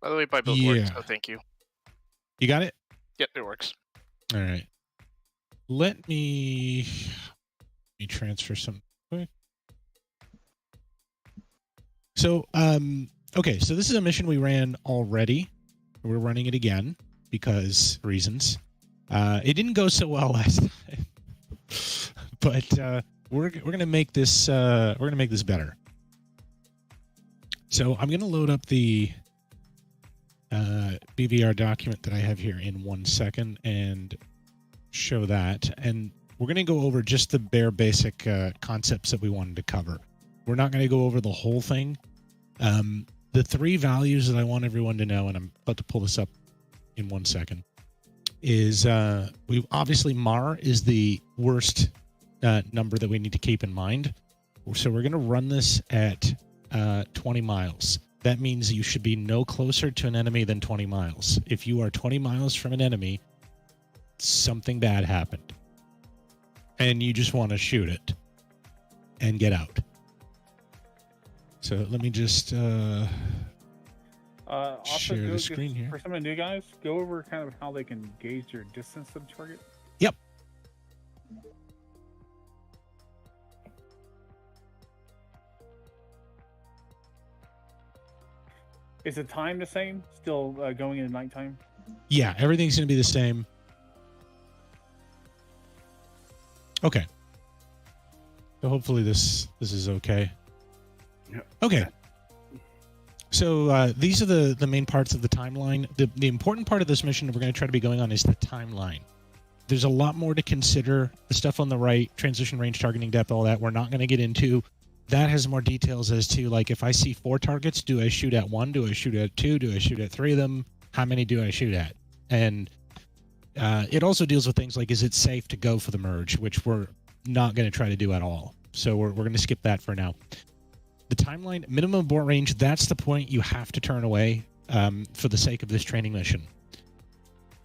By the way, my build works, so thank you. You got it? Yep, it works. All right. Let me transfer some quick. So, okay, so this is a mission we ran already. We're running it again because reasons. It didn't go so well last time, but we're gonna make this better. So I'm gonna load up the BVR document that I have here in 1 second and show that, and we're gonna go over just the bare basic concepts that we wanted to cover. We're not gonna go over the whole thing. The three values that I want everyone to know, and I'm about to pull this up in 1 second, is we obviously MAR is the worst number that we need to keep in mind. So we're going to run this at 20 miles. That means you should be no closer to an enemy than 20 miles. If you are 20 miles from an enemy, something bad happened. And you just want to shoot it and get So let me just also share the screen here. For some of the new guys, go over kind of how they can gauge your distance to the target. Yep. Is the time the same? Still going into nighttime? Yeah, everything's going to be the same. Okay. So hopefully this is okay. Yep. Okay. So these are the main parts of the timeline. The important part of this mission that we're going to try to be going on is the timeline. There's a lot more to consider. The stuff on the right, transition range, targeting depth, all that, we're not going to get into. That has more details as to, like, if I see 4 targets, do I shoot at 1? Do I shoot at 2? Do I shoot at 3 of them? How many do I shoot at? And it also deals with things like, is it safe to go for the merge, which we're not going to try to do at all. So we're going to skip that for now. The timeline, minimum abort range, that's the point you have to turn away for the sake of this training mission.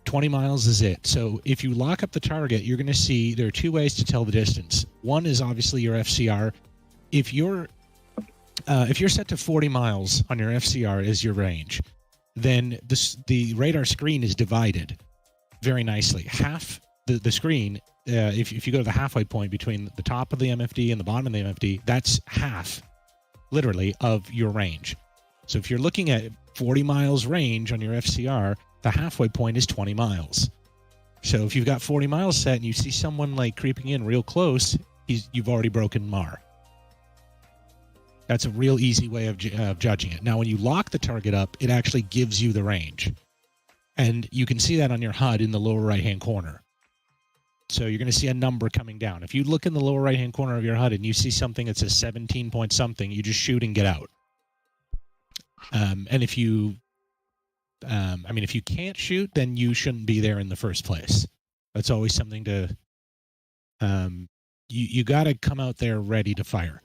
20 miles is it. So if you lock up the target, you're going to see there are 2 ways to tell the distance. One is obviously your FCR. If you're set to 40 miles on your FCR as your range, then the radar screen is divided very nicely. Half the screen, if you go to the halfway point between the top of the MFD and the bottom of the MFD, that's half, literally, of your range. So if you're looking at 40 miles range on your FCR, the halfway point is 20 miles. So if you've got 40 miles set and you see someone like creeping in real close, you've already broken MAR. That's a real easy way of judging it. Now, when you lock the target up, it actually gives you the range. And you can see that on your HUD in the lower right-hand corner. So you're going to see a number coming down. If you look in the lower right-hand corner of your HUD and you see something that says 17 point something, you just shoot and get out. And if you, if you can't shoot, then you shouldn't be there in the first place. That's always something to, you got to come out there ready to fire.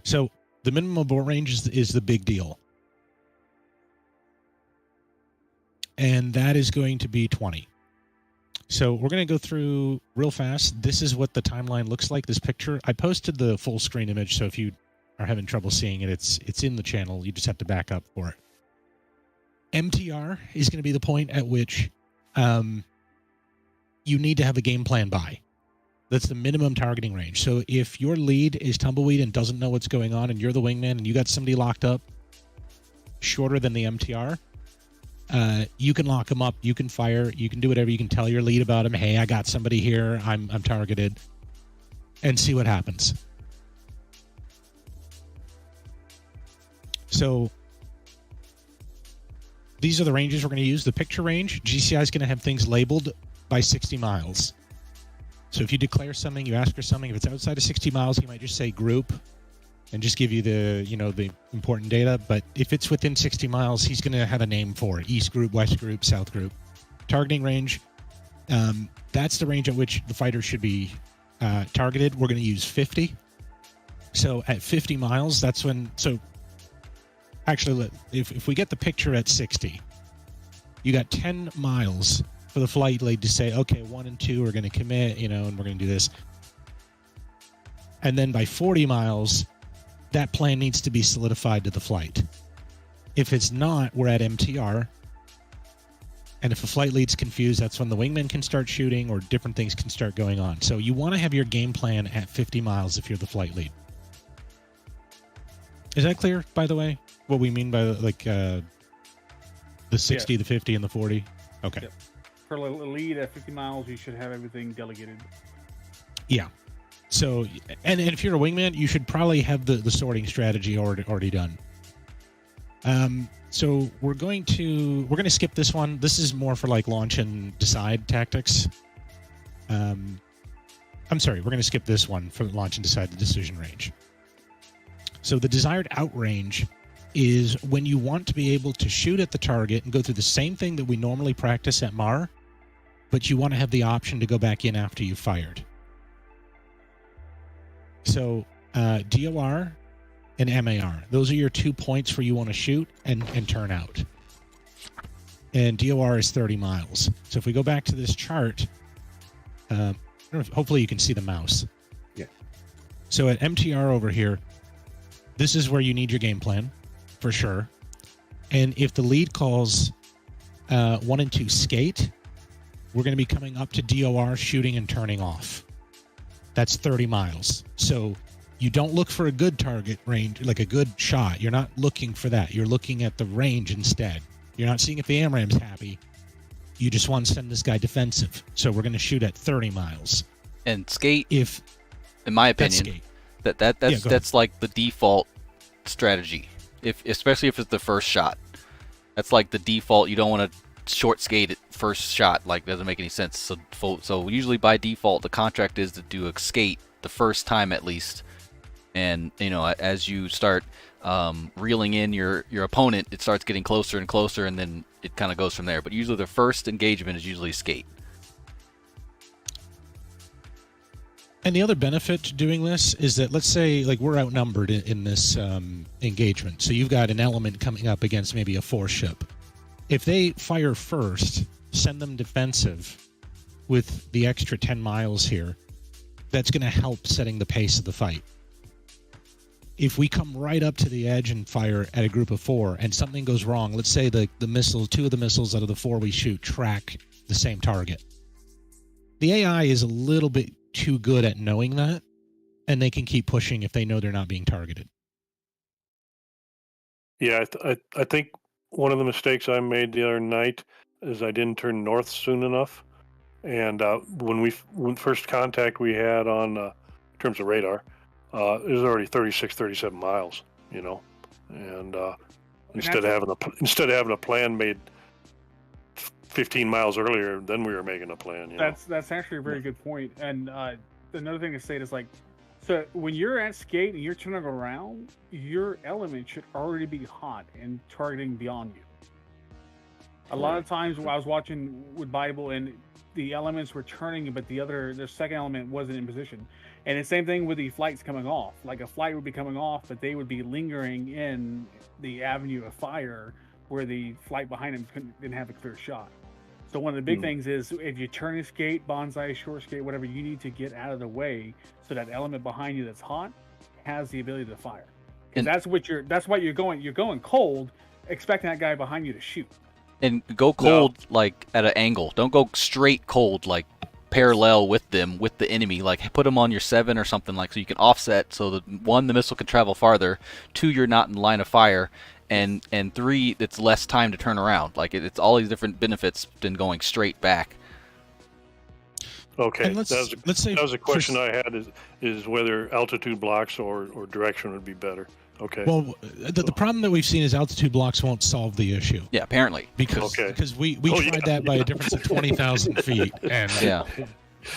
So the minimum abort range is the big deal. And that is going to be 20. So we're going to go through real fast. This is what the timeline looks like, this picture. I posted the full screen image, so if you are having trouble seeing it, it's in the channel. You just have to back up for it. MTR is going to be the point at which you need to have a game plan by. That's the minimum targeting range. So if your lead is tumbleweed and doesn't know what's going on and you're the wingman and you got somebody locked up shorter than the MTR, you can lock them up, you can fire, you can do whatever, you can tell your lead about him, hey, I got somebody here, I'm targeted, and see what happens. So these are the ranges we're going to use. The picture range, GCI is going to have things labeled by 60 miles. So if you declare something, you ask for something, if it's outside of 60 miles, he might just say group and just give you the important data. But if it's within 60 miles, he's going to have a name for it. East group, west group, south group. Targeting range, that's the range at which the fighter should be targeted. We're going to use 50. So at 50 miles, that's when, so actually, if we get the picture at 60, you got 10 miles for the flight lead to say, okay, 1 and 2 are going to commit, and we're going to do this. And then by 40 miles, that plan needs to be solidified to the flight. If it's not, we're at MTR. And if the flight lead's confused, that's when the wingman can start shooting or different things can start going on. So you want to have your game plan at 50 miles if you're the flight lead. Is that clear, by the way? What we mean by the 60, the 50, and the 40? Okay. Yep. For a lead at 50 miles, you should have everything delegated. Yeah. So, and if you're a wingman, you should probably have the sorting strategy already done. So we're going to skip this one. This is more for like launch and decide tactics. I'm sorry, we're going to skip this one for launch and decide the decision range. So the desired outrange is when you want to be able to shoot at the target and go through the same thing that we normally practice at MAR, but you want to have the option to go back in after you've fired. So DOR and MAR, those are your 2 points where you want to shoot and turn out. And DOR is 30 miles. So if we go back to this chart, hopefully you can see the mouse. Yeah. So at MTR over here, this is where you need your game plan, for sure. And if the lead calls 1 and 2 skate, we're going to be coming up to DOR, shooting and turning off. That's 30 miles. So you don't look for a good target range, like a good shot. You're not looking for that. You're looking at the range instead. You're not seeing if the AMRAM's happy. You just want to send this guy defensive. So we're going to shoot at 30 miles. And skate, if in my opinion, that's like the default strategy. Especially if it's the first shot. That's like the default. You don't want to short skate at first shot. Like, doesn't make any sense. So usually by default, the contract is to do a skate the first time at least. And as you start reeling in your opponent, it starts getting closer and closer, and then it kind of goes from there. But usually the first engagement is usually skate. And the other benefit to doing this is that, let's say, like, we're outnumbered in this engagement. So you've got an element coming up against maybe a 4 ship. If they fire first, send them defensive with the extra 10 miles here, that's going to help setting the pace of the fight. If we come right up to the edge and fire at a group of 4 and something goes wrong, let's say the missile, 2 of the missiles out of the 4 we shoot track the same target. The AI is a little bit too good at knowing that, and they can keep pushing if they know they're not being targeted. Yeah, I think one of the mistakes I made the other night is I didn't turn north soon enough. And when first contact we had on in terms of radar, it was already 36, 37 miles, and instead of having a plan made 15 miles earlier, then we were making a plan. That's actually a very good point. And another thing to say is, like, so when you're at skate and you're turning around, your element should already be hot and targeting beyond you. A lot of times when I was watching with Bible and the elements were turning, but the second element wasn't in position. And the same thing with the flights coming off. Like, a flight would be coming off, but they would be lingering in the avenue of fire where the flight behind them didn't have a clear shot. So one of the big things is, if you turn a skate, bonsai, short skate, whatever, you need to get out of the way so that element behind you that's hot has the ability to fire. And that's why you're going cold, expecting that guy behind you to shoot. And go cold, like, at an angle. Don't go straight cold, like parallel with them, with the enemy. Like, put them on your 7 or something, like, so you can offset, so that 1, the missile can travel farther, 2, you're not in the line of fire, and 3, it's less time to turn around. Like, it's all these different benefits than going straight back. Okay, let's say that was a question I had, is whether altitude blocks or direction would be better. Okay. Well, the problem that we've seen is altitude blocks won't solve the issue. Yeah, apparently. Because we tried that by a difference of 20,000 feet. And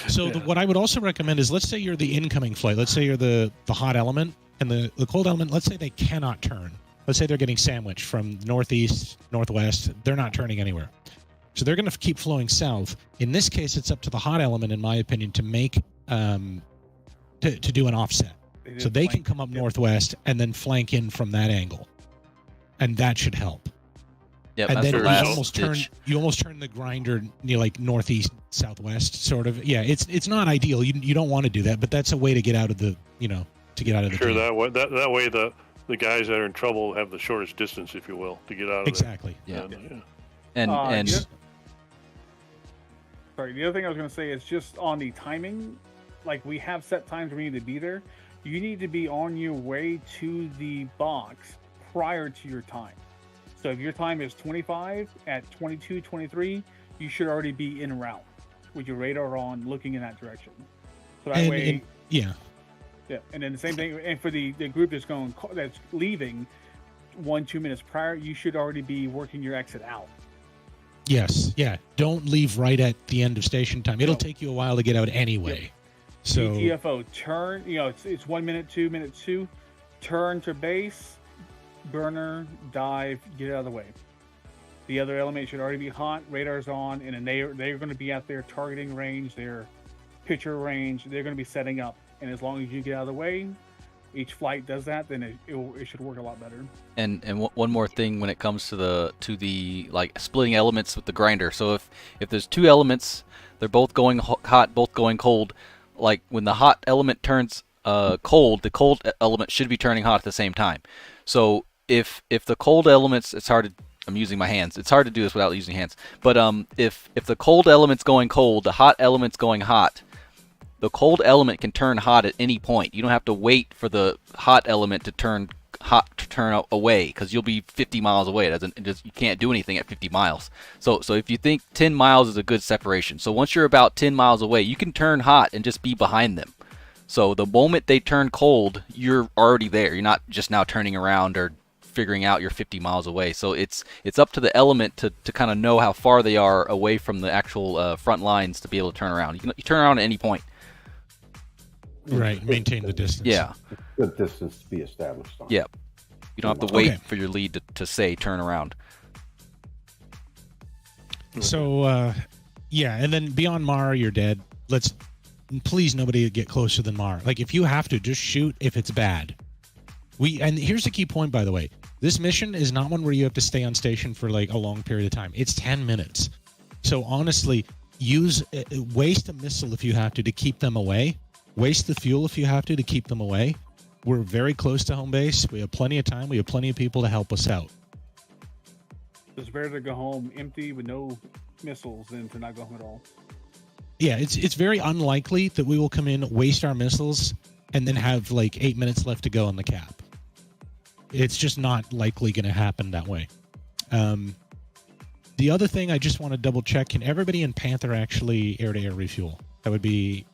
so what I would also recommend is, let's say you're the incoming flight. Let's say you're the hot element, and the cold element, let's say they cannot turn. Let's say they're getting sandwiched from northeast, northwest. They're not turning anywhere. So they're going to keep flowing south. In this case, it's up to the hot element, in my opinion, to make to do an offset. So they can come up northwest and then flank in from that angle, and that should help. Yeah, and then you almost turn the grinder, like northeast, southwest, sort of. Yeah, it's not ideal. You don't want to do that, but that's a way to get out of the to get out of the. Sure, that way the the guys that are in trouble have the shortest distance, if you will, to get out of exactly. there. Yeah. And Sorry, the other thing I was going to say is just on the timing, like we have set times where you need to be there. You need to be on your way to the box prior to your time. So if your time is 25, at 22:23, you should already be en route with your radar on, looking in that direction. So that way, yeah. And then the same thing, and for the group that's leaving 1-2 minutes prior, you should already be working your exit out. Yes, yeah. Don't leave right at the end of station time. It'll take you a while to get out anyway. Yep. So GTFO, turn, it's 1 minute, 2 minutes, turn to base, burner, dive, get out of the way. The other element should already be hot, radar's on, and then they're going to be at their targeting range, their picture range, they're going to be setting up. And as long as you get out of the way, each flight does that, then it should work a lot better. And one more thing when it comes to the like splitting elements with the grinder. So if there's two elements, they're both going hot, both going cold. Like when the hot element turns cold, the cold element should be turning hot at the same time. So if the cold elements, it's hard to, I'm using my hands. It's hard to do this without using hands. But if the cold element's going cold, the hot element's going hot. The cold element can turn hot at any point. You don't have to wait for the hot element to turn hot to turn away, because you'll be 50 miles away. You can't do anything at 50 miles. So if you think 10 miles is a good separation, so once you're about 10 miles away, you can turn hot and just be behind them. So the moment they turn cold, you're already there. You're not just now turning around or figuring out you're 50 miles away. So it's up to the element to kind of know how far they are away from the actual front lines to be able to turn around. You turn around at any point. Right, maintain the distance. Yeah. Good distance to be established on. Yeah. You don't have to wait for your lead to say turn around. So, yeah, and then beyond Mara, you're dead. Please nobody get closer than Mara. Like, if you have to, just shoot if it's bad. And here's the key point, by the way. This mission is not one where you have to stay on station for like a long period of time. It's 10 minutes. So honestly, waste a missile if you have to keep them away. Waste the fuel if you have to keep them away. We're very close to home base. We have plenty of time. We have plenty of people to help us out. It's better to go home empty with no missiles than to not go home at all. Yeah, it's very unlikely that we will come in, waste our missiles, and then have like 8 minutes left to go on the cap. It's just not likely going to happen that way. The other thing I just want to double check, can everybody in Panther actually air-to-air refuel? That would be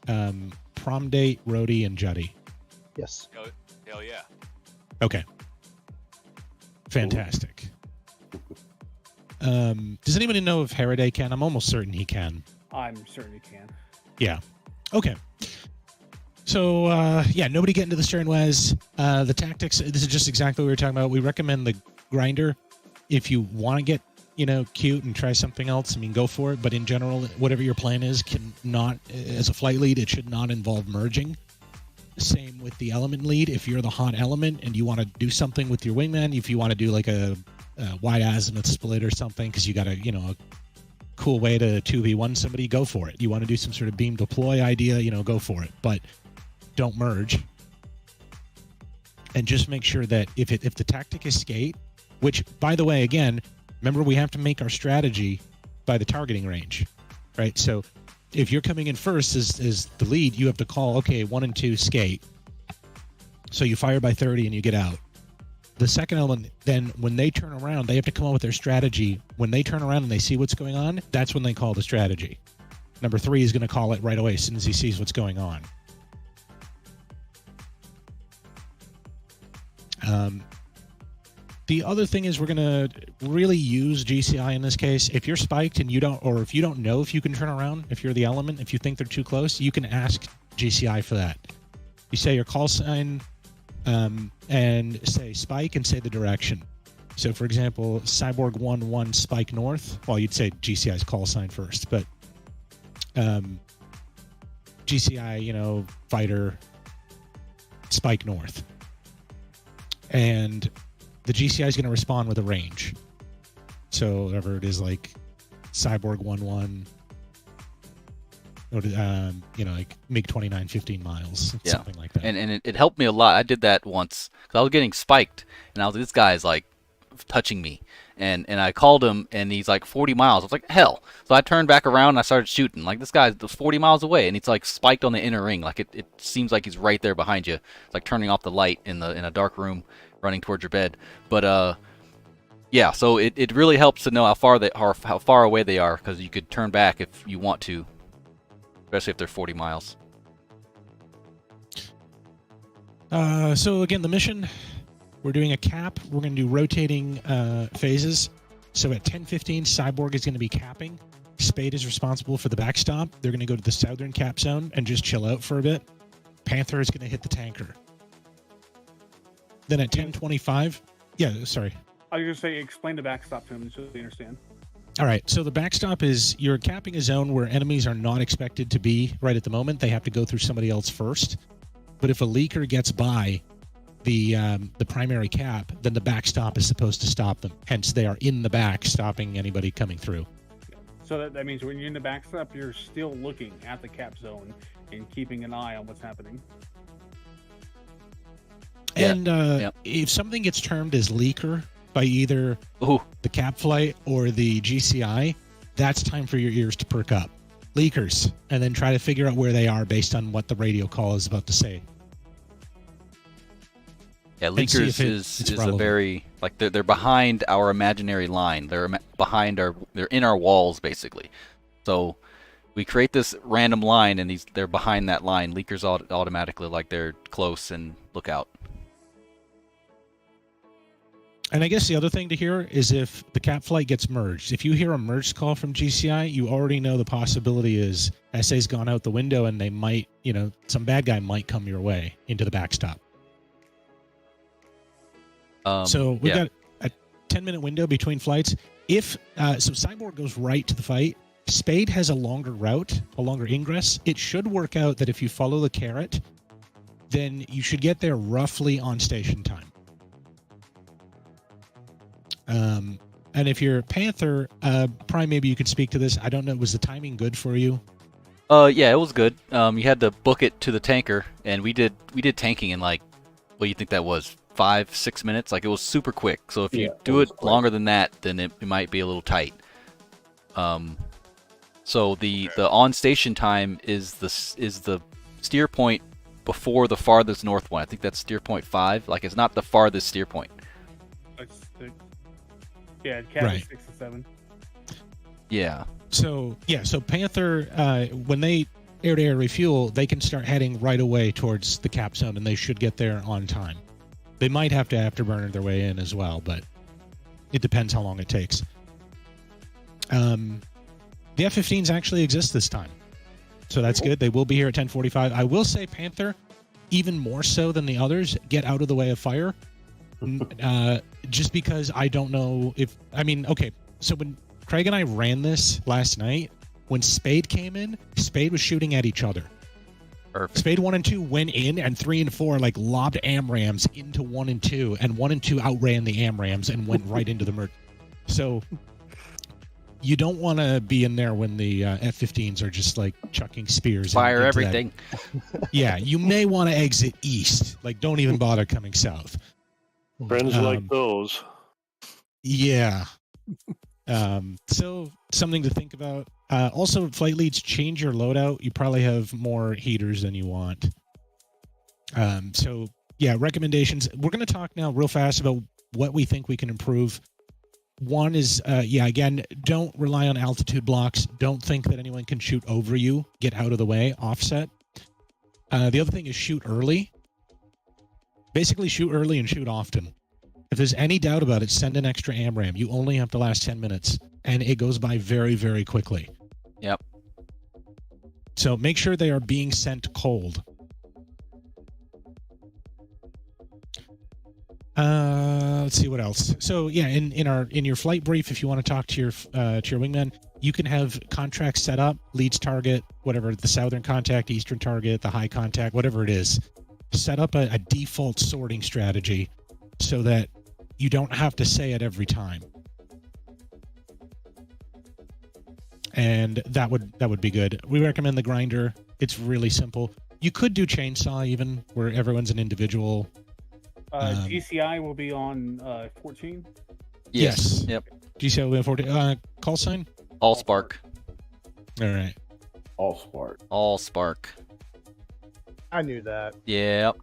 Prom Date, Rhodey, and Juddy. Yes. Hell yeah. Okay. Fantastic. Does anybody know if Haraday can? I'm almost certain he can. I'm certain he can. Yeah. Okay. So, yeah, nobody get into the sternwes. The tactics, this is just exactly what we were talking about. We recommend the grinder. If you want to get, cute and try something else, I mean, go for it. But in general, whatever your plan is, as a flight lead, it should not involve merging. Same with the element lead. If you're the hot element and you want to do something with your wingman, if you want to do like a wide azimuth split or something, because you got a cool way to 2v1 somebody, go for it. You want to do some sort of beam deploy idea, go for it. But don't merge. And just make sure that if the tactic is skate, which, by the way, again, remember we have to make our strategy by the targeting range, right? So if you're coming in first as the lead, you have to call, okay, 1 and 2 skate. So you fire by 30 and you get out. The second element, then when they turn around, they have to come up with their strategy. When they turn around and they see what's going on, that's when they call the strategy. Number 3 is going to call it right away as soon as he sees what's going on. The other thing is we're going to really use GCI in this case. If you're spiked and if you don't know if you can turn around, if you're the element, if you think they're too close, you can ask GCI for that. You say your call sign and say spike and say the direction. So, for example, Cyborg 1-1 spike north. Well, you'd say GCI's call sign first, but GCI, fighter spike north. And the GCI is going to respond with a range. So whatever it is, like Cyborg 1-1, or like MiG 29 15 miles, something like that. And it helped me a lot. I did that once because I was getting spiked, and this guy's like touching me, and I called him, and he's like 40 miles. I was like, hell. So I turned back around and I started shooting. Like, this guy was 40 miles away, and he's like spiked on the inner ring. Like, it seems like he's right there behind you. It's like turning off the light in a dark room, running towards your bed. But yeah, so it really helps to know how far away they are, because you could turn back if you want to, especially if they're 40 miles. So again, the mission, we're doing a cap. We're going to do rotating phases. So at 10:15, Cyborg is going to be capping. Spade is responsible for the backstop. They're going to go to the southern cap zone and just chill out for a bit. Panther is going to hit the tanker. Then at 10:25, yeah, sorry. I was going to say, explain the backstop to him so they understand. All right, so the backstop is you're capping a zone where enemies are not expected to be right at the moment. They have to go through somebody else first. But if a leaker gets by the primary cap, then the backstop is supposed to stop them. Hence, they are in the back, stopping anybody coming through. So that means when you're in the backstop, you're still looking at the cap zone and keeping an eye on what's happening. And if something gets termed as leaker by either the cap flight or the GCI, that's time for your ears to perk up. Leakers, and then try to figure out where they are based on what the radio call is about to say. Yeah, leakers is a very, like, they're behind our imaginary line. They're in our walls, basically. So we create this random line, and they're behind that line. Leakers automatically, like, they're close and look out. And I guess the other thing to hear is if the cap flight gets merged. If you hear a merged call from GCI, you already know the possibility is SA's gone out the window, and they might, some bad guy might come your way into the backstop. So we've got a 10-minute window between flights. If so Cyborg goes right to the fight. Spade has a longer route, a longer ingress. It should work out that if you follow the carrot, then you should get there roughly on station time. And if you're Panther, Prime, maybe you could speak to this. I don't know. Was the timing good for you? Yeah, it was good. You had to book it to the tanker, and we did tanking in, like, what do you think that was? 5-6 minutes. Like, it was super quick. So if you do it longer than that, then it might be a little tight. So the on station time is the steer point before the farthest north one. I think that's steer point 5. Like, it's not the farthest steer point. Yeah, Cat 6 and 7. Yeah. So Panther, when they air-to-air refuel, they can start heading right away towards the cap zone, and they should get there on time. They might have to afterburner their way in as well, but it depends how long it takes. The F-15s actually exist this time, so that's good. They will be here at 10:45. I will say, Panther, even more so than the others, get out of the way of fire. Just because I don't know if... okay, so when Craig and I ran this last night, when Spade came in, Spade was shooting at each other. Perfect. Spade 1 and 2 went in, and 3 and 4 lobbed AMRAMs into 1 and 2, and 1 and 2 outran the AMRAMs and went right into the merge. So you don't want to be in there when the F-15s are just chucking spears. Fire everything. Yeah, you may want to exit east. Don't even bother coming south. Friends like those. Yeah. So something to think about. Also, flight leads, change your loadout. You probably have more heaters than you want. So yeah, recommendations. We're going to talk now real fast about what we think we can improve. One is, again, don't rely on altitude blocks. Don't think that anyone can shoot over you. Get out of the way, offset. The other thing is shoot early. Basically, shoot early and shoot often. If there's any doubt about it, send an extra AMRAM. You only have to last 10 minutes, and it goes by very, very quickly. Yep. So make sure they are being sent cold. Let's see what else. So yeah, in your flight brief, if you want to talk to your wingman, you can have contracts set up, leads target, whatever, the southern contact, eastern target, the high contact, whatever it is. Set up a default sorting strategy so that you don't have to say it every time. and that would be good. We recommend the grinder. It's really simple. You could do chainsaw even, where everyone's an individual. GCI will be on 14. Yes. Yep. GCI will be on 14. Call sign? All spark. All right. All spark. All spark. I knew that. Yep.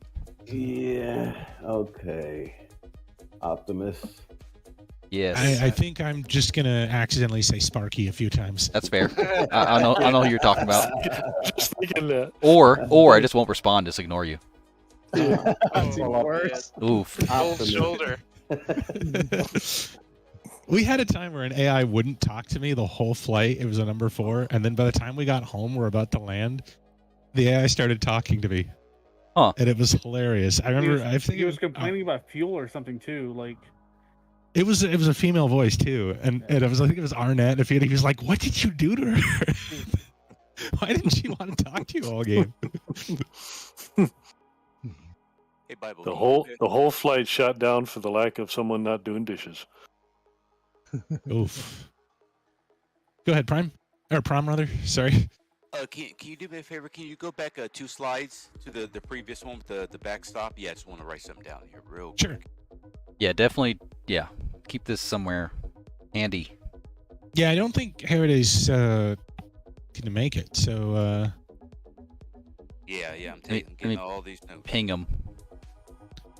Yeah. Okay. Optimus. Yes. I think I'm just gonna accidentally say Sparky a few times. That's fair. I know who you're talking about. Just thinking that. Or I just won't respond, just ignore you. That's even Oh, worse. Oof. Cold Optimus. shoulder. We had a time where an AI wouldn't talk to me the whole flight. It was a number 4, and then by the time we got home, we're about to land, the AI started talking to me. Huh. And it was hilarious. I remember. I think he was complaining about fuel or something too. Like it was a female voice too, and I think it was Arnett. If he was like, "What did you do to her? Why didn't she want to talk to you all game?" Hey, Bible. The whole flight shot down for the lack of someone not doing dishes. Oof. Go ahead, Prime or Prom rather. Sorry. Can you do me a favor? Can you go back 2 slides to the previous one with the backstop? Yeah, I just want to write something down here real Sure. quick. Yeah, definitely. Yeah. Keep this somewhere handy. Yeah, I don't think Heroday's gonna make it. So Yeah, I'm Let me- getting all these notes. Ping them.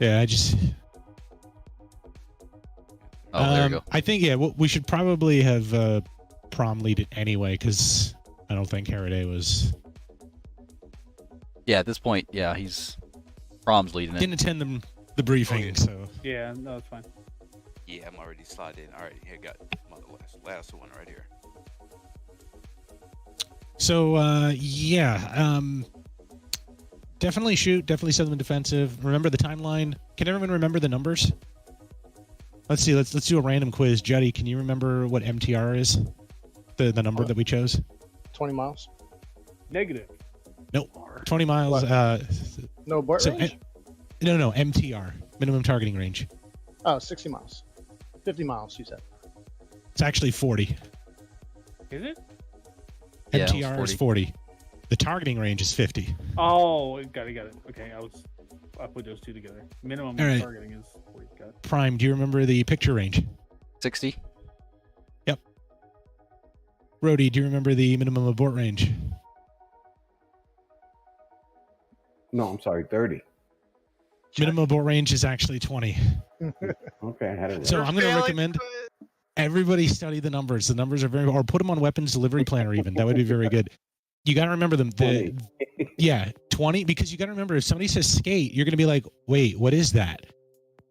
yeah, I just. Oh, there we go. I think we should probably have Prom lead it anyway because I don't think Heraday was Yeah, at this point, yeah, Prom's leading it. didn't attend the briefing. yeah. So yeah, no, it's fine. Yeah, I'm already sliding in. All right, here, got the last one right here. definitely shoot. Definitely set them in defensive. Remember the timeline. Can everyone remember the numbers? Let's see. Let's do a random quiz. Juddy, can you remember what MTR is? The number that we chose? 20 miles. Negative. Nope. 20 miles. No abort So, range? no. MTR, minimum targeting range. Oh, 60 miles. 50 miles, you said. It's actually 40. Is it? Yeah, it was MTR is 40. The targeting range is 50. Oh, got it. Okay, I put those two together. Minimum All right. targeting is 40. Got it. Prime, do you remember the picture range? 60. Rhodey, do you remember the minimum abort range? No, I'm sorry, 30. Minimum abort range is actually 20. Okay, I had it. So right. I'm going to recommend everybody study the numbers. The numbers are or put them on weapons delivery planner even. That would be very good. You got to remember them. 20. 20, because you got to remember if somebody says skate, you're going to be like, wait, what is that?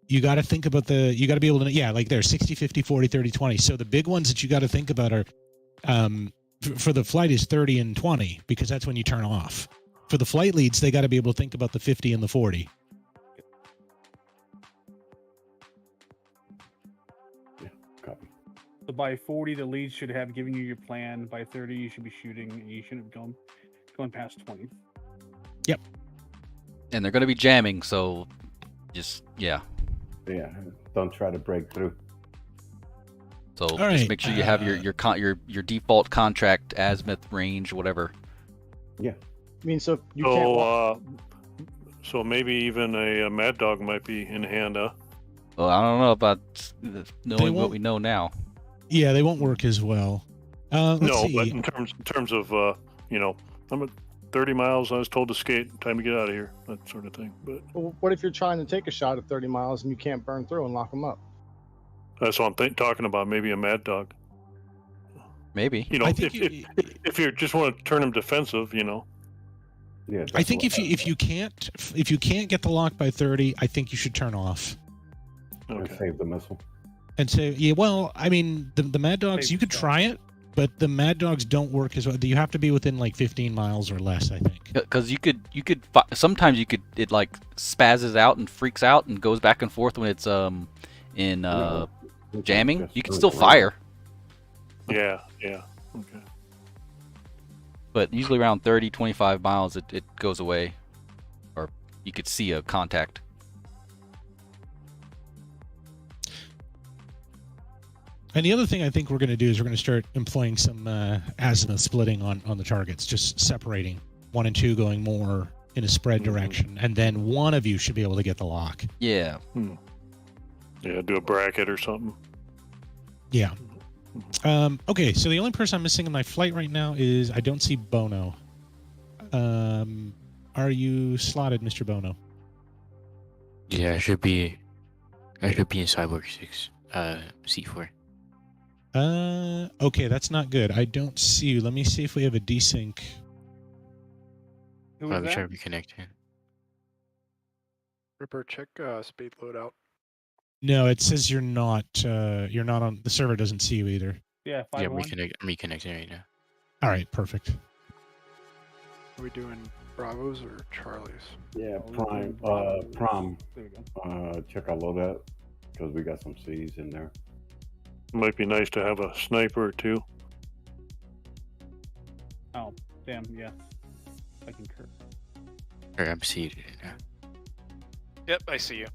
You got to think about you got to be able to, like there, 60, 50, 40, 30, 20. So the big ones that you got to think about are, for the flight is 30 and 20, because that's when you turn off. For the flight leads, they got to be able to think about the 50 and the 40. Copy. So by 40, the lead should have given you your plan. By 30, you should be shooting, and you shouldn't have going past 20. And they're going to be jamming, so just, yeah. Yeah, don't try to break through. So All just right, make sure you have your default contract, azimuth, range, whatever. Yeah. I mean, so you can't walk. So maybe even a Mad Dog might be in hand, huh? Well, I don't know about knowing what won't- we know now. Yeah, they won't work as well. Let's No, see. but in terms of I'm at 30 miles. I was told to skate. Time to get out of here. That sort of thing. But Well, what if you're trying to take a shot at 30 miles and you can't burn through and lock them up? that's what I'm talking about. Maybe a Mad Dog. Maybe. I think If you just want to turn them defensive, Yeah. I think that's if you can't get the lock by 30, I think you should turn off what- Okay. Save the missile. and say, yeah. Well, I mean, the Mad Dogs, Save you could yourself. try it, but the Mad Dogs don't work as well. You have to be within like 15 miles or less, I think. Because sometimes it like spazzes out and freaks out and goes back and forth when it's in No, it's jamming. just You can really still great. fire, Yeah. Okay. but usually around 30, 25 miles it goes away, or you could see a contact. And the other thing I think we're going to do is we're going to start employing some azimuth splitting on the targets, just separating 1 and 2 going more in a spread direction, and then one of you should be able to get the lock. Yeah. Yeah, do a bracket or something. Yeah. Okay, so the only person I'm missing in my flight right now is I don't see Bono. Are you slotted, Mr. Bono? Yeah, I should be in Cyborg 6, C4. Okay, that's not good. I don't see you. Let me see if we have a desync. Who was I'm that? trying to reconnect here. Ripper, check speed loadout. No, it says you're not on the server. Doesn't see you either. Yeah, Yeah, 5-1. I'm reconnecting right now. All right, perfect. Are we doing Bravos or Charlies? Yeah, Oh, prime. Bravo. Prom. There we go. Check our loadout because we got some C's in there. Might be nice to have a sniper or two. Oh, damn, yeah. I concur. Or I'm seated right now. Yep, I see you.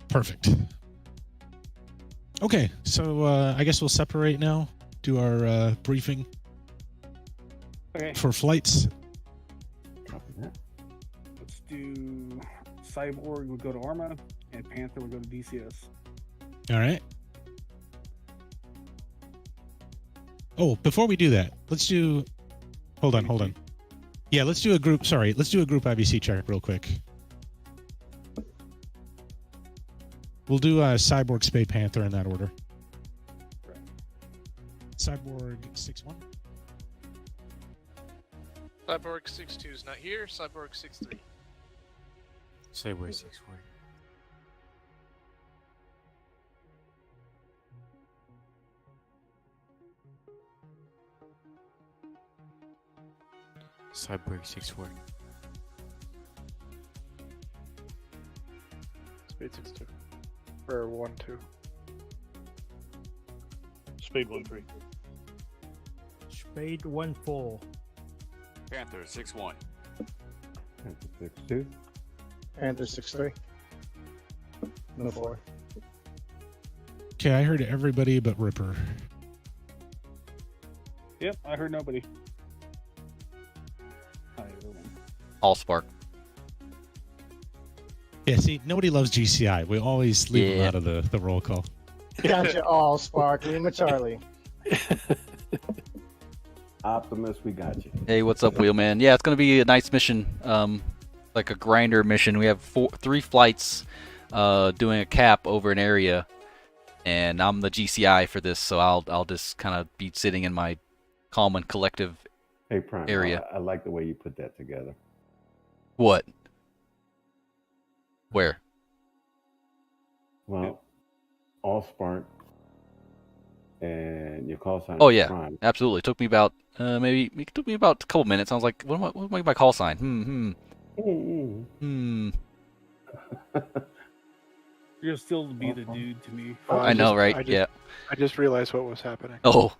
Perfect. Okay, so I guess we'll separate now. Do our briefing Okay, for flights. Copy that. let's do Cyborg would go to Arma, and Panther would go to DCS. All right. Oh, before we do that, let's do. Hold on. Yeah, let's do a group. Sorry, let's do a group IVC check real quick. We'll do Cyborg, Spade, Panther in that order. Right. Cyborg 6-1. Cyborg 6-2 is not here. Cyborg 6-3. Cyborg 6-4. Cyborg 6-4. Speed 6-2. Or 1-2. Speed 1-3. Spade 1-4. Panther 6-1. 6-2. Panther 6-3. No 4. Okay, I heard everybody but Ripper. Yep, I heard nobody. Oh, yeah, everyone. All spark. Yeah, see, nobody loves GCI. We always leave them out of the roll call. Got you all, Sparky and Charlie. Optimus, we got you. Hey, what's up, Wheelman? Yeah, it's gonna be a nice mission, like a grinder mission. We have 3 flights, doing a cap over an area, and I'm the GCI for this, so I'll just kind of be sitting in my calm and collective Hey, Prime. area. I like the way you put that together. What? Where? Well, all spark and your call sign. Oh is yeah, Prime. absolutely. It took me about it took me about a couple minutes. I was like, what am I my call sign? You'll still be the dude to me. I know, right? Yeah. I just realized what was happening. Oh,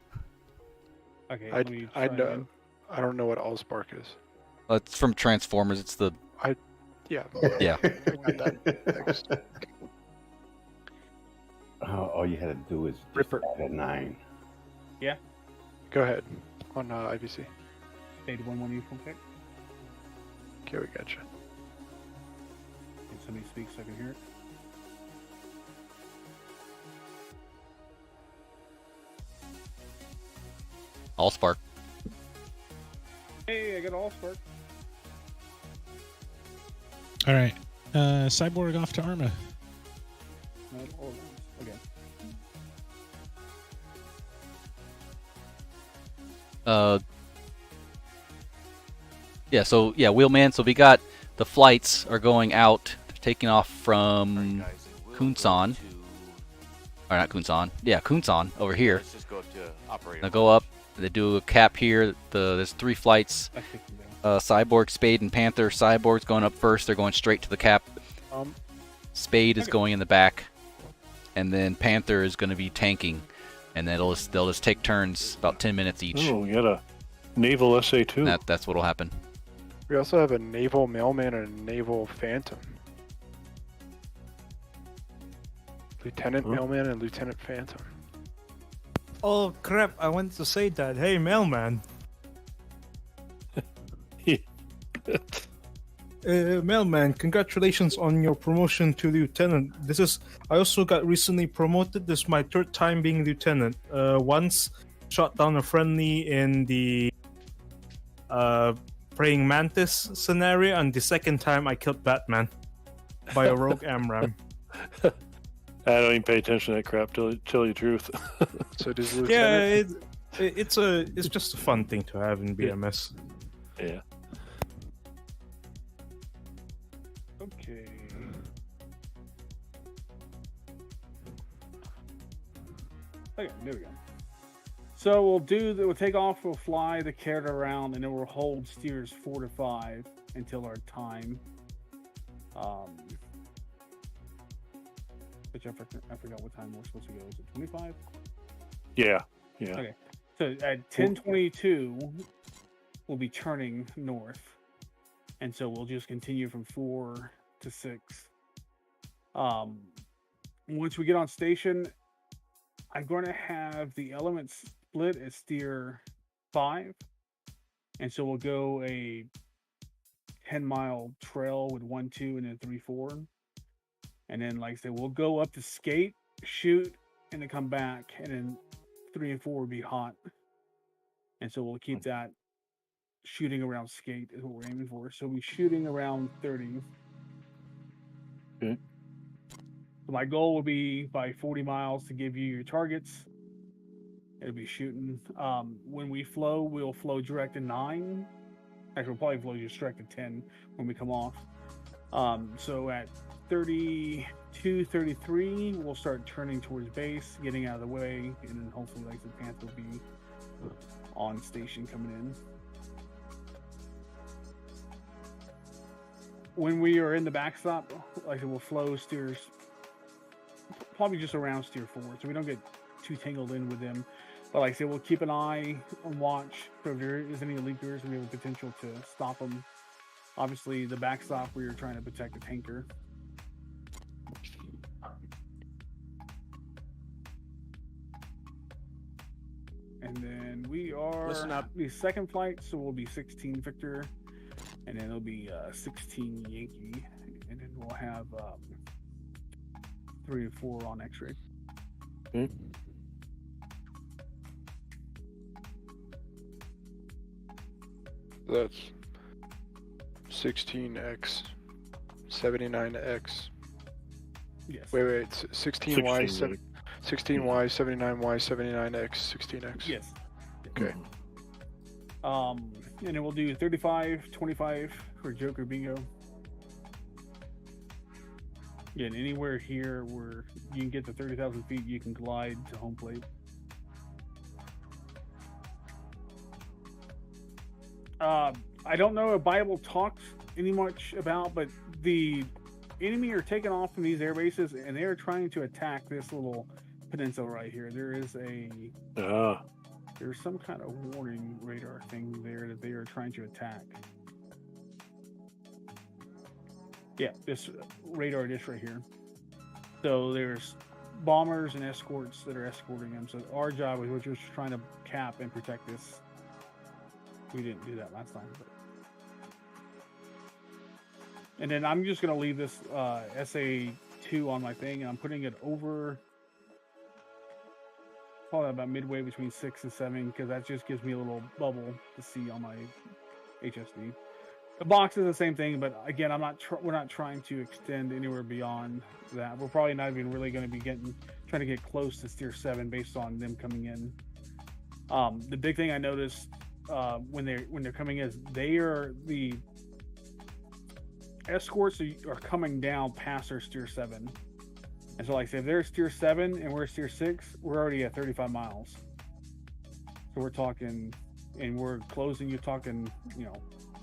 Okay, I let me try again. I don't know what Allspark is. it's from Transformers. It's the Yeah. Yeah. I got that. Thanks. All you had to do is just Ripper. add a 9. Go ahead on IVC. Spade 1-1 uniform pick. Okay, we got you. Can somebody speak so I can hear it? all spark. Hey, I got all spark. All right. Cyborg off to Arma. No, all of them. Okay. Yeah, Wheelman. So we got the flights are going out, taking off from Alright, guys, and we'll Kunsan. go Or not Kunsan. Yeah, Kunsan over here. Let's just go up to operator. They'll go up. They do a cap here. There's 3 flights. I kicked him down. Cyborg, Spade, and Panther. Cyborg's going up first. They're going straight to the cap. Spade is Okay. going in the back, and then Panther is going to be tanking, and then they'll just take turns, about 10 minutes each. Oh, we got a naval SA-2. That's what'll happen. We also have a naval mailman and a naval phantom. Lieutenant Huh? mailman and lieutenant phantom. Oh crap! I want to say that. Hey, mailman. Mailman, congratulations on your promotion to lieutenant. I also got recently promoted. This is my third time being lieutenant. Once shot down a friendly in the praying mantis scenario, and the second time I killed Batman by a rogue AMRAAM. I don't even pay attention to that crap, to tell you the truth. So does Yeah, Lieutenant? it's just a fun thing to have in BMS. Yeah. Okay. Okay, there we go. So we'll take off, we'll fly the carrot around, and then we'll hold steers 4 to 5 until our time. Which I forgot what time we're supposed to go. Is it 25? Yeah. Okay. So at 10:22, we'll be turning north. And so we'll just continue from 4 to 6. Once we get on station, I'm going to have the elements split at steer 5. And so we'll go a 10-mile trail with 1, 2, and then 3, 4. And then, like I said, we'll go up to skate, shoot, and then come back. And then 3 and 4 will be hot. And so we'll keep that shooting around skate is what we're aiming for. So we'll be shooting around 30. Okay. So my goal will be by 40 miles to give you your targets. It'll be shooting. When we flow, we'll flow direct to 9. Actually, we'll probably flow just direct to 10 when we come off. So at 32, 33, we'll start turning towards base, getting out of the way, and then hopefully, like the Panther will be on station coming in. When we are in the backstop, like we'll flow steers probably just around steer 4, so we don't get too tangled in with them. But like I said, we'll keep an eye and watch. So if there is any leakers, we have the potential to stop them. Obviously, the backstop, we are trying to protect the tanker. And then we are Listen up. the second flight, so we'll be 16 Victor, and then it'll be 16 Yankee, and then we'll have 3 and 4 on X-ray. Okay. That's 16X, 79X. Yes. Wait, 16Y, 16Y, 79Y, 79X, 16X. Yes. Okay. And then we'll do 35, 25 for Joker Bingo. Again, anywhere here where you can get to 30,000 feet, you can glide to home plate. I don't know if Bible talks any much about, but the enemy are taking off from these air bases, and they are trying to attack this little peninsula right here. There is there's some kind of warning radar thing there that they are trying to attack. Yeah, this radar dish right here. So there's bombers and escorts that are escorting them. So our job was just trying to cap and protect this. We didn't do that last time. But... And then I'm just going to leave this SA2 on my thing, and I'm putting it over probably about midway between 6 and 7, because that just gives me a little bubble to see on my HSD. The box is the same thing, but again, we're not trying to extend anywhere beyond that. We're probably not even really going to be trying to get close to steer 7 based on them coming in. The big thing I noticed when they're coming is the escorts are coming down past our steer 7. And so like say if they're steer 7 and we're steer 6, we're already at 35 miles. So we're talking, and we're closing, you're talking,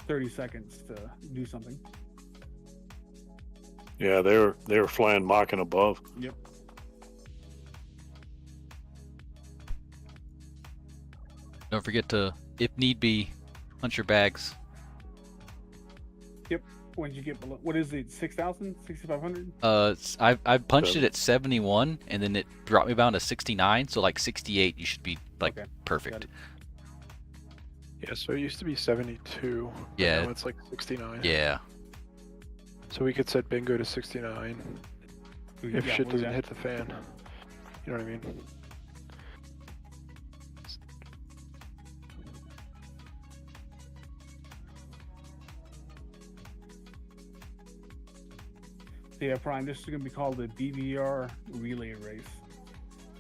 30 seconds to do something. Yeah, they were flying Mach and above. Yep. Don't forget to, if need be, hunt your bags. Yep. When did you get below? What is it? 6,000? 6,500? I punched it at 71, and then it brought me down to 69. So like 68, you should be like perfect. Yeah, so it used to be 72. but Yeah. Now it's like 69. Yeah. So we could set bingo to 69 if Yeah, shit what is doesn't that? hit the fan. You know what I mean? So yeah, Prime, this is going to be called the BBR relay race.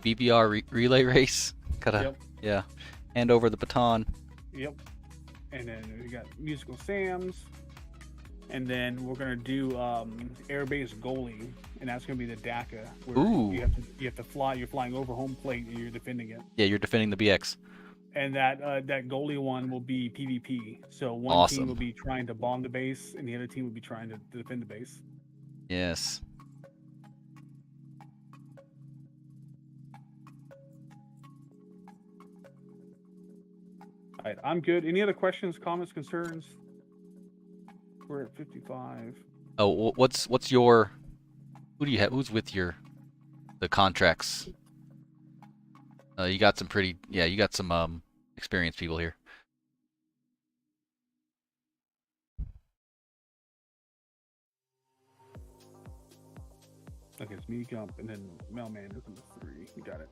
BBR relay race. Gotta, yeah. Hand over the baton. Yep. And then we got musical Sam's. And then we're gonna do airbase goalie, and that's gonna be the DACA. Where Ooh. You have to fly. You're flying over home plate, and you're defending it. Yeah, you're defending the BX. And that goalie one will be PvP. So one Awesome. team will be trying to bomb the base, and the other team will be trying to defend the base. Yes. All right, I'm good. Any other questions, comments, concerns? We're at 55. Oh, what's your? Who do you have? Who's with the contracts? You got some pretty. Yeah, you got some experienced people here. Okay, it's me, Gump, and then Mailman is number 3. You got it.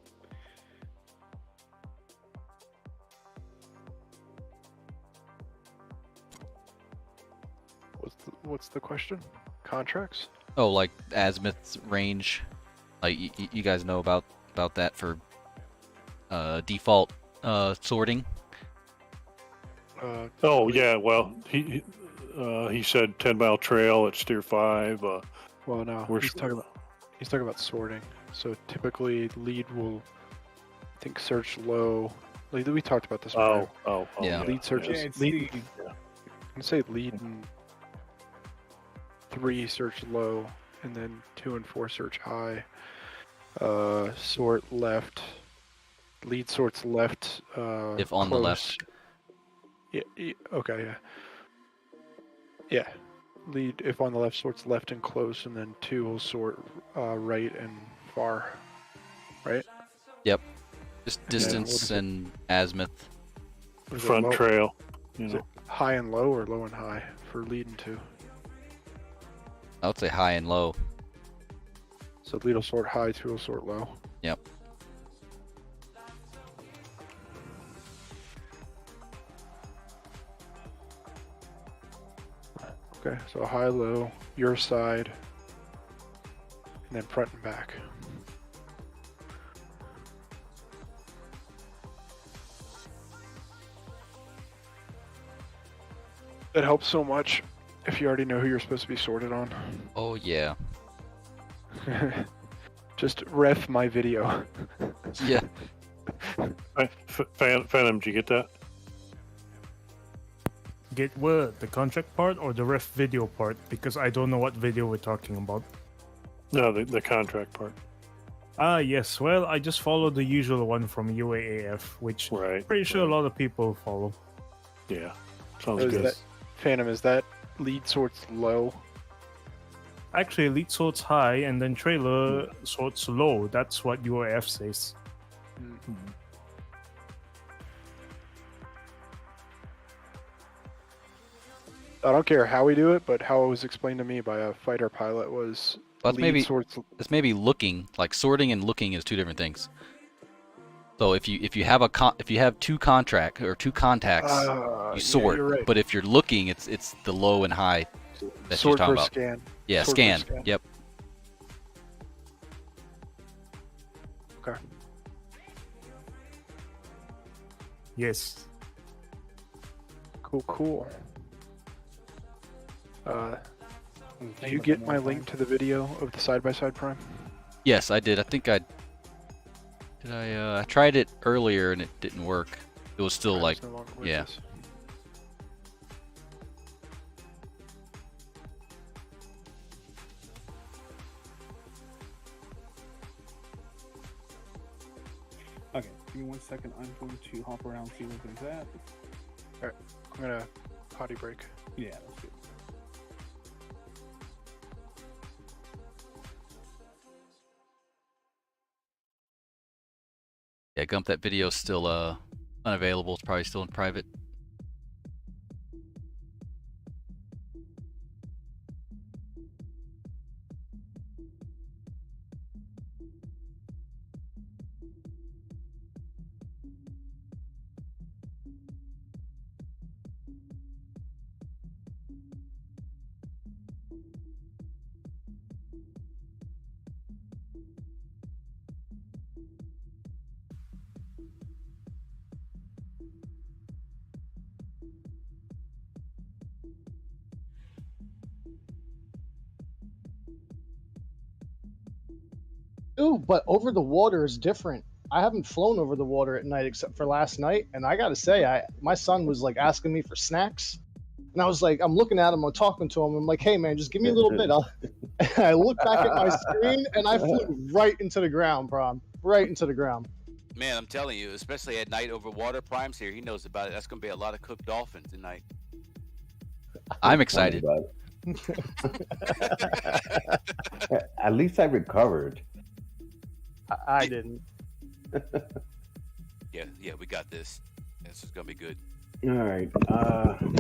What's the question? Contracts? Oh, like azimuth's range. Like you guys know about that for default sorting. Oh yeah, well he said 10-mile trail at Steer 5. Well, no, he's talking about sorting. So typically, lead will, I think, search low. We talked about this. Oh, yeah. Lead searches. it's lead. the- I'm say lead and 3 search low, and then 2 and 4 search high. Sort left. Lead sorts left. If on the close. left. Yeah. Okay. Yeah. Yeah. Lead if on the left sorts left and close, and then 2 will sort right and far. Right. Yep. Just distance and azimuth. Is it Front low- trail. Is it high and low or low and high for lead and 2? I would say high and low. So lead will sort high, 2 will sort low. Yep. Okay, so high, low, your side, and then front and back. That helps so much if you already know who you're supposed to be sorted on. Oh yeah. Just ref my video. Yeah. Phantom, did you get that? Get what? The contract part or the ref video part? Because I don't know what video we're talking about. No, the contract part. Ah, yes. Well, I just followed the usual one from UAAF, which Right. pretty sure a lot of people follow. Yeah. Sounds Is good. that, Phantom, is that lead sorts low? Actually, elite sorts high and then trailer sorts low. That's what UAF says. I don't care how we do it, but how it was explained to me by a fighter pilot was Well, that's lead sorts. it's maybe looking. Like sorting and looking is 2 different things. So if you have if you have 2 contract or 2 contacts, you sort. you're right. But if you're looking, it's the low and high that you're Sort talking for about. scan. Yeah, Sort for scan. scan. Yep. Okay. Yes. Cool. Did you get my link to the video of the side-by-side prime? Yes, I did. I think I did. I tried it earlier and it didn't work. It was still like, It's no longer with yeah. us. Okay, give me 1 second. I'm going to hop around, see what there's at. I'm gonna potty break. Yeah, that's good. Yeah, Gump, that video's still unavailable. It's probably still in private. Ooh, but over the water is different. I haven't flown over the water at night except for last night, and I gotta say, my son was like asking me for snacks, and I was like, I'm looking at him, I'm talking to him, I'm like, hey man, just give me a little bit. I look back at my screen, and I flew right into the ground, Prom, right into the ground. Man, I'm telling you, especially at night over water. Prime's here; he knows about it. That's gonna be a lot of cooked dolphins tonight. I'm excited. At least I recovered. I didn't. Yeah, we got this. This is gonna be good. All right.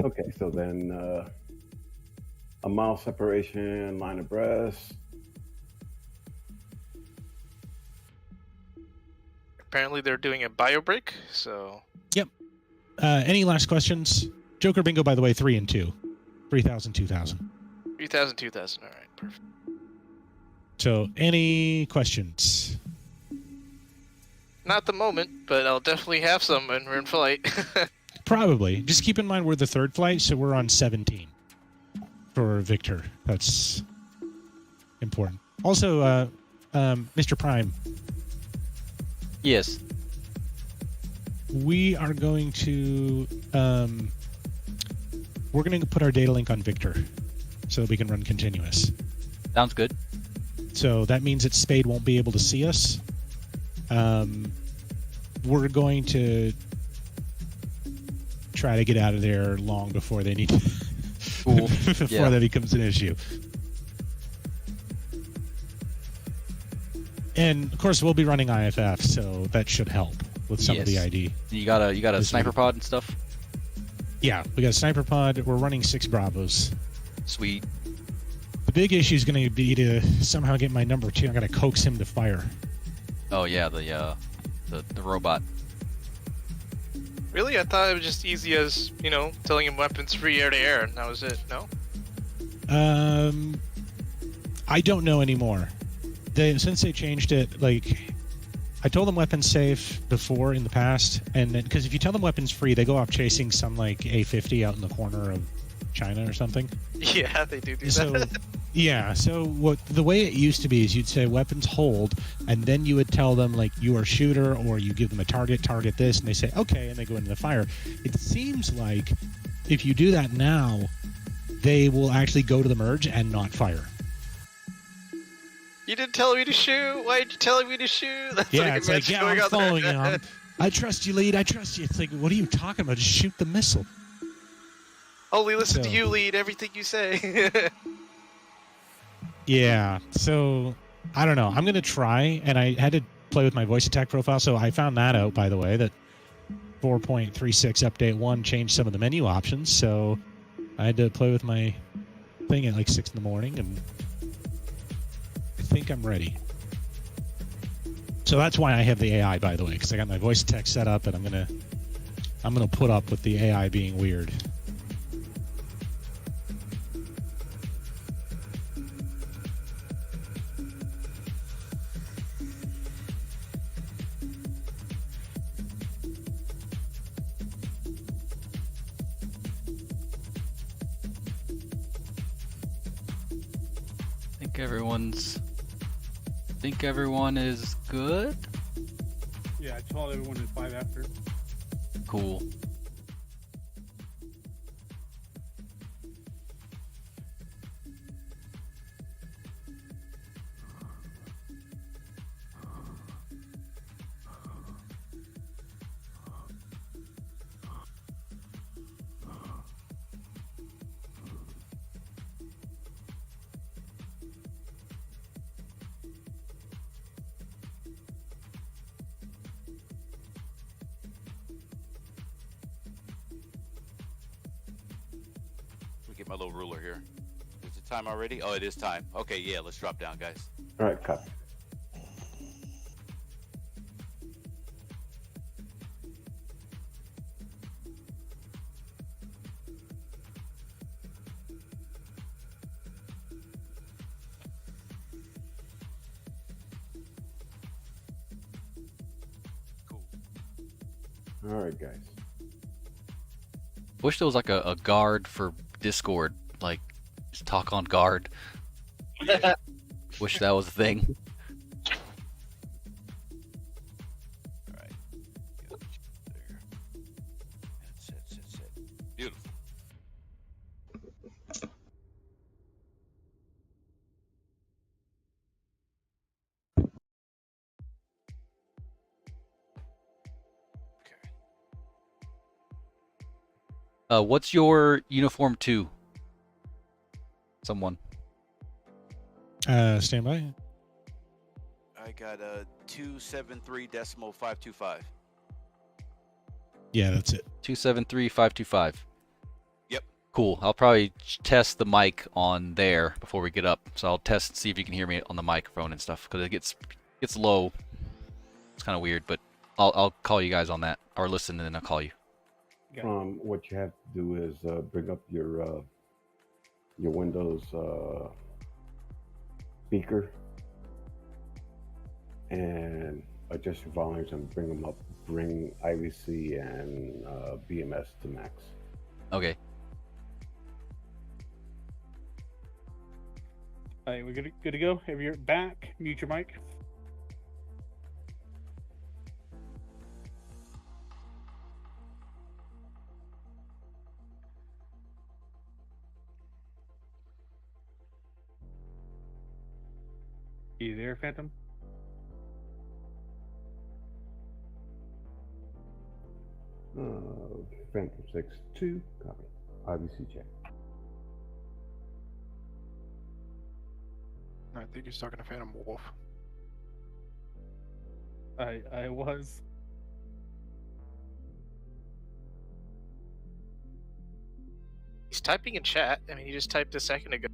Okay, so then a mile separation, line abreast. Apparently they're doing a bio break, so. Yep. Any last questions? Joker Bingo, by the way, 3 and 2. 3,000, 2,000. 3,000, 2,000. All right, perfect. So, any questions? Not at the moment, but I'll definitely have some when we're in flight. Probably. Just keep in mind we're the third flight, so we're on 17 for Victor. That's important. Also, Mr. Prime. Yes. We are going to we're going to put our data link on Victor so that we can run continuous. Sounds good. So that means that Spade won't be able to see us. We're going to try to get out of there long before they need to, cool. before that becomes an issue. And of course, we'll be running IFF, so that should help with some of the ID. You got a sniper pod and stuff. Yeah, we got a sniper pod. We're running 6 Bravos. Sweet. The big issue is going to be to somehow get my number 2. I'm going to coax him to fire. Oh yeah, the robot. Really? I thought it was just easy as, telling him weapons free air to air, and that was it. No? I don't know anymore. Since they changed it, I told them weapons safe before in the past, and then because if you tell them weapons free, they go off chasing some A50 out in the corner of China or something. Yeah, they do so, that. Yeah, so the way it used to be is you'd say weapons hold, and then you would tell them you are a shooter, or you give them a target this, and they say okay, and they go into the fire. It seems like if you do that now, they will actually go to the merge and not fire. You didn't tell me to shoot. Why did you tell me to shoot? That's yeah, it's I'm following you. I trust you, lead. I trust you. It's what are you talking about? Just shoot the missile. Only listen to you, lead. Everything you say. Yeah. So I don't know. I'm gonna try, and I had to play with my voice attack profile, so I found that out. By the way, that 4.36 update 1 changed some of the menu options, so I had to play with my thing at 6 in the morning, and I think I'm ready. So that's why I have the AI, by the way, because I got my voice text set up, and I'm gonna put up with the AI being weird. Think everyone is good? Yeah, I told everyone at 5 after. Cool. get my little ruler here. Is it time already? Oh, it is time. Okay, yeah, let's drop down, guys. All right, copy. Cool. All right, guys. Wish there was like a guard for Discord, like just talk on guard. Wish that was a thing. All right. Good. There. Set. Beautiful. What's your uniform 2? Someone. Stand by. I got a 273.525. Yeah, that's it. 273525. Yep. Cool. I'll probably test the mic on there before we get up. So I'll test and see if you can hear me on the microphone and stuff, because it gets low. It's kind of weird, but I'll call you guys on that, or listen, and then I'll call you. What you have to do is bring up your Windows speaker and adjust your volumes and bring them up. Bring IVC and BMS to max. Okay. All right, we're good to go. If you're back, mute your mic. You there, Phantom? Phantom 6-2, copy. IVC check. I think he's talking to Phantom Wolf. I was. He's typing in chat. I mean, he just typed a second ago.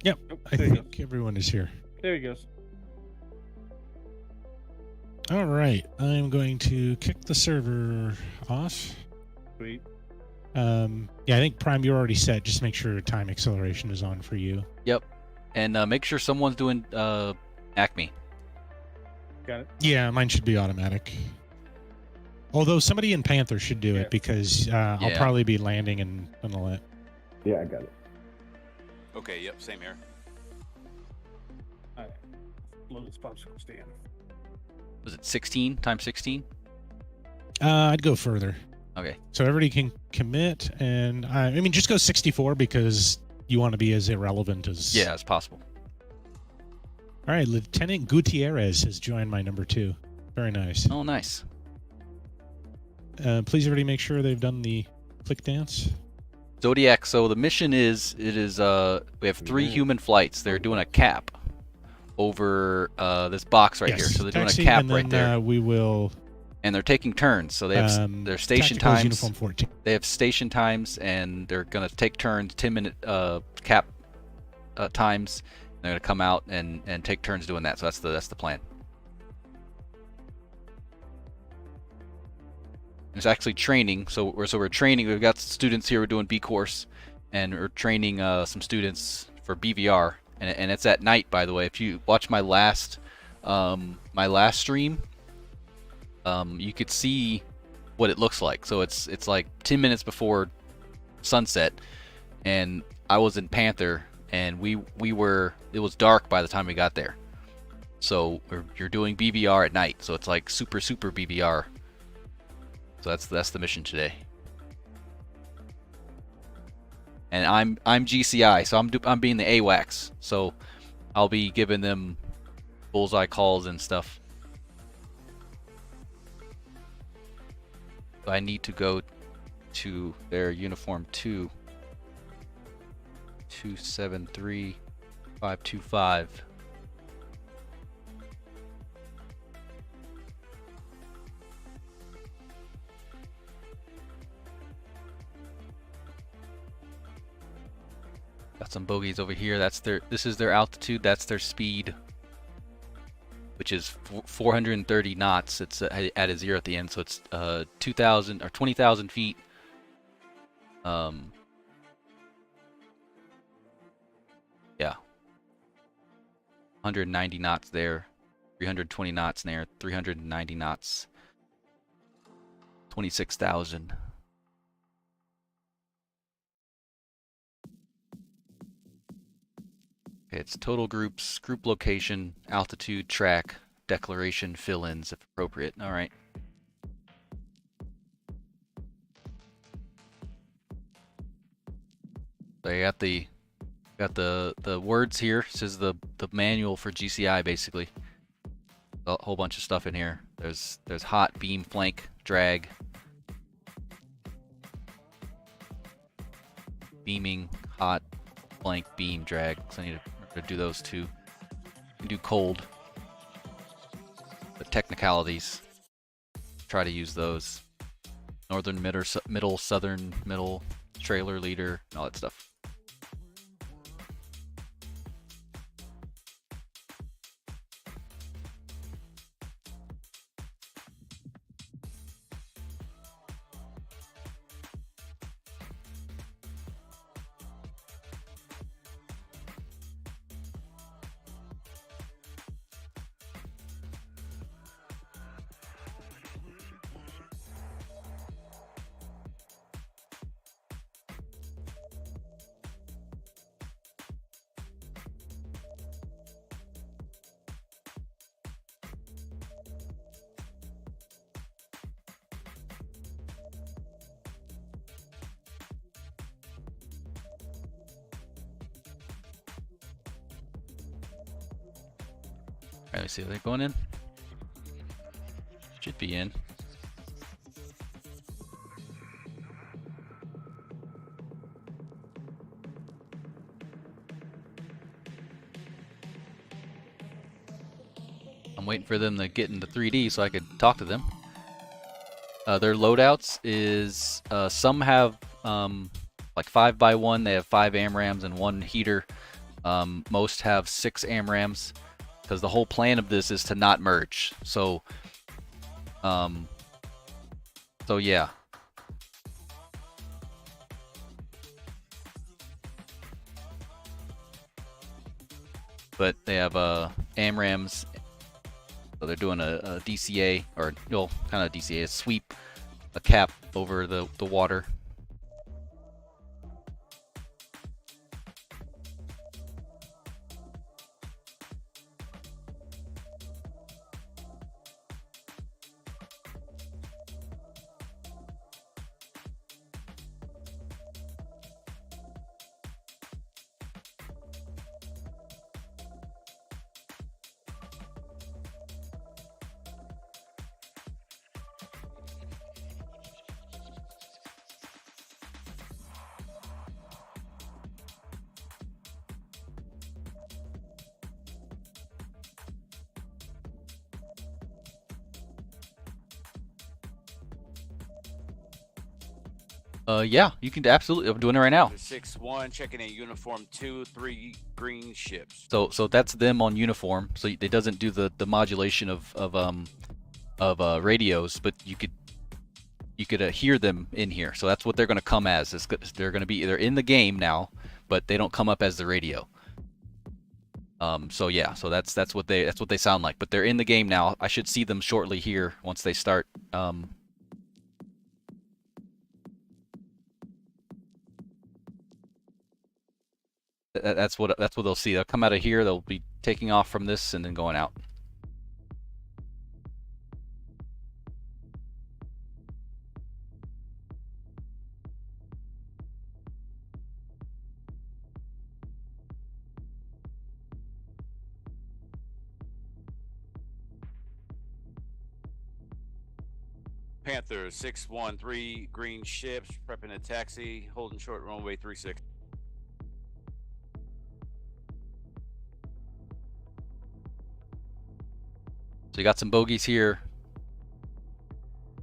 Yep, I think everyone is here. There he goes. All right, I'm going to kick the server off. Sweet. Yeah, I think Prime, you're already set. Just make sure time acceleration is on for you. Yep. And make sure someone's doing Acme. Got it. Yeah, mine should be automatic. Although somebody in Panther should do it, because I'll probably be landing and all that. Yeah, I got it. Okay, yep, same here. All right. Load this popsicle stand. Was it 16? Time 16? I'd go further. Okay. So everybody can commit, and I mean, just go 64 because you want to be as irrelevant as... Yeah, as possible. All right, Lieutenant Gutierrez has joined my number 2. Very nice. Oh, nice. Please, everybody, make sure they've done the click dance. Zodiac, so the mission is, we have 3 human flights. They're doing a cap over this box right here. So they're doing a cap and then, right there. We will... And they're taking turns, so they have their station Tacticals times. Uniform 14. They have station times, and they're gonna take turns, 10-minute cap times. They're gonna come out and take turns doing that. So that's the plan. It's actually training. So we're training. We've got students here. We're doing B course, and we're training some students for BVR. And it's at night, by the way. If you watch my last stream, you could see what it looks like. So it's like 10 minutes before sunset, and I was in Panther, and it was dark by the time we got there. So you're doing BVR at night, so it's like super BVR. So that's the mission today. And I'm GCI, so I'm being the AWACs, so I'll be giving them bullseye calls and stuff. I need to go to their uniform 273.525. some bogeys over here. This is their altitude. That's their speed, which is 430 knots. It's at a 0 at the end, so it's 2,000 or 20,000 feet. Yeah, 190 knots there, 320 knots there, 390 knots, 26,000. Okay, it's total groups, group location, altitude, track, declaration, fill-ins if appropriate. All right. So you got the words here. This is the manual for GCI basically. A whole bunch of stuff in here. There's hot, beam, flank, drag, beaming, hot, flank, beam, drag. So I need to do those two. You can do cold. The technicalities. Try to use those. Northern, middle, southern, middle, trailer, leader, and all that stuff. Alright, let's see, are they going in? Should be in. I'm waiting for them to get into 3D so I could talk to them. Their loadouts is some have like 5x1. They have 5 AMRAMs and 1 heater. Most have 6 AMRAMs. Because the whole plan of this is to not merge. So yeah. But they have AMRAMs. So they're doing a DCA, or no, kind of DCA, a sweep, a cap over the water. Yeah, you can absolutely. I'm doing it right now. 6-1, checking in uniform 2, 3 green ships. So that's them on uniform. So it doesn't do the modulation of radios, but you could hear them in here. So that's what they're going to come as. They're going to be either in the game now, but they don't come up as the radio. So yeah, so that's what they sound like. But they're in the game now. I should see them shortly here once they start. That's what they'll see. They'll come out of here. They'll be taking off from this and then going out. Panther 6-1, 3 green ships prepping a taxi, holding short runway 36. So you got some bogeys here.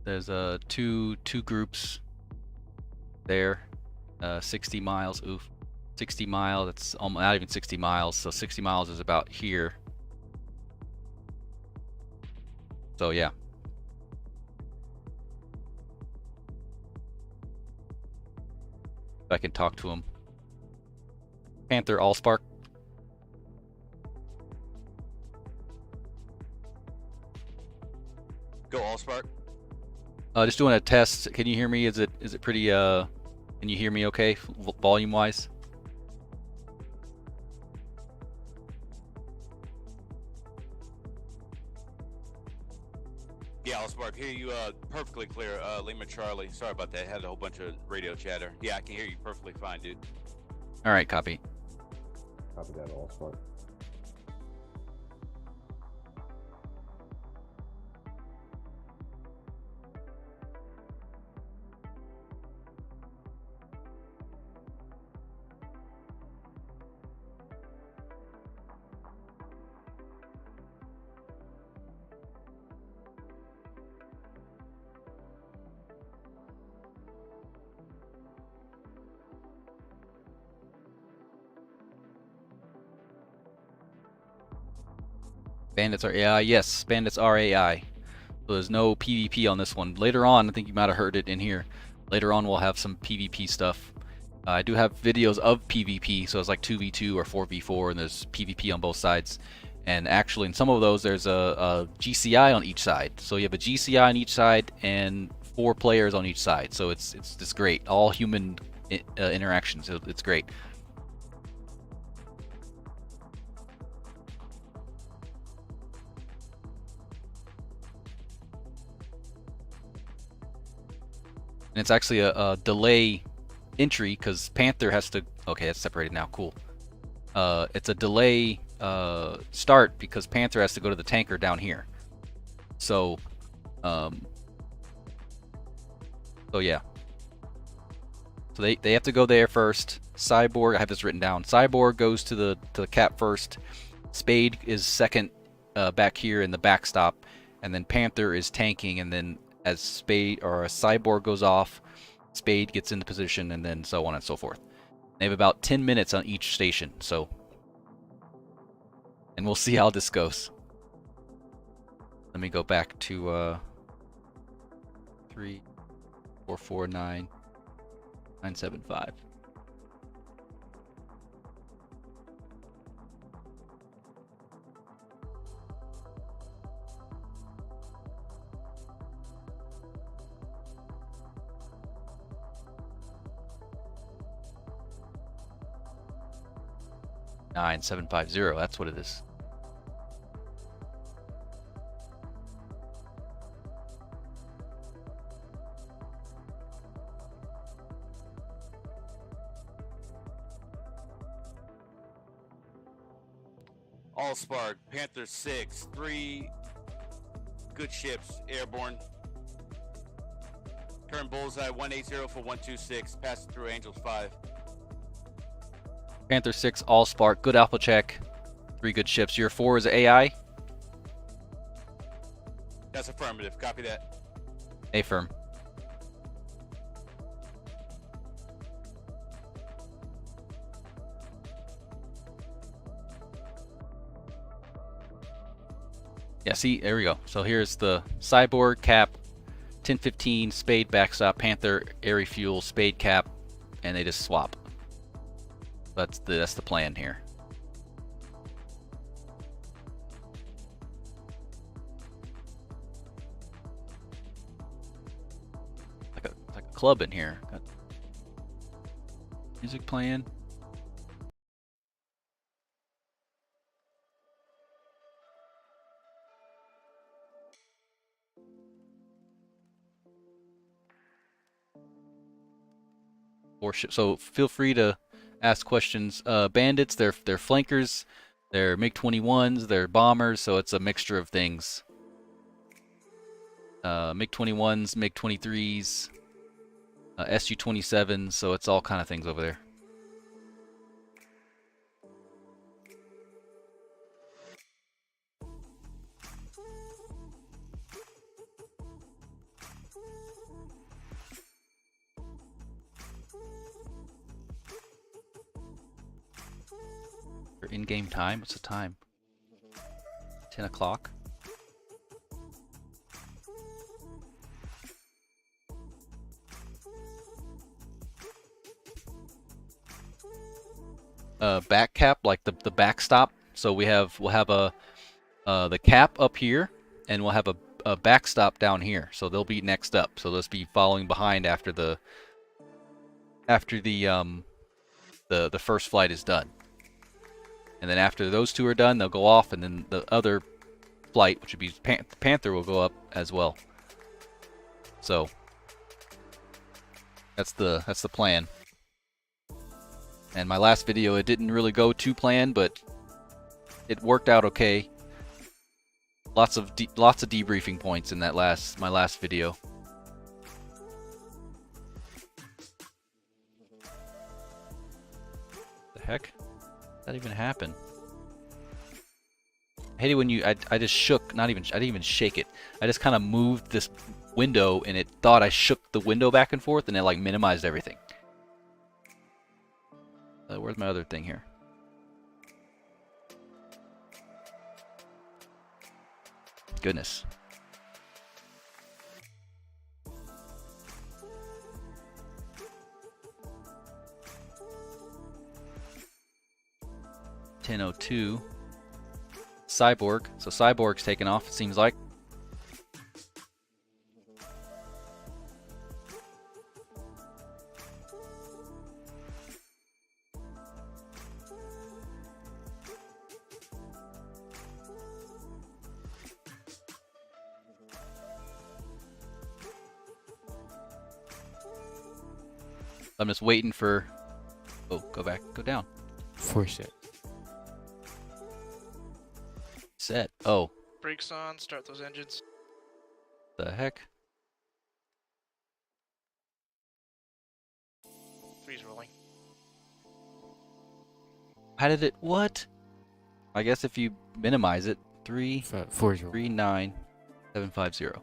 There's two groups there. 60 miles. Oof. 60 miles. It's almost not even 60 miles. So 60 miles is about here. So yeah. I can talk to him. Panther Allspark. Go Allspark. Just doing a test. Can you hear me? Is it pretty can you hear me okay volume wise? Yeah, Allspark, hear you perfectly clear. Lima Charlie. Sorry about that. Had a whole bunch of radio chatter. Yeah, I can hear you perfectly fine, dude. All right, copy. Copy that, Allspark. Bandits are AI. Yes, bandits are AI. So there's no PvP on this one. Later on, I think you might have heard it in here. Later on, we'll have some PvP stuff. I do have videos of PvP, so it's like 2v2 or 4v4, and there's PvP on both sides. And actually, in some of those, there's a GCI on each side. So you have a GCI on each side and 4 players on each side. So it's great. All human interactions. It's great. And it's actually a delay entry because Panther has to. Okay, it's separated now. Cool. It's a delay start because Panther has to go to the tanker down here. So, so yeah. So they have to go there first. Cyborg, I have this written down. Cyborg goes to the cap first. Spade is second back here in the backstop, and then Panther is tanking, and then as Spade or a Cyborg goes off, Spade gets into position, and then so on and so forth. They have about 10 minutes on each station, so, and we'll see how this goes. Let me go back to 3444975. Nine 750. That's what it is. Allspark, Panther 6, 3 good ships airborne. Turn bullseye 180 for 126. Pass it through Angels 5. Panther 6, Allspark, good alpha check. 3 good ships. Your 4 is AI? That's affirmative. Copy that. Affirm. Yeah, see, there we go. So here's the Cyborg, Cap, 1015, Spade, backstop, Panther, Airy Fuel, Spade, Cap, and they just swap. That's the plan here. Like a club in here. Got music playing. So feel free to ask questions. Bandits, they're flankers, they're MiG-21s, they're bombers, so it's a mixture of things. MiG-21s, MiG-23s, Su-27s, so it's all kind of things over there. in-game time. What's the time? 10 o'clock. Back cap, like the backstop. So we'll have the cap up here, and we'll have a backstop down here. So they'll be next up. So let's be following behind after the first flight is done. And then after those two are done, they'll go off, and then the other flight, which would be Panther, will go up as well. So that's the plan. And my last video, it didn't really go to plan, but it worked out okay. Lots of debriefing points in that my last video. The heck? Did that even happen? I hate it when I just shook, I didn't even shake it. I just kind of moved this window, and it thought I shook the window back and forth, and it like minimized everything. Where's my other thing here? Goodness. (10:02). Cyborg. So Cyborg's taken off, it seems like. I'm just waiting for... Oh, go back. Go down. Force it. Set. Oh. Brakes on. Start those engines. The heck? 3's rolling. How did it... What? I guess if you minimize it. 3... 4 39750.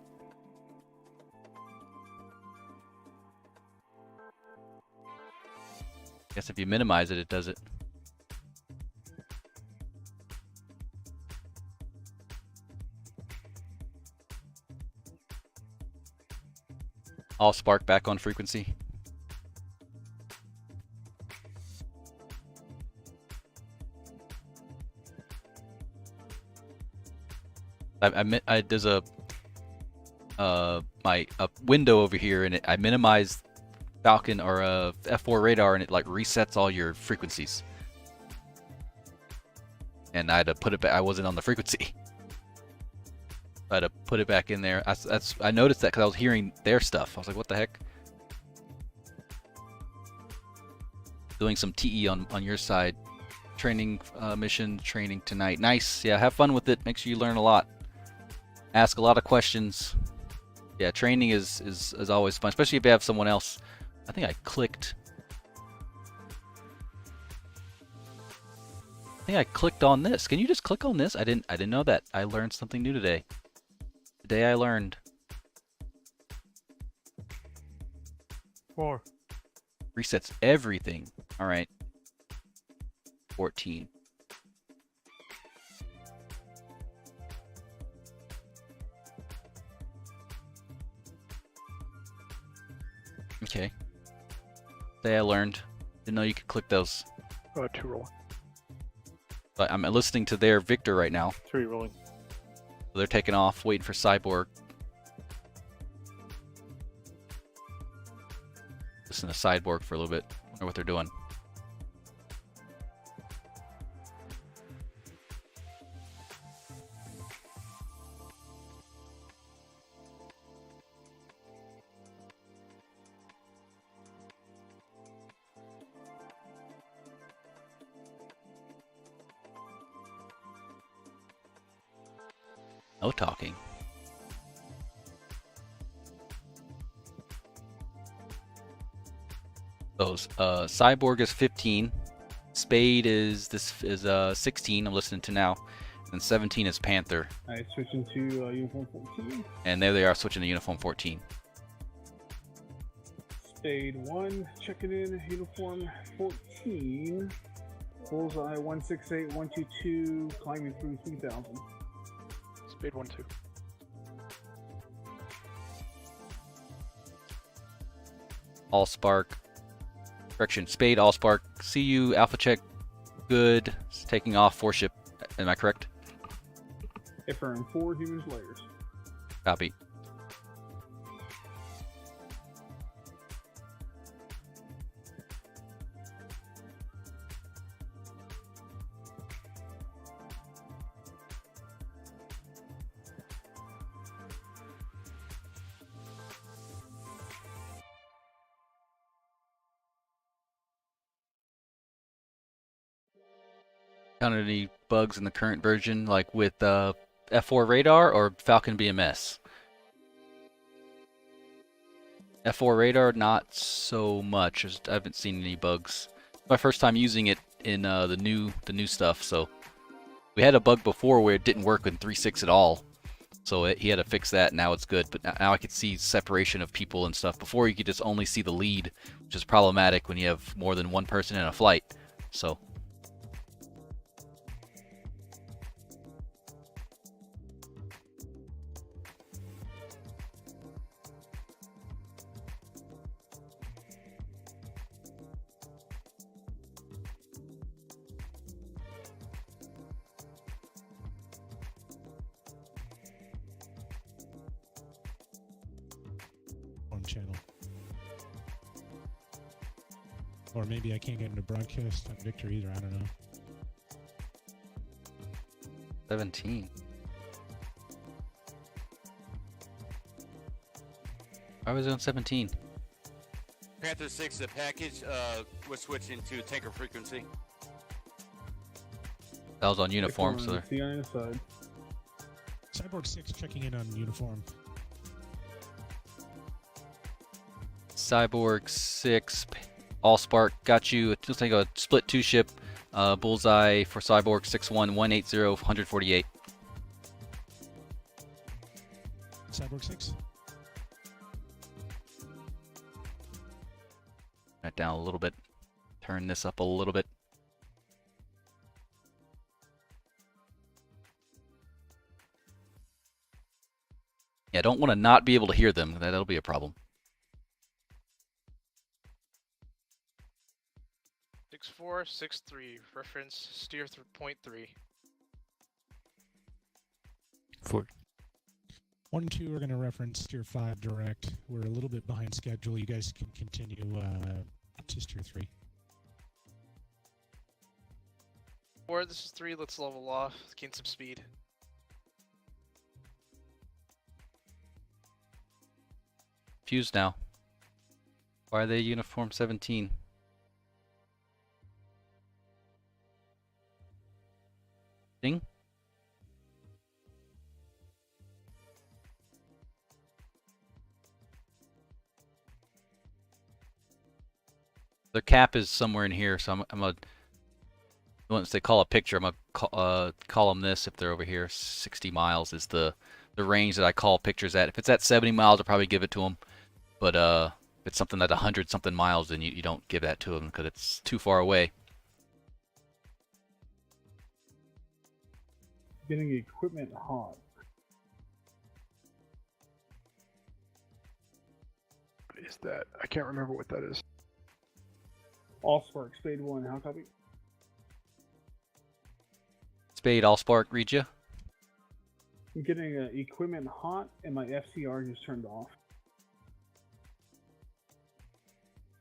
Guess if you minimize it, it does it. All spark back on frequency. There's a window over here, and I minimized Falcon or F4 radar, and it like resets all your frequencies. And I had to put it back. I wasn't on the frequency. I had to put it back in there. I noticed that because I was hearing their stuff. I was like, what the heck? Doing some TE on your side. Training mission training tonight. Nice. Yeah, have fun with it. Make sure you learn a lot. Ask a lot of questions. Yeah, training is always fun, especially if you have someone else. I think I clicked on this. Can you just click on this? I didn't know that. I learned something new today. Today I learned. 4. Resets everything. All right. 14. Okay. Today I learned. Didn't know you could click those. 2 rolling. But I'm listening to their Victor right now. 3 rolling. So they're taking off, waiting for Cyborg. Listen to Cyborg for a little bit. Wonder what they're doing. No talking. Those Cyborg is 15, Spade is 16. I'm listening to now, and 17 is Panther. Alright, switching to uniform 14. And there they are, switching to uniform 14. Spade 1, checking in, uniform 14. Bullseye 168, 122, climbing through 3000. Spade 1-2. Allspark. Correction, Spade, Allspark. See you, Alpha check. Good. It's taking off 4 ship. Am I correct? Affirm 4 humans layers. Copy. Found any bugs in the current version, like with F4 radar or Falcon BMS? F4 radar, not so much. I haven't seen any bugs. My first time using it in the new stuff. So we had a bug before where it didn't work in 3.6 at all. So he had to fix that. Now it's good. But now I could see separation of people and stuff. Before you could just only see the lead, which is problematic when you have more than one person in a flight. So. Channel. Or maybe I can't get into broadcast on Victor either, I don't know. 17. Why was it on 17? Panther 6, the package, we're switching to tanker frequency. That was on uniform, so See on the side. Cyborg 6 checking in on uniform. Cyborg 6, Allspark, got you. It looks like a split 2 ship. Bullseye for Cyborg 6-1, 180, 148. Cyborg 6. That down a little bit. Turn this up a little bit. Yeah, don't want to not be able to hear them. That'll be a problem. 6463, reference steer through point 3. 4. 1-2 we're going to reference steer 5 direct. We're a little bit behind schedule. You guys can continue to steer 3. 4, this is 3, let's level off, gain some speed. Fuse now. Why are they uniform 17? Ding. Their cap is somewhere in here, so I'm gonna. Once they call a picture, I'm gonna call them this if they're over here. 60 miles is the range that I call pictures at. If it's at 70 miles, I'll probably give it to them. But if it's something at 100 something miles, then you don't give that to them because it's too far away. Getting equipment hot. What is that? I can't remember what that is. Allspark, Spade 1, how copy? Spade, Allspark, read you. I'm getting equipment hot and my FCR just turned off.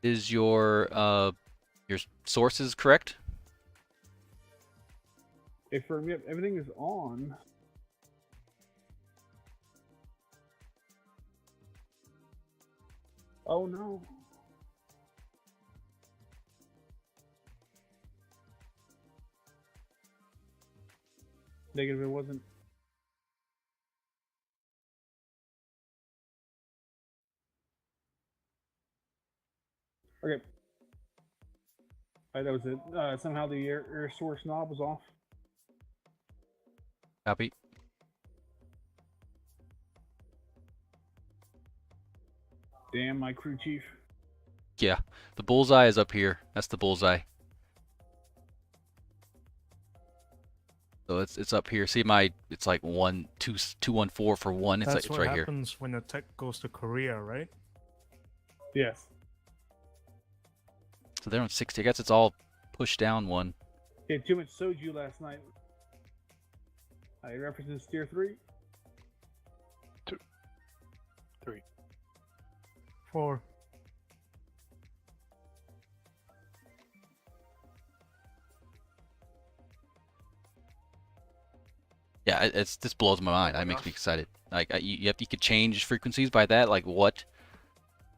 Is your sources correct? If everything is on. Oh no. Negative, it wasn't. Okay. Alright, that was it. Somehow the air source knob was off. Copy. Damn, my crew chief. Yeah, the bullseye is up here. That's the bullseye. it's up here. See it's like 214 for one. It's That's like it's what right here. happens when the tech goes to Korea, right? Yes. So they're on 60. I guess it's all pushed down one. Had too much soju last night. I references tier 3. 2, 3. 4. Yeah, this blows my mind. That makes me excited. Like you could change frequencies by that. Like what?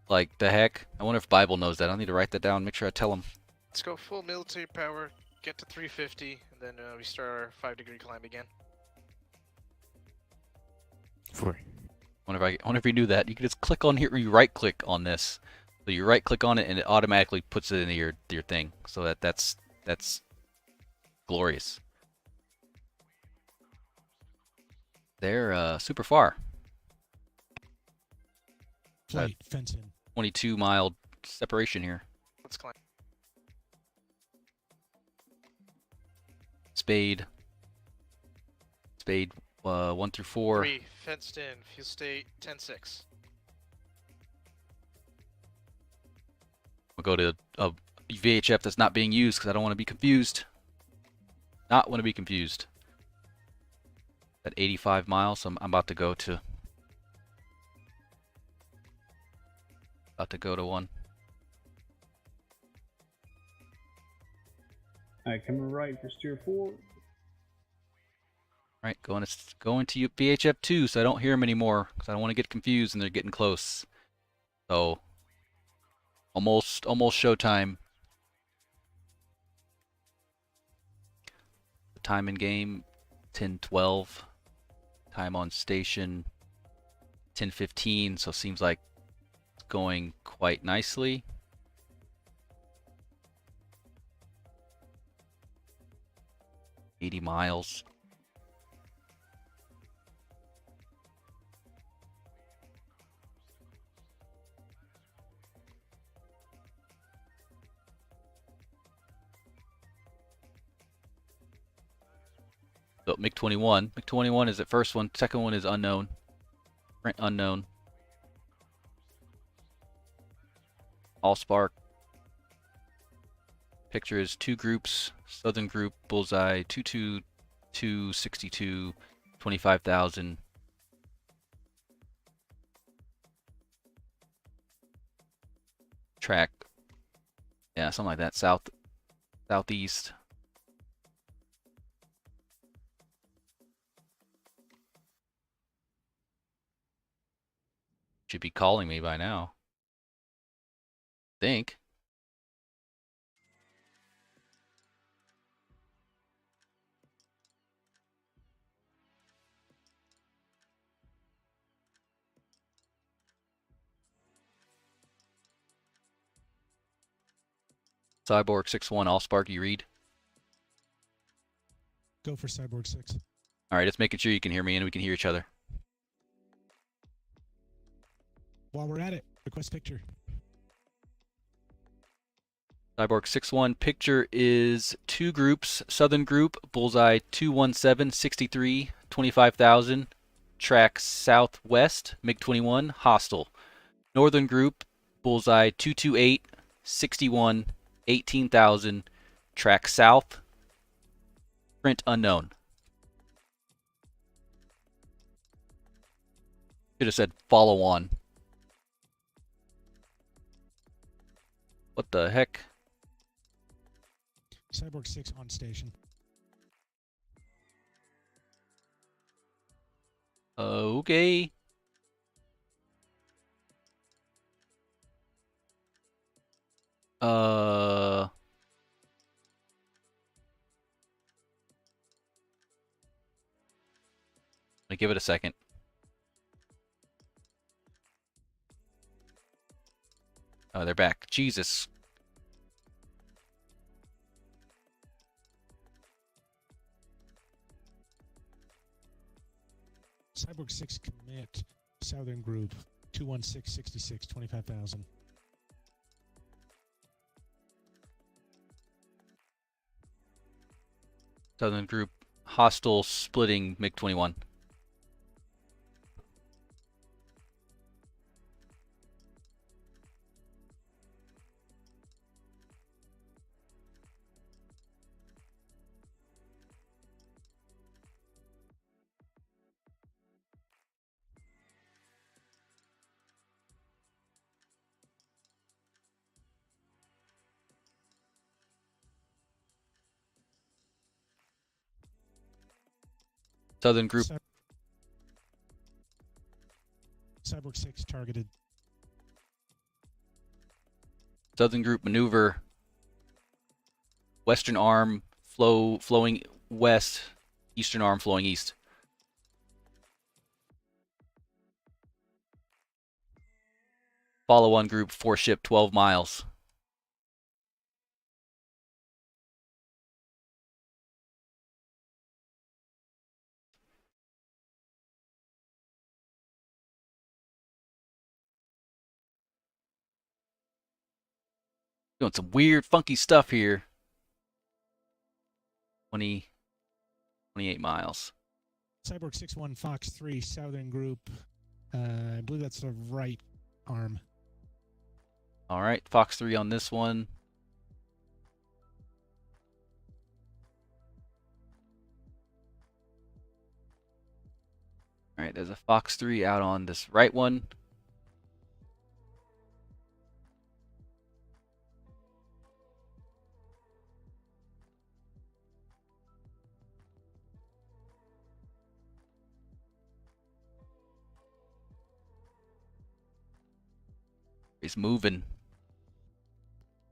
Like the heck? I wonder if Bible knows that. I need to write that down. Make sure I tell him. Let's go full military power. Get to 350, and then we start our 5-degree climb again. 4. I wonder if you do that. You can just click on here. You right click on this. So you right click on it, and it automatically puts it into your thing. So that's glorious. They're super far. Flight, fence in. 22-mile separation here. Let's climb. Spade 1 through 4. 3, fenced in, fuel state 10-6. We'll go to a VHF that's not being used because I don't want to be confused. Not want to be confused. At 85 miles, so I'm about to go to one. Alright, coming right for tier 4. Right, going to VHF 2, so I don't hear them anymore because I don't want to get confused and they're getting close. So almost showtime. The time in game 10:12. Time on station 10:15. So seems like it's going quite nicely. $80 miles. So MiG-21. MiG-21 is the first one. Second one is unknown. Unknown. Allspark. Picture is 2 groups. Southern group, bullseye, 22262, 25,000. Track. Yeah, something like that. Southeast. Should be calling me by now. Think. Cyborg 6-1, Allspark, you read? Go for Cyborg 6. Alright, just making sure you can hear me and we can hear each other. While we're at it, request picture. Cyborg 6-1, picture is 2 groups. Southern group, bullseye 21763, 25,000. Track southwest, MiG-21, hostile. Northern group, bullseye 228, 61, 18,000. Track south, print unknown. Should have said follow on. What the heck? Cyborg 6 on station. Okay. Let me give it a second. Oh, they're back. Jesus. Cyborg 6 commit. Southern group 21666, 25,000. Southern group hostile splitting MiG-21. Southern group. Cyborg 6 targeted. Southern group maneuver. Western arm flowing west. Eastern arm flowing east. Follow on group 4 ship 12 miles. Doing some weird, funky stuff here. 28 miles. Cyborg 6-1, Fox 3, Southern Group. I believe that's the right arm. All right, Fox 3 on this one. All right, there's a Fox 3 out on this right one. He's moving.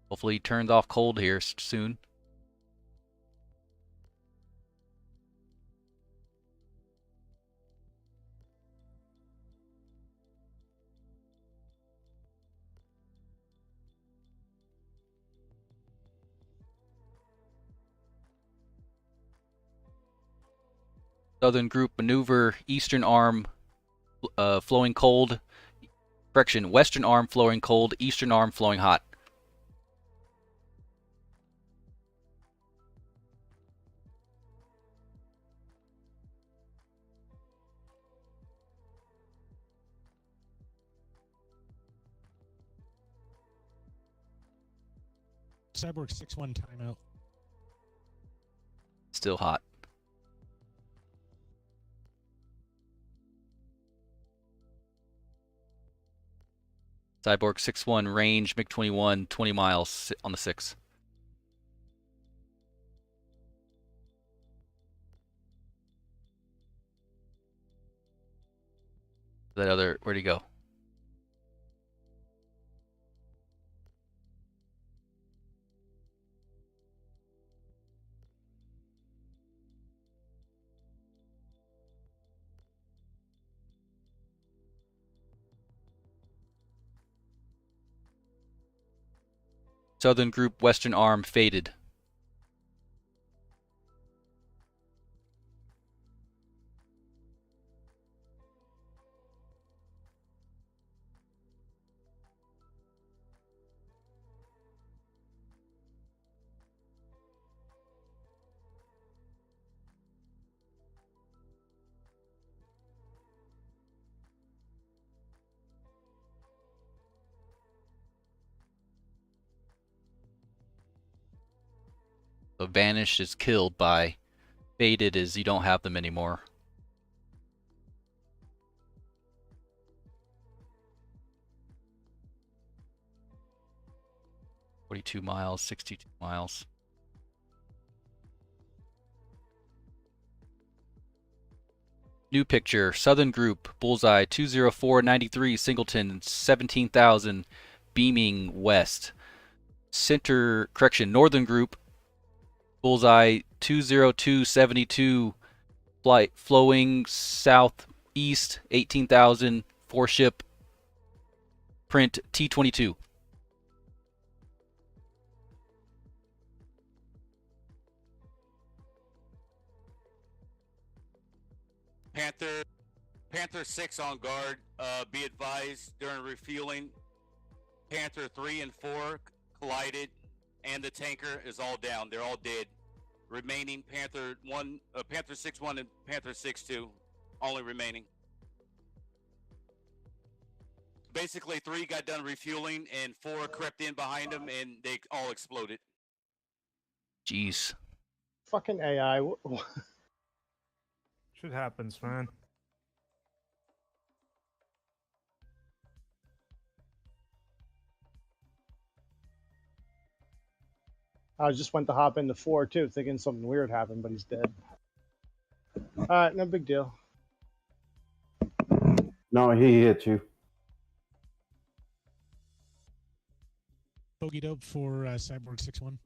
Hopefully he turns off cold here soon. Southern group maneuver, eastern arm flowing cold. Correction, western arm flowing cold, eastern arm flowing hot. Cyborg 6-1 timeout. Still hot. Cyborg 6-1 range, MiG-21, 20 miles on the 6. That other, where'd he go? Southern group, western arm faded. So vanished is killed by, faded is you don't have them anymore. $42 miles, 62 miles. New picture, Southern Group, Bullseye, 20493, Singleton, 17,000, beaming west. Center, correction, Northern Group, Bullseye, 20272, flight flowing southeast, 18,000, 4-ship, print T-22. Panther 6 on guard. Be advised during refueling, Panther 3 and 4 collided, and the tanker is all down. They're all dead. remaining Panther 1, Panther 6-1 and Panther 6-2, only remaining. Basically, 3 got done refueling, and 4 crept in behind them, and they all exploded. Jeez. Fucking AI. Shit happens, man. I just went to hop into 4 too, thinking something weird happened, but he's dead. All right, no big deal. No, he hit you. Bogey dope for Cyborg 6-1.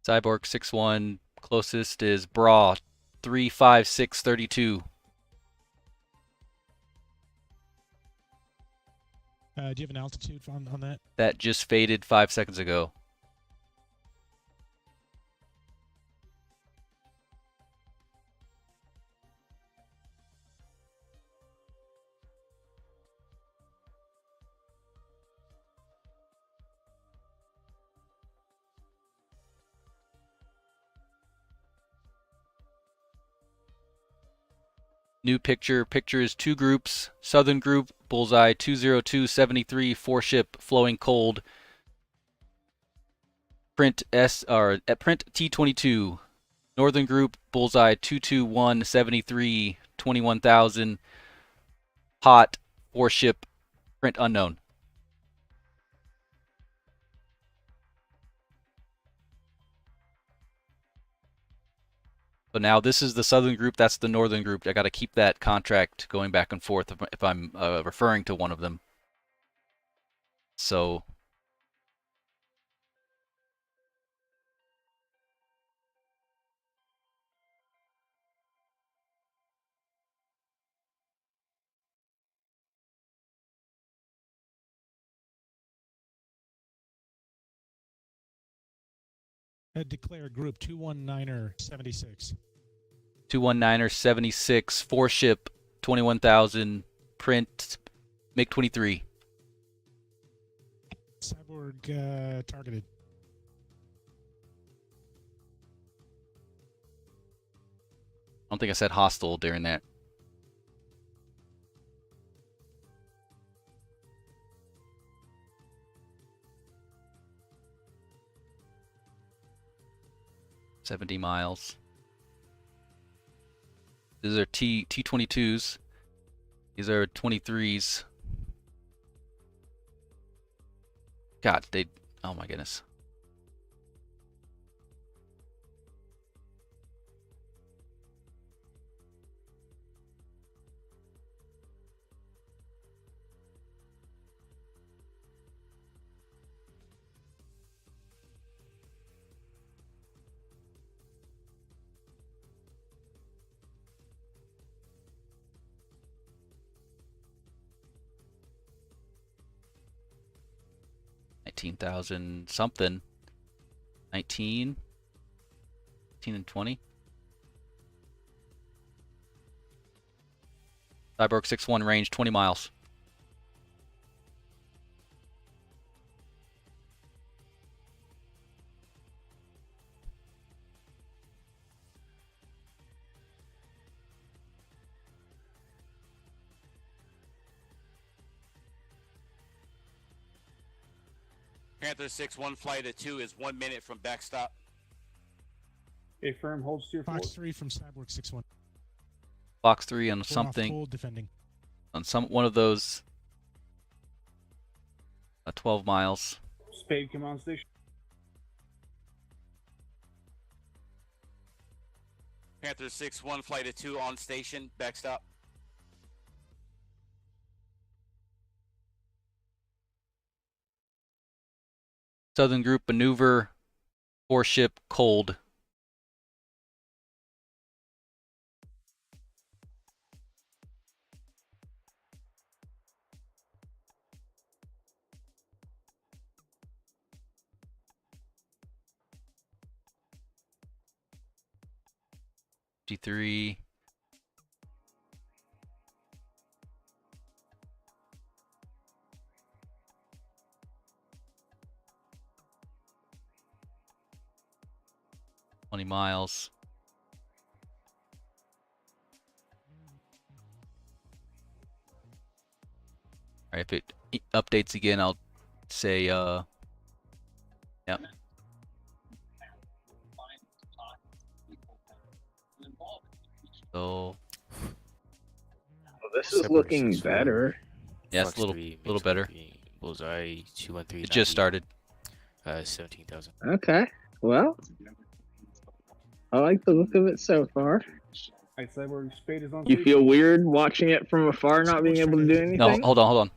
Cyborg 6-1, closest is Bra 35632. Do you have an altitude on that? That just faded 5 seconds ago. New picture. Picture is 2 groups. Southern group, bullseye 20273, 4-ship, flowing cold. Print print T22. Northern group, bullseye 22173, 21,000. Hot, 4-ship, print unknown. So now this is the southern group, that's the northern group. I got to keep that contract going back and forth if I'm referring to one of them. So Declare group 219er 76. 219er 76, 4-ship, 21,000, print MiG-23. Cyborg targeted. I don't think I said hostile during that. $70 miles. These are T22s. These are 23s. God, oh my goodness. $19,000 something. 19 and 20. Cyborg 6-1 range 20 miles. Panther 6-1 flight at 2 is 1 minute from backstop. A firm holds to your Fox fort. 3 from Cyborg 6-1. Fox 3 on We're something. off cold defending. On one of those 12 miles. Spade command station. Panther 6-1 flight at 2 on station, backstop. Southern group maneuver, 4-ship cold. G3. 20 miles. All right, if it updates again, I'll say, yeah. So, this is looking better. yeah, it's a little better. Bullseye 213. It just started. 17,000. Okay. Well, I like the look of it so far. I said where Spade is on. You feel weird watching it from afar, not being able to do anything? No, hold on.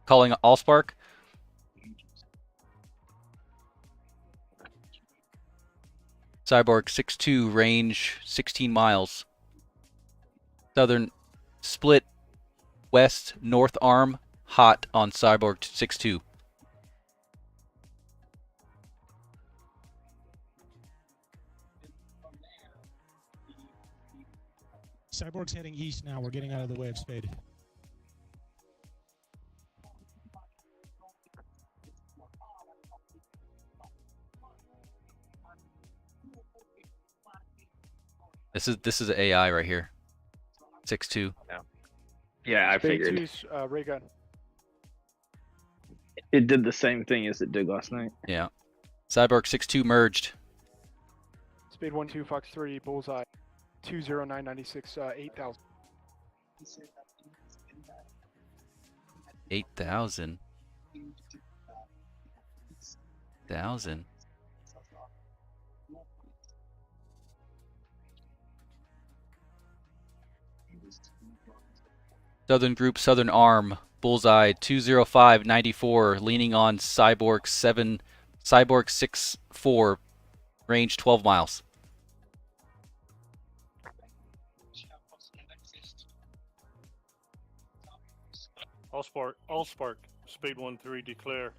Calling Allspark. Cyborg 6-2, range 16 miles. Southern split west north arm hot on Cyborg 6-2. Cyborg's heading east now. We're getting out of the way of Spade. This is an AI right here. 6-2. Yeah, I Spade figured. 2's ray gun. It did the same thing as it did last night. Yeah. Cyborg 6-2 merged. Spade 1-2, Fox 3, Bullseye 20996, 8,000. 8,000. 1,000. Southern Group, Southern Arm, Bullseye 20594, leaning on Cyborg 6-4, range 12 miles. Allspark, Spade 1-3, declare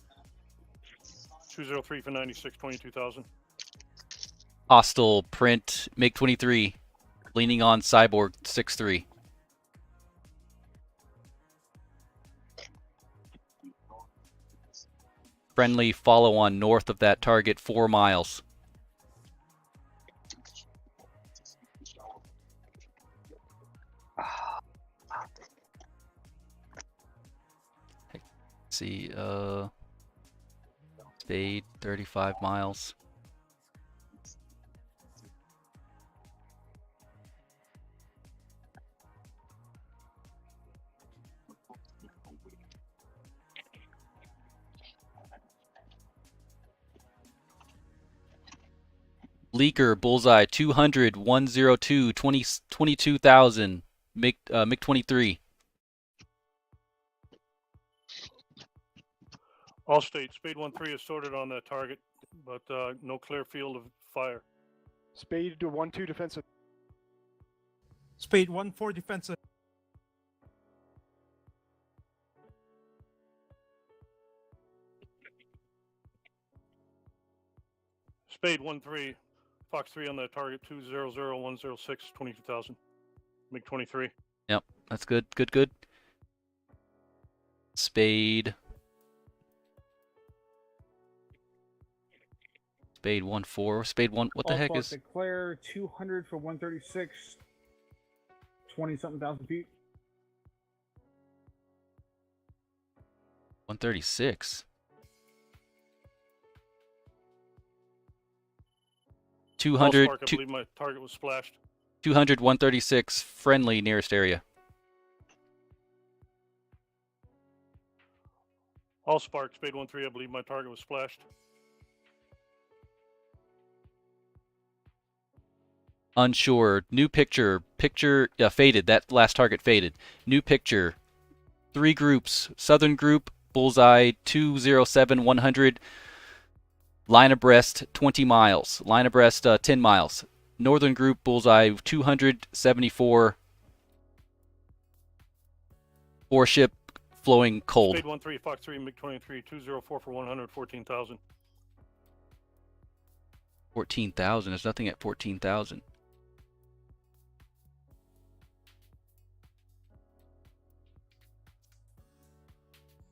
203 for 96, 22,000. Hostile print MiG-23, leaning on Cyborg 6-3. Friendly follow on north of that target 4 miles. Let's see, Spade 35 miles. Leaker, Bullseye 200, 102, 22,000, MiG-23. Allstate, Spade 1-3 is sorted on that target, but no clear field of fire. Spade 1-2 defensive. Spade 1-4 defensive. Spade 1-3, Fox 3 on that target 200106, 22,000. MiG-23. Yep, that's good. Good. Spade 1-4. Spade 1. What the heck is? Declare 200 for 136. 20-something thousand feet. 136. 200. Allspark, I believe my target was splashed. 200, 136. Friendly nearest area. Allspark, Spade 1-3, I believe my target was splashed. Unsure. New picture. Faded. That last target faded. New picture. 3 groups. Southern group, Bullseye 207, 100. Line abreast 20 miles. Line abreast 10 miles. Northern group, Bullseye 274. 4-ship flowing cold. Spade 1-3, Fox 3, MiG-23, 204 for 100, 14,000. 14,000. There's nothing at 14,000.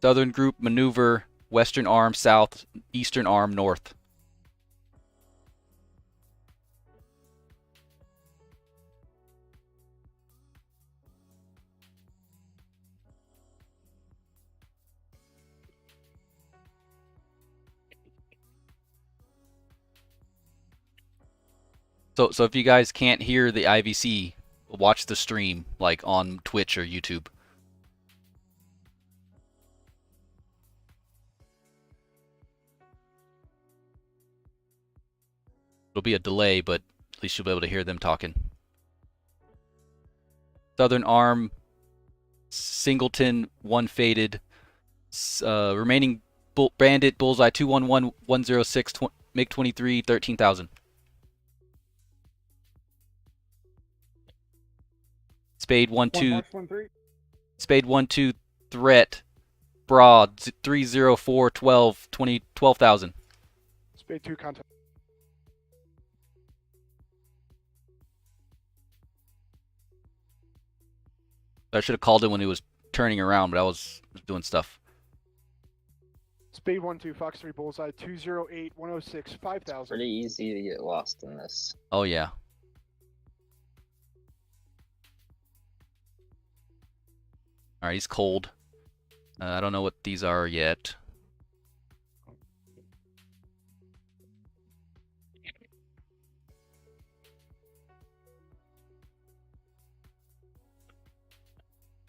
Southern group maneuver western arm south, eastern arm north. So if you guys can't hear the IVC, watch the stream like on Twitch or YouTube. It'll be a delay, but at least you'll be able to hear them talking. Southern arm, Singleton, 1 faded. Remaining Bandit, Bullseye, 211, 106, MiG-23, 13,000. Spade 1-2. Spade 1-2 threat. Broad 304 12 20 12,000. Spade 2 contact. I should have called it when he was turning around, but I was doing stuff. Spade 1-2 Fox 3 Bullseye 208 106 5,000. Pretty easy to get lost in this. Oh yeah. Alright, he's cold. I don't know what these are yet.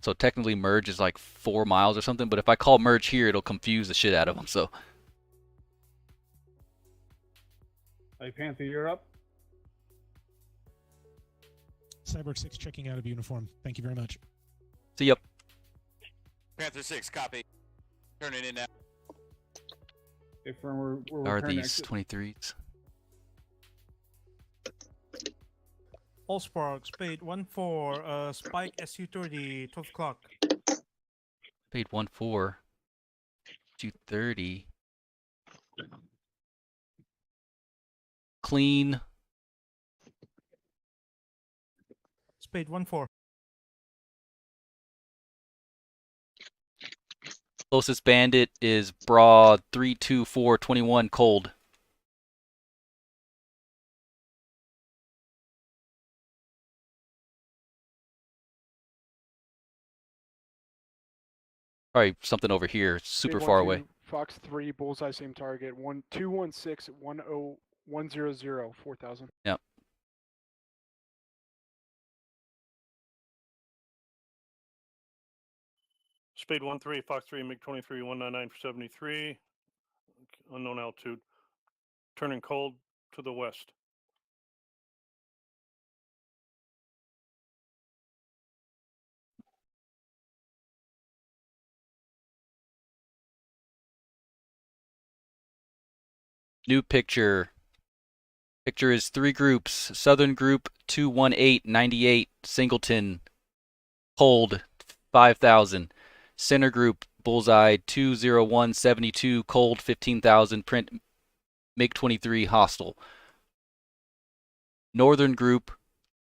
So technically merge is like 4 miles or something, but if I call merge here, it'll confuse the shit out of them, so. Hey, Panther, you're up. Cyborg 6 checking out of uniform. Thank you very much. See ya. Panther 6, copy. Turning in now. If we're Are these 23s? Allspark, Spade 1-4, Spike SU-30, 12 o'clock. Spade 1-4. 230. Clean. Spade 1-4. Closest bandit is Broad 32421 cold. Probably something over here, super Spade far 1-2, away. Fox 3 Bullseye, same target. 216 100 4,000. Yep. Spade 1-3 Fox 3 MiG-23 199 for 73. Unknown altitude. Turning cold to the west. New picture. Picture is 3 groups. Southern group 21898 Singleton cold 5,000. Center group Bullseye 20172 cold 15,000. Print MiG-23 hostile. Northern group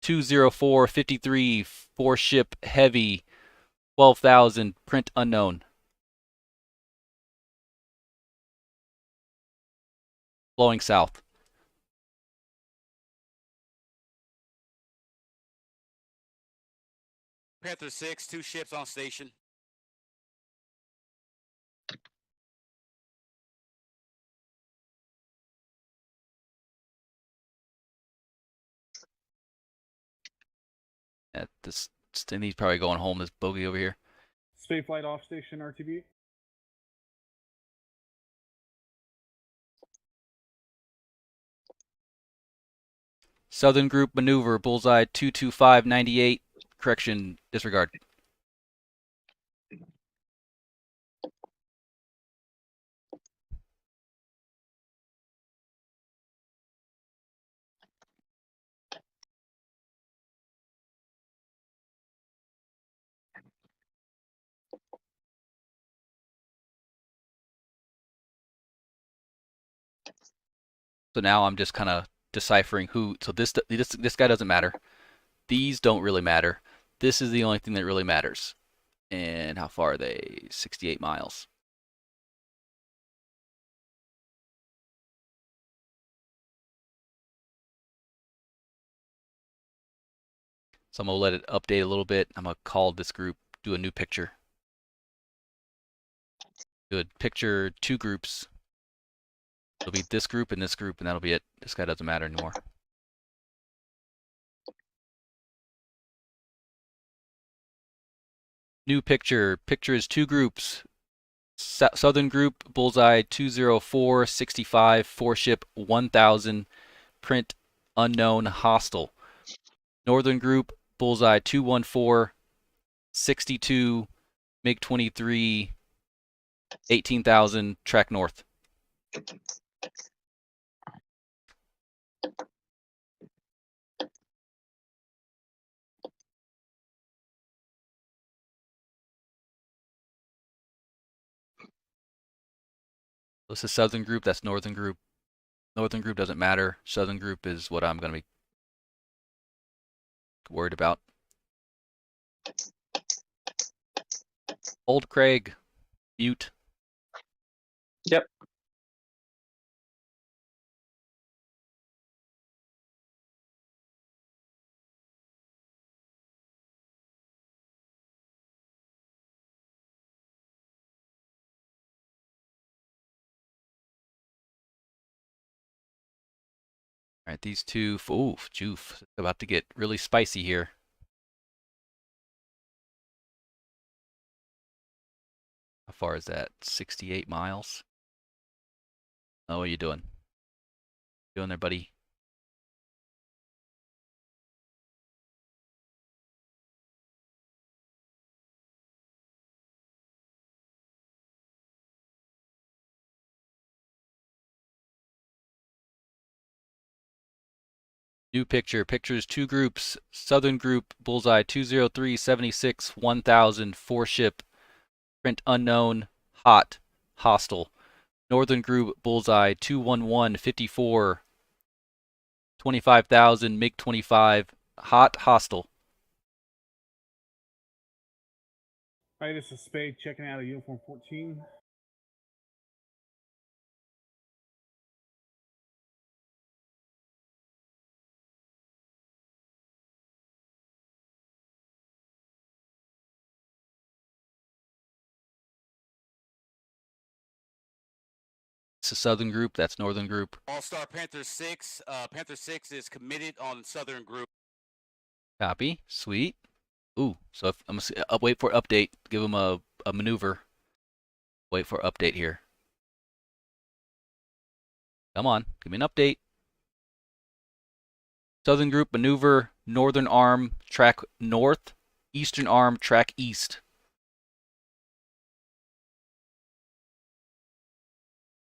20453 4 ship heavy 12,000. Print unknown. Blowing south. Panther 6, 2 ships on station. At this, he's probably going home. This bogey over here. Spade flight off station RTB. Southern group maneuver Bullseye 22598. Correction, disregard. So now I'm just kind of deciphering who. So this guy doesn't matter. These don't really matter. This is the only thing that really matters. And how far are they? 68 miles. So I'm gonna let it update a little bit. I'm gonna call this group, do a new picture. Do a picture, 2 groups. It'll be this group and that'll be it. This guy doesn't matter anymore. New picture. Picture is 2 groups. Southern group, bullseye 20465, 4-ship 1000, print unknown, hostile. Northern group, bullseye 214, 62, MiG-23, 18,000, track north. This is Southern group, that's Northern group. Northern group doesn't matter. Southern group is what I'm going to be worried about. Old Craig, mute. Yep. All right, these two, oof, joof, about to get really spicy here. How far is that? 68 miles? Oh, what are you doing? Doing there, buddy? New picture. Pictures 2 groups. Southern group, bullseye 20376, 1000, 4-ship, print unknown, hot, hostile. Northern group, bullseye 21154, 25,000, MiG-25, hot, hostile. All right, this is Spade checking out of Uniform 14. It's a Southern group, that's Northern group. All-Star Panther 6. Panther 6 is committed on Southern group. Copy. Sweet. Ooh, so if I'm gonna wait for update. Give them a maneuver. Wait for update here. Come on, give me an update. Southern group maneuver, northern arm track north, eastern arm track east.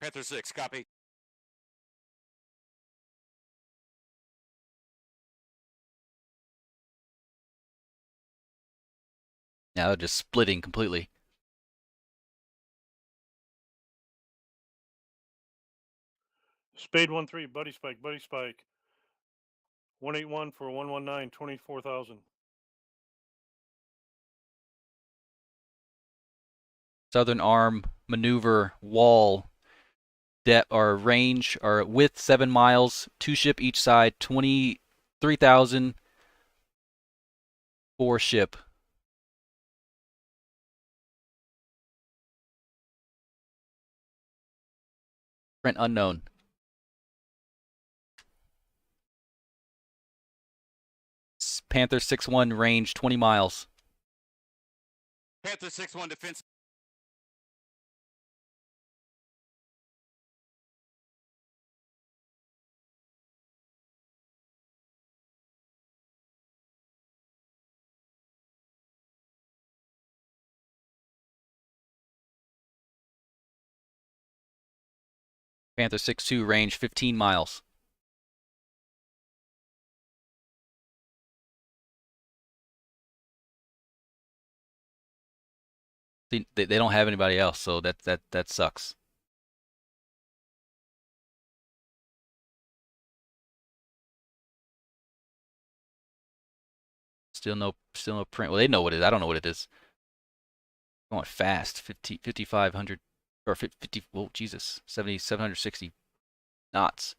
Panther 6, copy. Now they're just splitting completely. Spade 1-3, buddy spike. 181 for 119, 24,000. Southern arm maneuver wall depth or range or width 7 miles, 2 ship each side, 23,000, 4 ship. Print unknown. Panther 6-1 range 20 miles. Panther 6-1 defense. Panther 6-2 range 15 miles. They don't have anybody else, so that sucks. Still no print. Well, they know what it is. I don't know what it is. Going fast. 5,500 or 50. Oh, Jesus. 760 knots.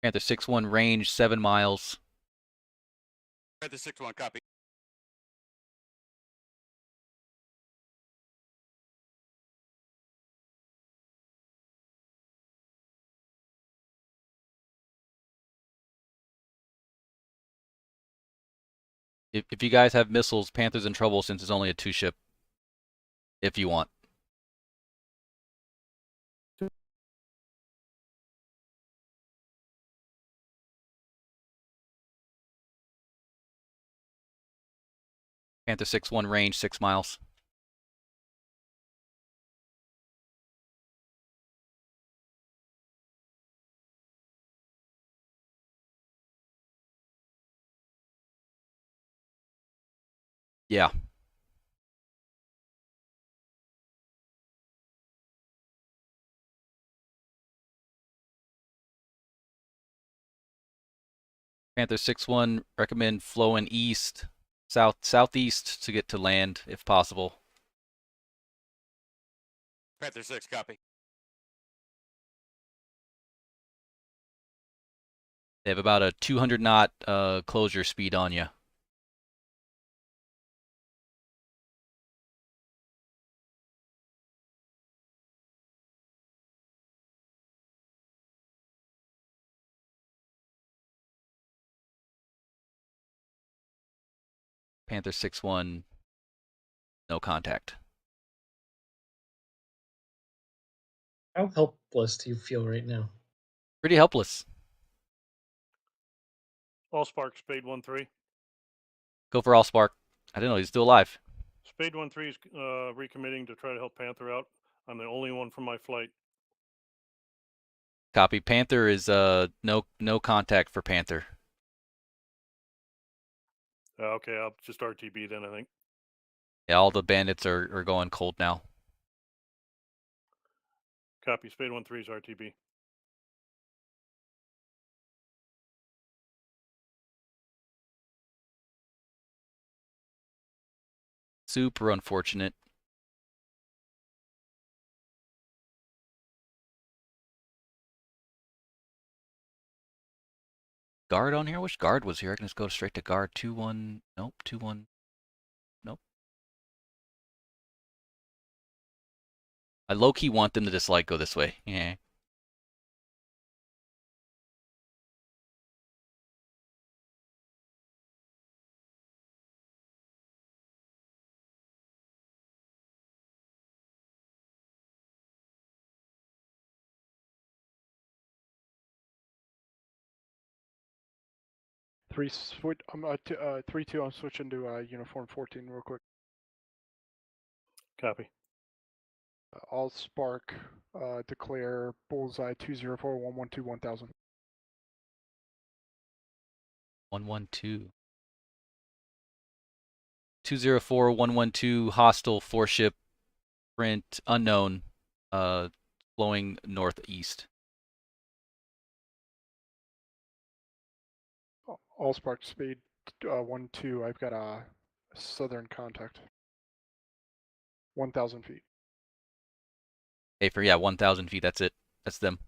Panther 6-1 range 7 miles. Panther 6-1, copy. If you guys have missiles, Panther's in trouble since it's only a 2-ship. If you want. Panther 6-1 range 6 miles. Yeah. Panther 6-1, recommend flowing east, southeast to get to land if possible. Panther 6, copy. They have about a 200 knot closure speed on you. Panther 6-1, no contact. How helpless do you feel right now? Pretty helpless. Allspark, Spade 1-3. Go for Allspark. I didn't know he's still alive. Spade 1-3 is recommitting to try to help Panther out. I'm the only one from my flight. Copy. Panther is no contact for Panther. Okay, I'll just RTB then, I think. Yeah, all the bandits are going cold now. Copy. Spade 1-3 is RTB. Super unfortunate. Guard on here? Which guard was here? I can just go straight to guard. 2-1. Nope. 2-1. Nope. I low-key want them to just like go this way. Yeah. Three switch. 3-2. I'm switching to uniform 14 real quick. Copy. Allspark. Declare bullseye 204-112-1000. 112. 204-112 hostile 4-ship print unknown flowing northeast. Allspark speed 1-2. I've got a southern contact. 1,000 feet. Hey, for 1,000 feet. That's it. That's them.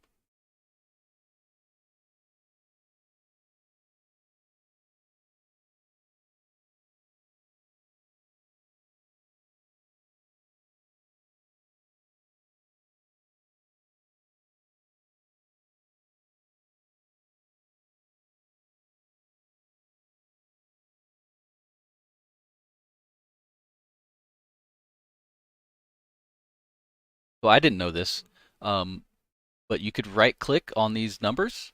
So I didn't know this, but you could right-click on these numbers,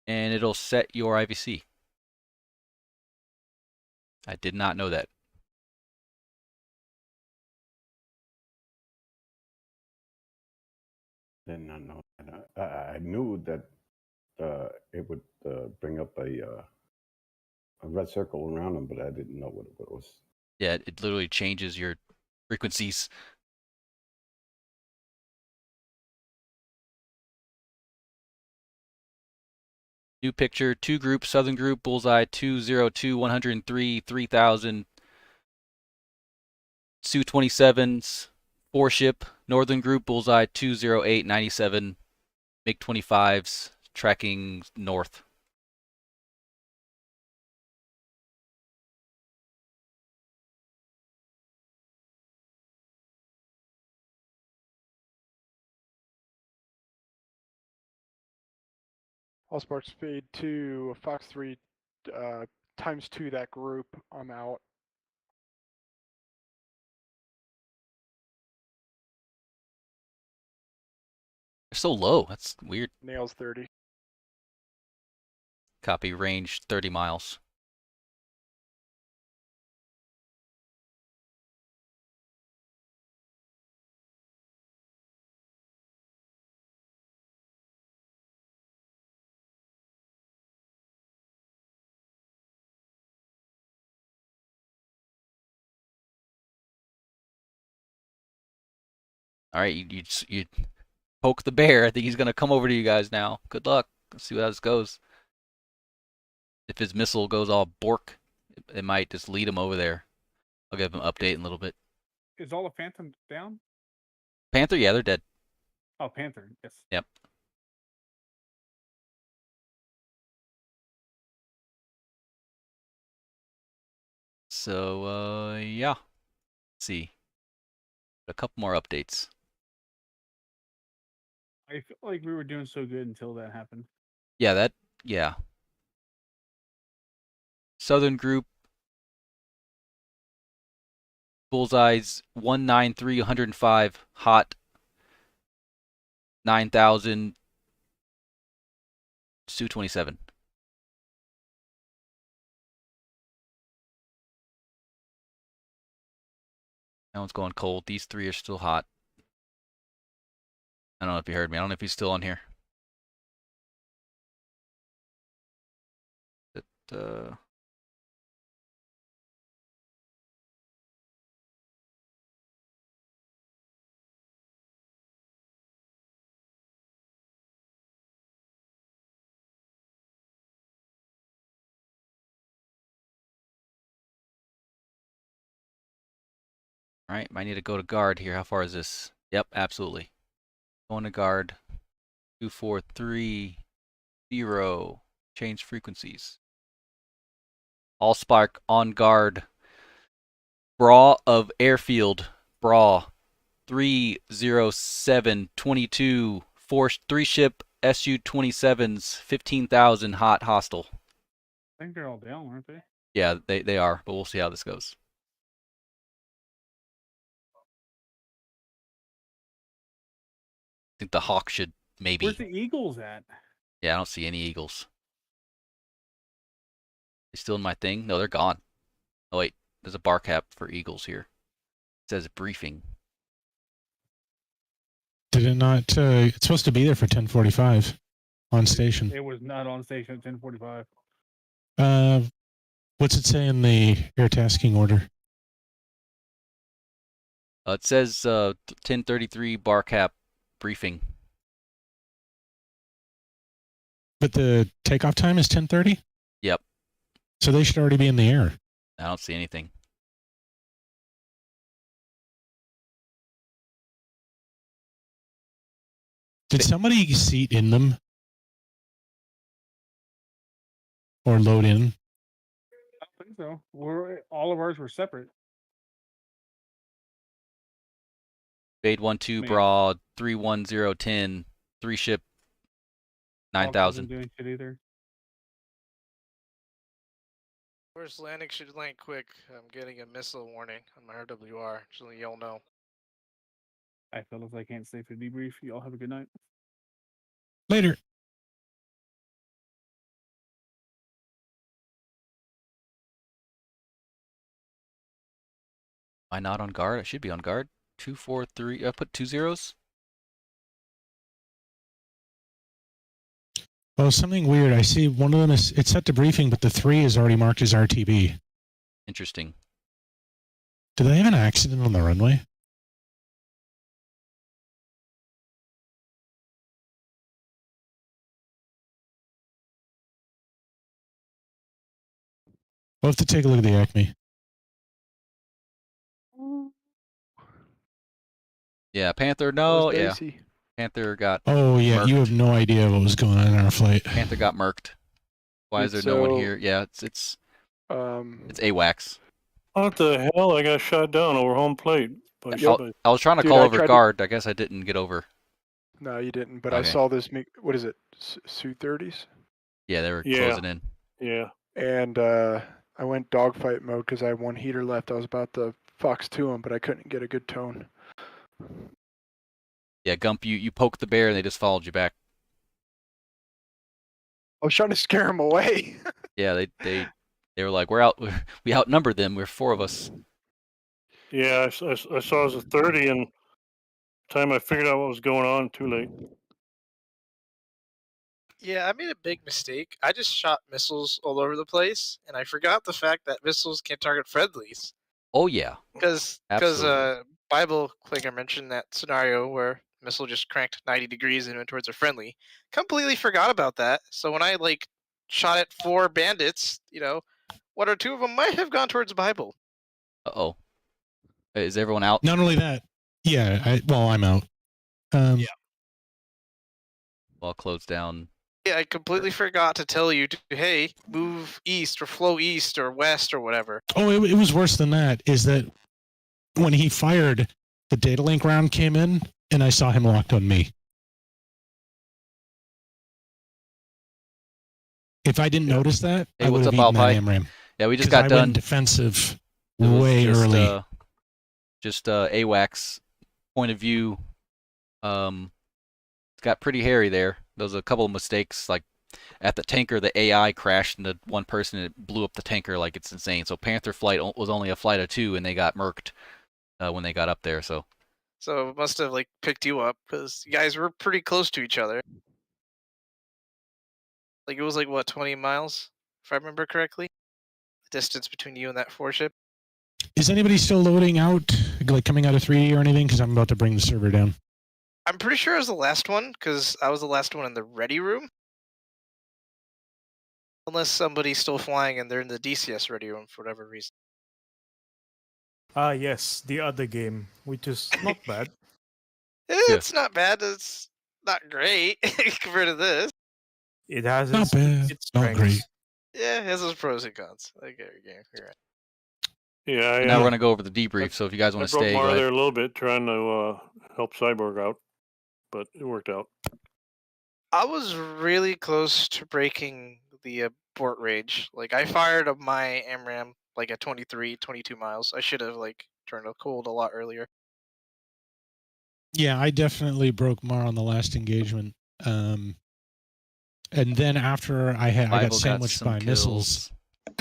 and it'll set your IVC. I did not know that. Did not know that. I knew that it would bring up a red circle around them, but I didn't know what it was. Yeah, it literally changes your frequencies. New picture, 2 group, southern group, bullseye 202, 103, 3000. Su-27s, 4-ship, northern group, bullseye 208, 97. MiG-25s, tracking north. Allspark speed to Fox 3 ×2 that group. I'm out. They're so low. That's weird. Nails 30. Copy, range 30 miles. All right, you poke the bear. I think he's gonna come over to you guys now. Good luck. Let's see how this goes. If his missile goes all bork, it might just lead him over there. I'll give him an update in a little bit. Is all the Phantom down? Panther, yeah, they're dead. Oh, Panther, yes. Yep. So, yeah. Let's see. A couple more updates. I feel like we were doing so good until that happened. Yeah, yeah. Southern Group. Bullseyes 193, 105, hot. 9,000. Su-27. That one's going cold. These three are still hot. I don't know if you heard me. I don't know if he's still on here. But, all right, might need to go to guard here. How far is this? Yep, absolutely. Going to guard. 2430. Change frequencies. Allspark on guard. Bra of Airfield. Bra 30722. 3 ship Su-27s. 15,000 hot hostile. I think they're all down, aren't they? Yeah, they are, but we'll see how this goes. I think the Hawk should maybe. Where's the Eagles at? Yeah, I don't see any Eagles. They still in my thing? No, they're gone. Oh wait, there's a bar cap for Eagles here. It says briefing. Did it not? It's supposed to be there for 10:45 on station. It was not on station at 10:45. What's it say in the air tasking order? It says 10:33 bar cap briefing. But the takeoff time is 10:30? Yep. So they should already be in the air. I don't see anything. Did somebody seat in them? Or load in? I don't think so. All of ours were separate. Fade 1-2 Broad 31010 3 ship 9,000. Doing shit either. First landing should land quick. I'm getting a missile warning on my RWR, so y'all know. I fellas, I can't stay for debrief. Y'all have a good night. Later. Am I not on guard? I should be on guard. 243. I put 2 zeros. Oh, something weird. I see one of them is it's set to briefing, but the 3 is already marked as RTB. Interesting. Do they have an accident on the runway? We'll have to take a look at the Acme. Yeah, Panther. No, yeah. Panther got. Oh yeah, murked. you have no idea what was going on in our flight. Panther got murked. Why is there no one here? Yeah, it's AWACs. What the hell? I got shot down over home plate. By I was trying to call over guard. I guess I didn't get over. No, you didn't. But I saw this. What is it? Su-30s? Yeah, they were closing in. Yeah. And I went dogfight mode because I had one heater left. I was about to Fox 2 him, but I couldn't get a good tone. Yeah, Gump, you poked the bear and they just followed you back. I was trying to scare him away. Yeah, they were like, we outnumbered them. We're 4 of us. Yeah, I saw it was a 30, and time I figured out what was going on, too late. Yeah, I made a big mistake. I just shot missiles all over the place, and I forgot the fact that missiles can't target friendlies. Oh yeah. Because Bible, like I mentioned, that scenario where missile just cranked 90 degrees and went towards a friendly. Completely forgot about that. So when I shot at 4 bandits, 1 or 2 of them might have gone towards Bible. Uh-oh. Is everyone out? Not only that, yeah. I'm out. Yeah. Well, closed down. Yeah, I completely forgot to tell you to, hey, move east or flow east or west or whatever. Oh, it was worse than that. Is that when he fired, the data link round came in, and I saw him locked on me. If I didn't notice that, Hey, I would what's have up, eaten that Alpine? AMRAM. Yeah, we just got done. I went defensive way early. Just AWACS point of view. It's got pretty hairy there. There was a couple of mistakes, like at the tanker, the AI crashed into one person and it blew up the tanker like it's insane. So Panther flight was only a flight of 2, and they got murked when they got up there. So it must have picked you up because you guys were pretty close to each other. It was what, 20 miles, if I remember correctly? The distance between you and that 4-ship. Is anybody still loading out, coming out of 3D or anything? Because I'm about to bring the server down. I'm pretty sure I was the last one, because I was the last one in the ready room. Unless somebody's still flying and they're in the DCS ready room for whatever reason. Yes, the other game, which is not bad. It's not bad. It's not great compared to this. It has not bad. Its not great. Yeah, it has its pros and cons. I get your game. You're right. Yeah. Now we're gonna go over the debrief. So if you guys want to stay, I broke Mara there a little bit trying to help Cyborg out, but it worked out. I was really close to breaking the abort range. I fired up my AMRAM at 23, 22 miles. I should have turned a cold a lot earlier. Yeah, I definitely broke Mar on the last engagement. And then after I got sandwiched by missiles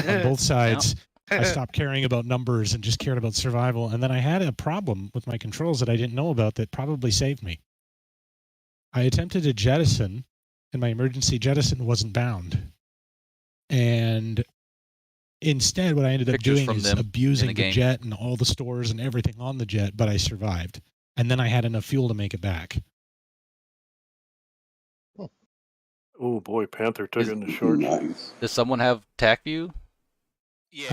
on both sides, I stopped caring about numbers and just cared about survival. And then I had a problem with my controls that I didn't know about that probably saved me. I attempted a jettison, and my emergency jettison wasn't bound. And instead, what I ended up doing is abusing the jet and all the stores and everything on the jet, but I survived. And then I had enough fuel to make it back. Oh boy, Panther took it in the short. Nice. Does someone have TAC view? Yeah,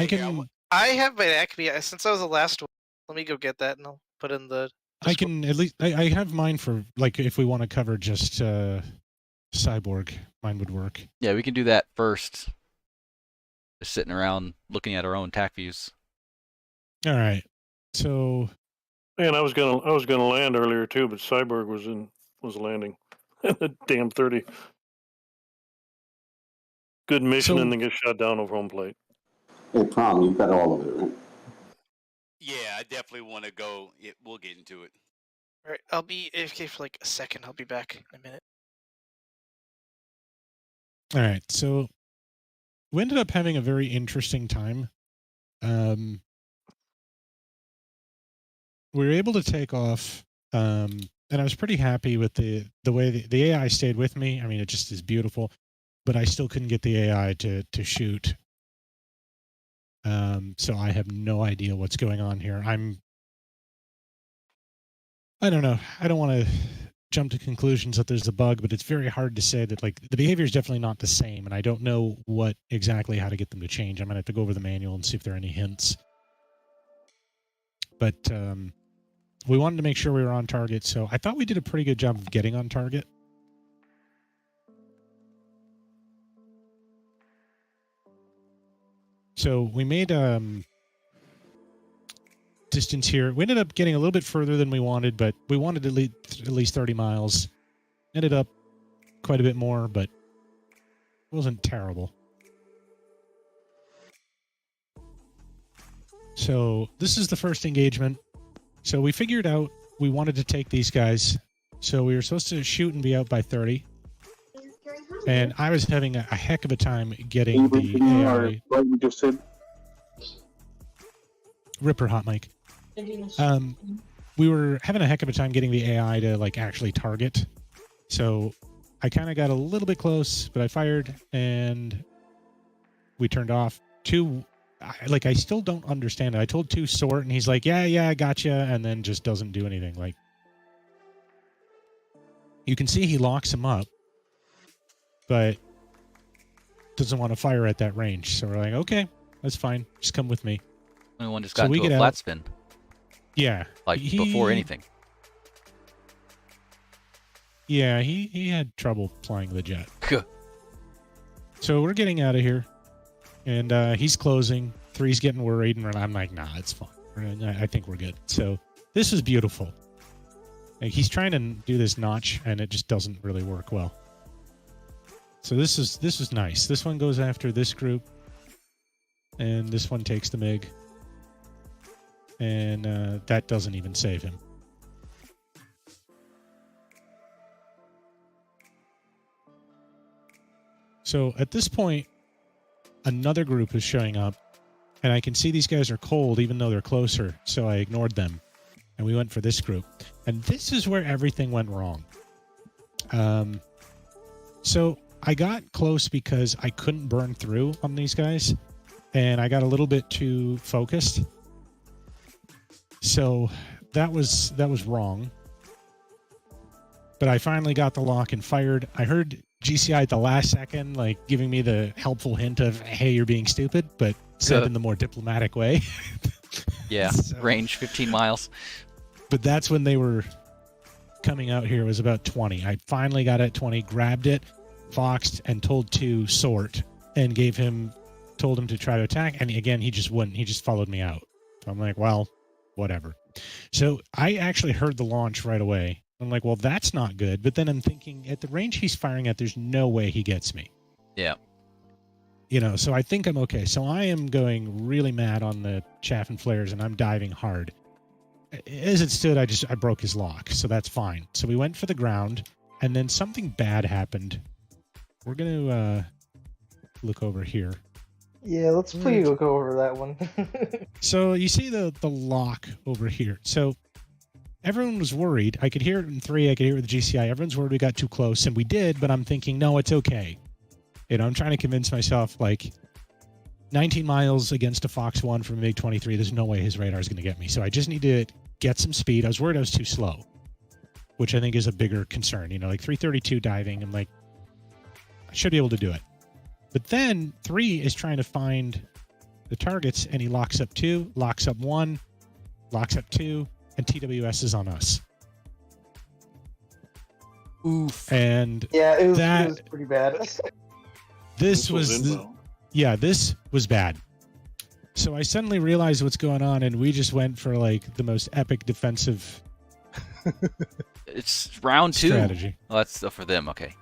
I have my ACME. Since I was the last one, let me go get that and I'll put in the... I can at least... I have mine for, if we want to cover just Cyborg, mine would work. Yeah, we can do that first. Just sitting around looking at our own TAC views. All right. So... Man, I was gonna land earlier too, but Cyborg was landing. The damn 30. Good mission, and then get shot down over home plate. Hey, Prom, you've got all of it, right? Yeah, I definitely want to go. We'll get into it. All right, I'll be AFK for a second. I'll be back in a minute. All right, so we ended up having a very interesting time. We were able to take off, and I was pretty happy with the way the AI stayed with me. I mean, it just is beautiful, but I still couldn't get the AI to shoot. So I have no idea what's going on here. I don't know. I don't want to jump to conclusions that there's a bug, but it's very hard to say that the behavior is definitely not the same, and I don't know how to get them to change. I'm gonna have to go over the manual and see if there are any hints. But we wanted to make sure we were on target, so I thought we did a pretty good job of getting on target. So we made distance here. We ended up getting a little bit further than we wanted, but we wanted at least 30 miles. Ended up quite a bit more, but it wasn't terrible. So this is the first engagement. So we figured out we wanted to take these guys. So we were supposed to shoot and be out by 30. And I was having a heck of a time getting the AI. What you just said? Ripper hot mic. We were having a heck of a time getting the AI to like actually target. So I kind of got a little bit close, but I fired and we turned off. I still don't understand it. I told 2 sort and he's like, yeah, I gotcha. And then just doesn't do anything. Like, you can see he locks him up, but doesn't want to fire at that range. So we're like, okay, that's fine. Just come with me. One just got into a flat spin. Yeah. Like before anything. Yeah, he had trouble flying the jet. So we're getting out of here. And he's closing. 3's getting worried. And I'm like, nah, it's fine. I think we're good. So this is beautiful. Like, he's trying to do this notch, and it just doesn't really work well. So this is nice. This one goes after this group. And this one takes the MiG. And that doesn't even save him. So at this point, another group is showing up, and I can see these guys are cold even though they're closer, so I ignored them, and we went for this group. And this is where everything went wrong. So I got close because I couldn't burn through on these guys, and I got a little bit too focused. So that was wrong. But I finally got the lock and fired. I heard GCI at the last second, like, giving me the helpful hint of, hey, you're being stupid, but said in the more diplomatic way. Yeah, so, range 15 miles. But that's when they were coming out here. It was about 20. I finally got at 20, grabbed it, foxed, and told 2 sort, and told him to try to attack. And again, he just wouldn't. He just followed me out. So I'm like, well, whatever. So I actually heard the launch right away. I'm like, well, that's not good. But then I'm thinking, at the range he's firing at, there's no way he gets me. Yeah. So I think I'm okay. So I am going really mad on the chaff and flares, and I'm diving hard. As it stood, I broke his lock, so that's fine. So we went for the ground, and then something bad happened. We're going to look over here. Yeah, let's please go over that one. So you see the lock over here. So everyone was worried. I could hear it in 3. I could hear it with the GCI. Everyone's worried we got too close, and we did, but I'm thinking, no, it's okay. I'm trying to convince myself, like, 19 miles against a Fox 1 from a MiG-23, there's no way his radar is going to get me. So I just need to get some speed. I was worried I was too slow, which I think is a bigger concern. Like 332 diving, I'm like, I should be able to do it. But then 3 is trying to find the targets, and he locks up 2, locks up 1, locks up 2, and TWS is on us. Oof. And yeah, it was pretty bad. This was bad. So I suddenly realized what's going on, and we just went for like the most epic defensive. It's round 2 strategy. Oh, that's for them. Okay.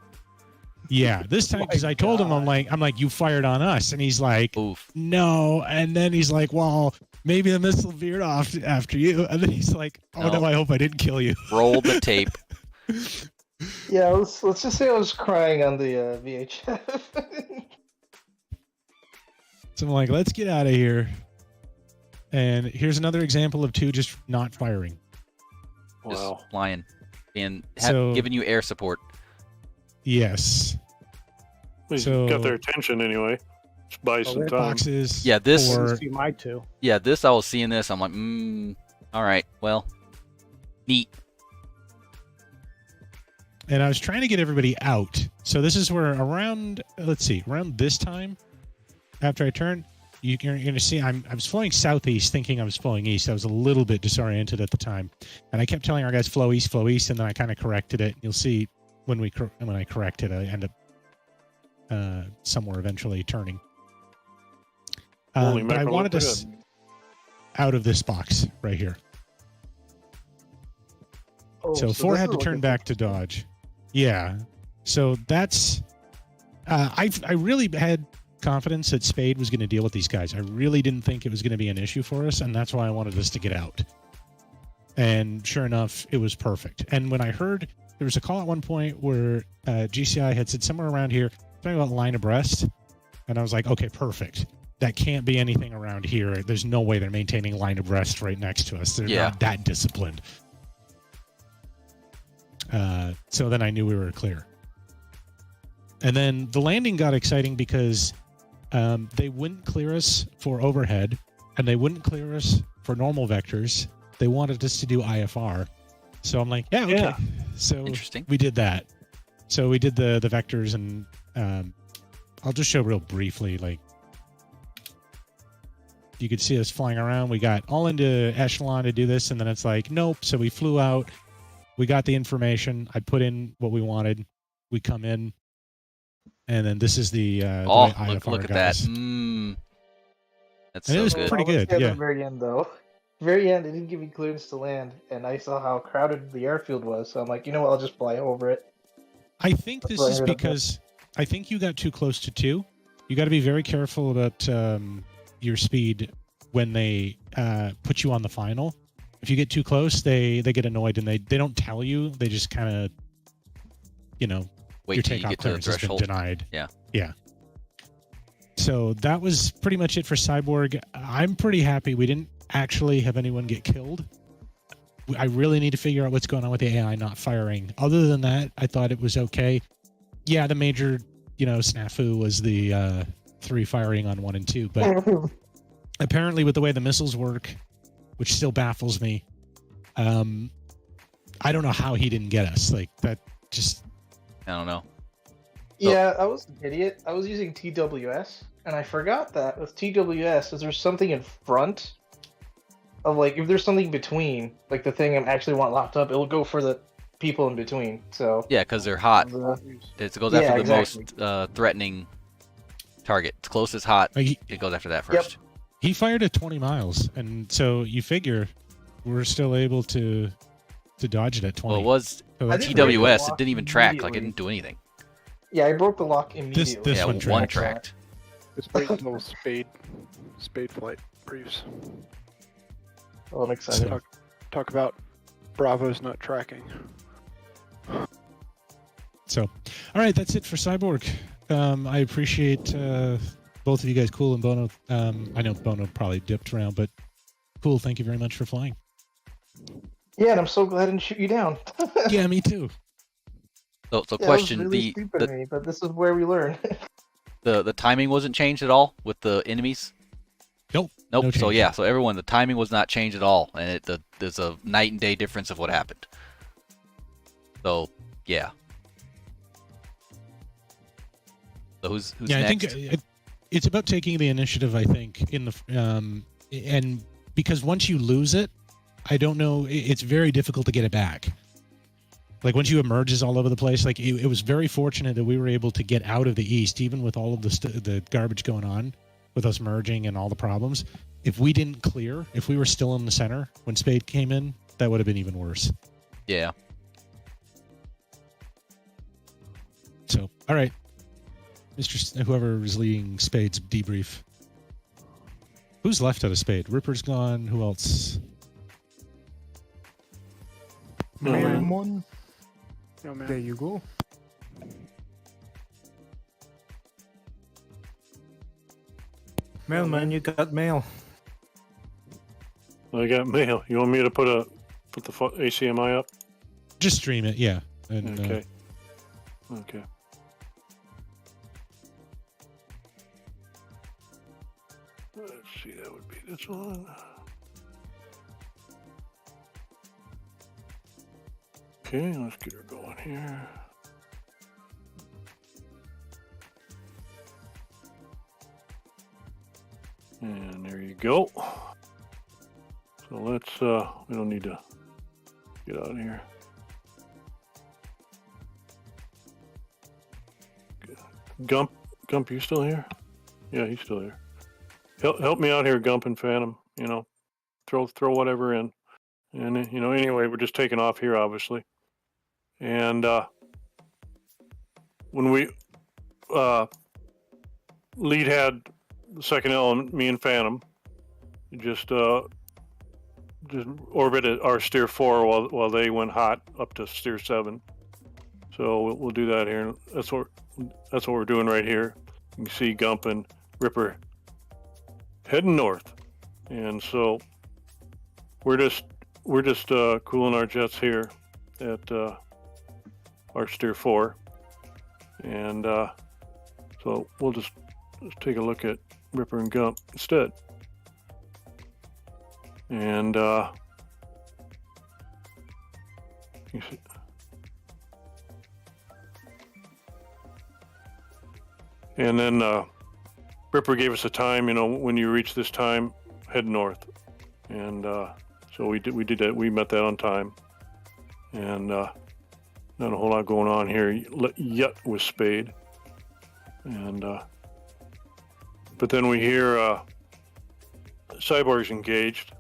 Yeah, this time because I told him I'm like you fired on us, and he's like, oof. No, and then he's like, well, maybe the missile veered off after you, and then he's like, oh no, I hope I didn't kill you. Roll the tape. Yeah, let's just say I was crying on the VHF. So I'm like, let's get out of here. And here's another example of 2 just not firing. Wow. Just flying and giving you air support. Yes. So got their attention anyway. Just buy some time. Boxes. Yeah, this. My 2. Yeah, this. I was seeing this. I'm like, all right, well, neat. And I was trying to get everybody out. So this is where around this time, after I turned, you're going to see I was flying southeast thinking I was flowing east. I was a little bit disoriented at the time. And I kept telling our guys flow east, and then I kind of corrected it. You'll see when I correct it, I end up somewhere eventually turning. But I wanted us out of this box right here. Oh, so 4 this had is to turn looking back to dodge. Yeah. So that's I really had confidence that Spade was going to deal with these guys. I really didn't think it was going to be an issue for us, and that's why I wanted us to get out. And sure enough, it was perfect. And when I heard there was a call at one point where GCI had said somewhere around here something about line abreast, and I was like, okay, perfect. That can't be anything around here. There's no way they're maintaining line abreast right next to us. They're not that disciplined. So then I knew we were clear. And then the landing got exciting because they wouldn't clear us for overhead, and they wouldn't clear us for normal vectors. They wanted us to do IFR. So I'm like, yeah, okay. Yeah. So interesting. We did that. So we did the vectors, and I'll just show real briefly. Like, you could see us flying around. We got all into echelon to do this, and then it's like, nope. So we flew out. We got the information. I put in what we wanted. We come in, and then this is the oh, IFR look at guys. that. That's and so it was good. pretty good. At Yeah. the very end, though. Very end, they didn't give me clearance to land, and I saw how crowded the airfield was. So I'm like, you know what? I'll just fly over it. I think this is because I think you got too close to 2. You got to be very careful about your speed when they put you on the final. If you get too close, they get annoyed, and they don't tell you. They just kind of, wait your till you takeoff get to the clearance has been threshold. denied. Yeah. Yeah. So that was pretty much it for Cyborg. I'm pretty happy we didn't actually have anyone get killed. I really need to figure out what's going on with the AI not firing. Other than that, I thought it was okay. Yeah, the major, snafu was the 3 firing on 1 and 2, but apparently with the way the missiles work, which still baffles me, I don't know how he didn't get us. Like, that just... I don't know. Yeah, I was an idiot. I was using TWS, and I forgot that with TWS, is there something in front of, like, if there's something between, like the thing I actually want locked up, it'll go for the people in between. So yeah, because they're hot. It goes after the most threatening target. It's closest hot. It goes after that first. Yep. He fired at 20 miles, and so you figure we're still able to dodge it at 20. Well, it was TWS. It didn't even track. Like, it didn't do anything. Yeah, I broke the lock immediately. This one tracked. It's pretty little spade flight briefs. Oh, I'm excited. Talk about Bravo's not tracking. So, all right, that's it for Cyborg. I appreciate both of you guys, Cool and Bono. I know Bono probably dipped around, but Cool, thank you very much for flying. Yeah, and I'm so glad I didn't shoot you down. Yeah, me too. So Yeah, question: it was really stupid of me, but this is where we learn. the timing wasn't changed at all with the enemies. Nope. No so yeah, so everyone, the timing was not changed at all, and there's a night and day difference of what happened. So yeah. So who's yeah, next? I think it's about taking the initiative. I think in the and because once you lose it, I don't know. It's very difficult to get it back. Like, once you emerges all over the place, like it was very fortunate that we were able to get out of the east, even with all of the garbage going on with us merging and all the problems. If we didn't clear, if we were still in the center when Spade came in, that would have been even worse. Yeah. So, all right, whoever is leading Spade's debrief. Who's left out of Spade? Ripper's gone. Who else? Mailmon. There you go. Mailman, you got mail. I got mail. You want me to put the ACMI up? Just stream it, yeah. And, okay. Okay. Let's see, that would be this one. Okay, let's get her going here. And there you go. So let's, we don't need to get out of here. Gump, you still here? Yeah, he's still here. Help me out here, Gump and Phantom. You know, throw whatever in. And, you know, anyway, we're just taking off here, obviously. And when we, lead had the second element, me and Phantom, just orbited our steer 4 while they went hot up to steer 7. So we'll do that here. That's what we're doing right here. You can see Gump and Ripper heading north, and so we're just cooling our jets here at our steer 4, and so we'll just take a look at Ripper and Gump instead. And you see, and then Ripper gave us a time. You know, when you reach this time, head north. And so we did that. We met that on time. And not a whole lot going on here yet with Spade. And but then we hear Cyborg's engaged.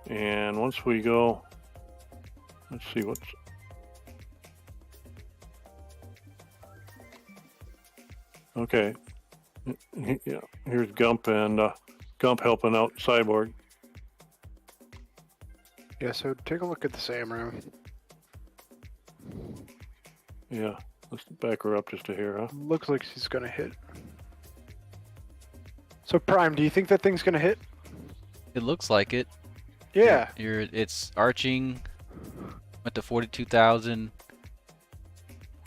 And once we go, let's see what's. Okay. Yeah, here's Gump and Gump helping out Cyborg. Yeah, so take a look at this AMRAAM. Yeah, let's back her up just to here, huh? Looks like she's gonna hit. So Prime, do you think that thing's gonna hit? It looks like it. Yeah. It's arching. Went to 42,000.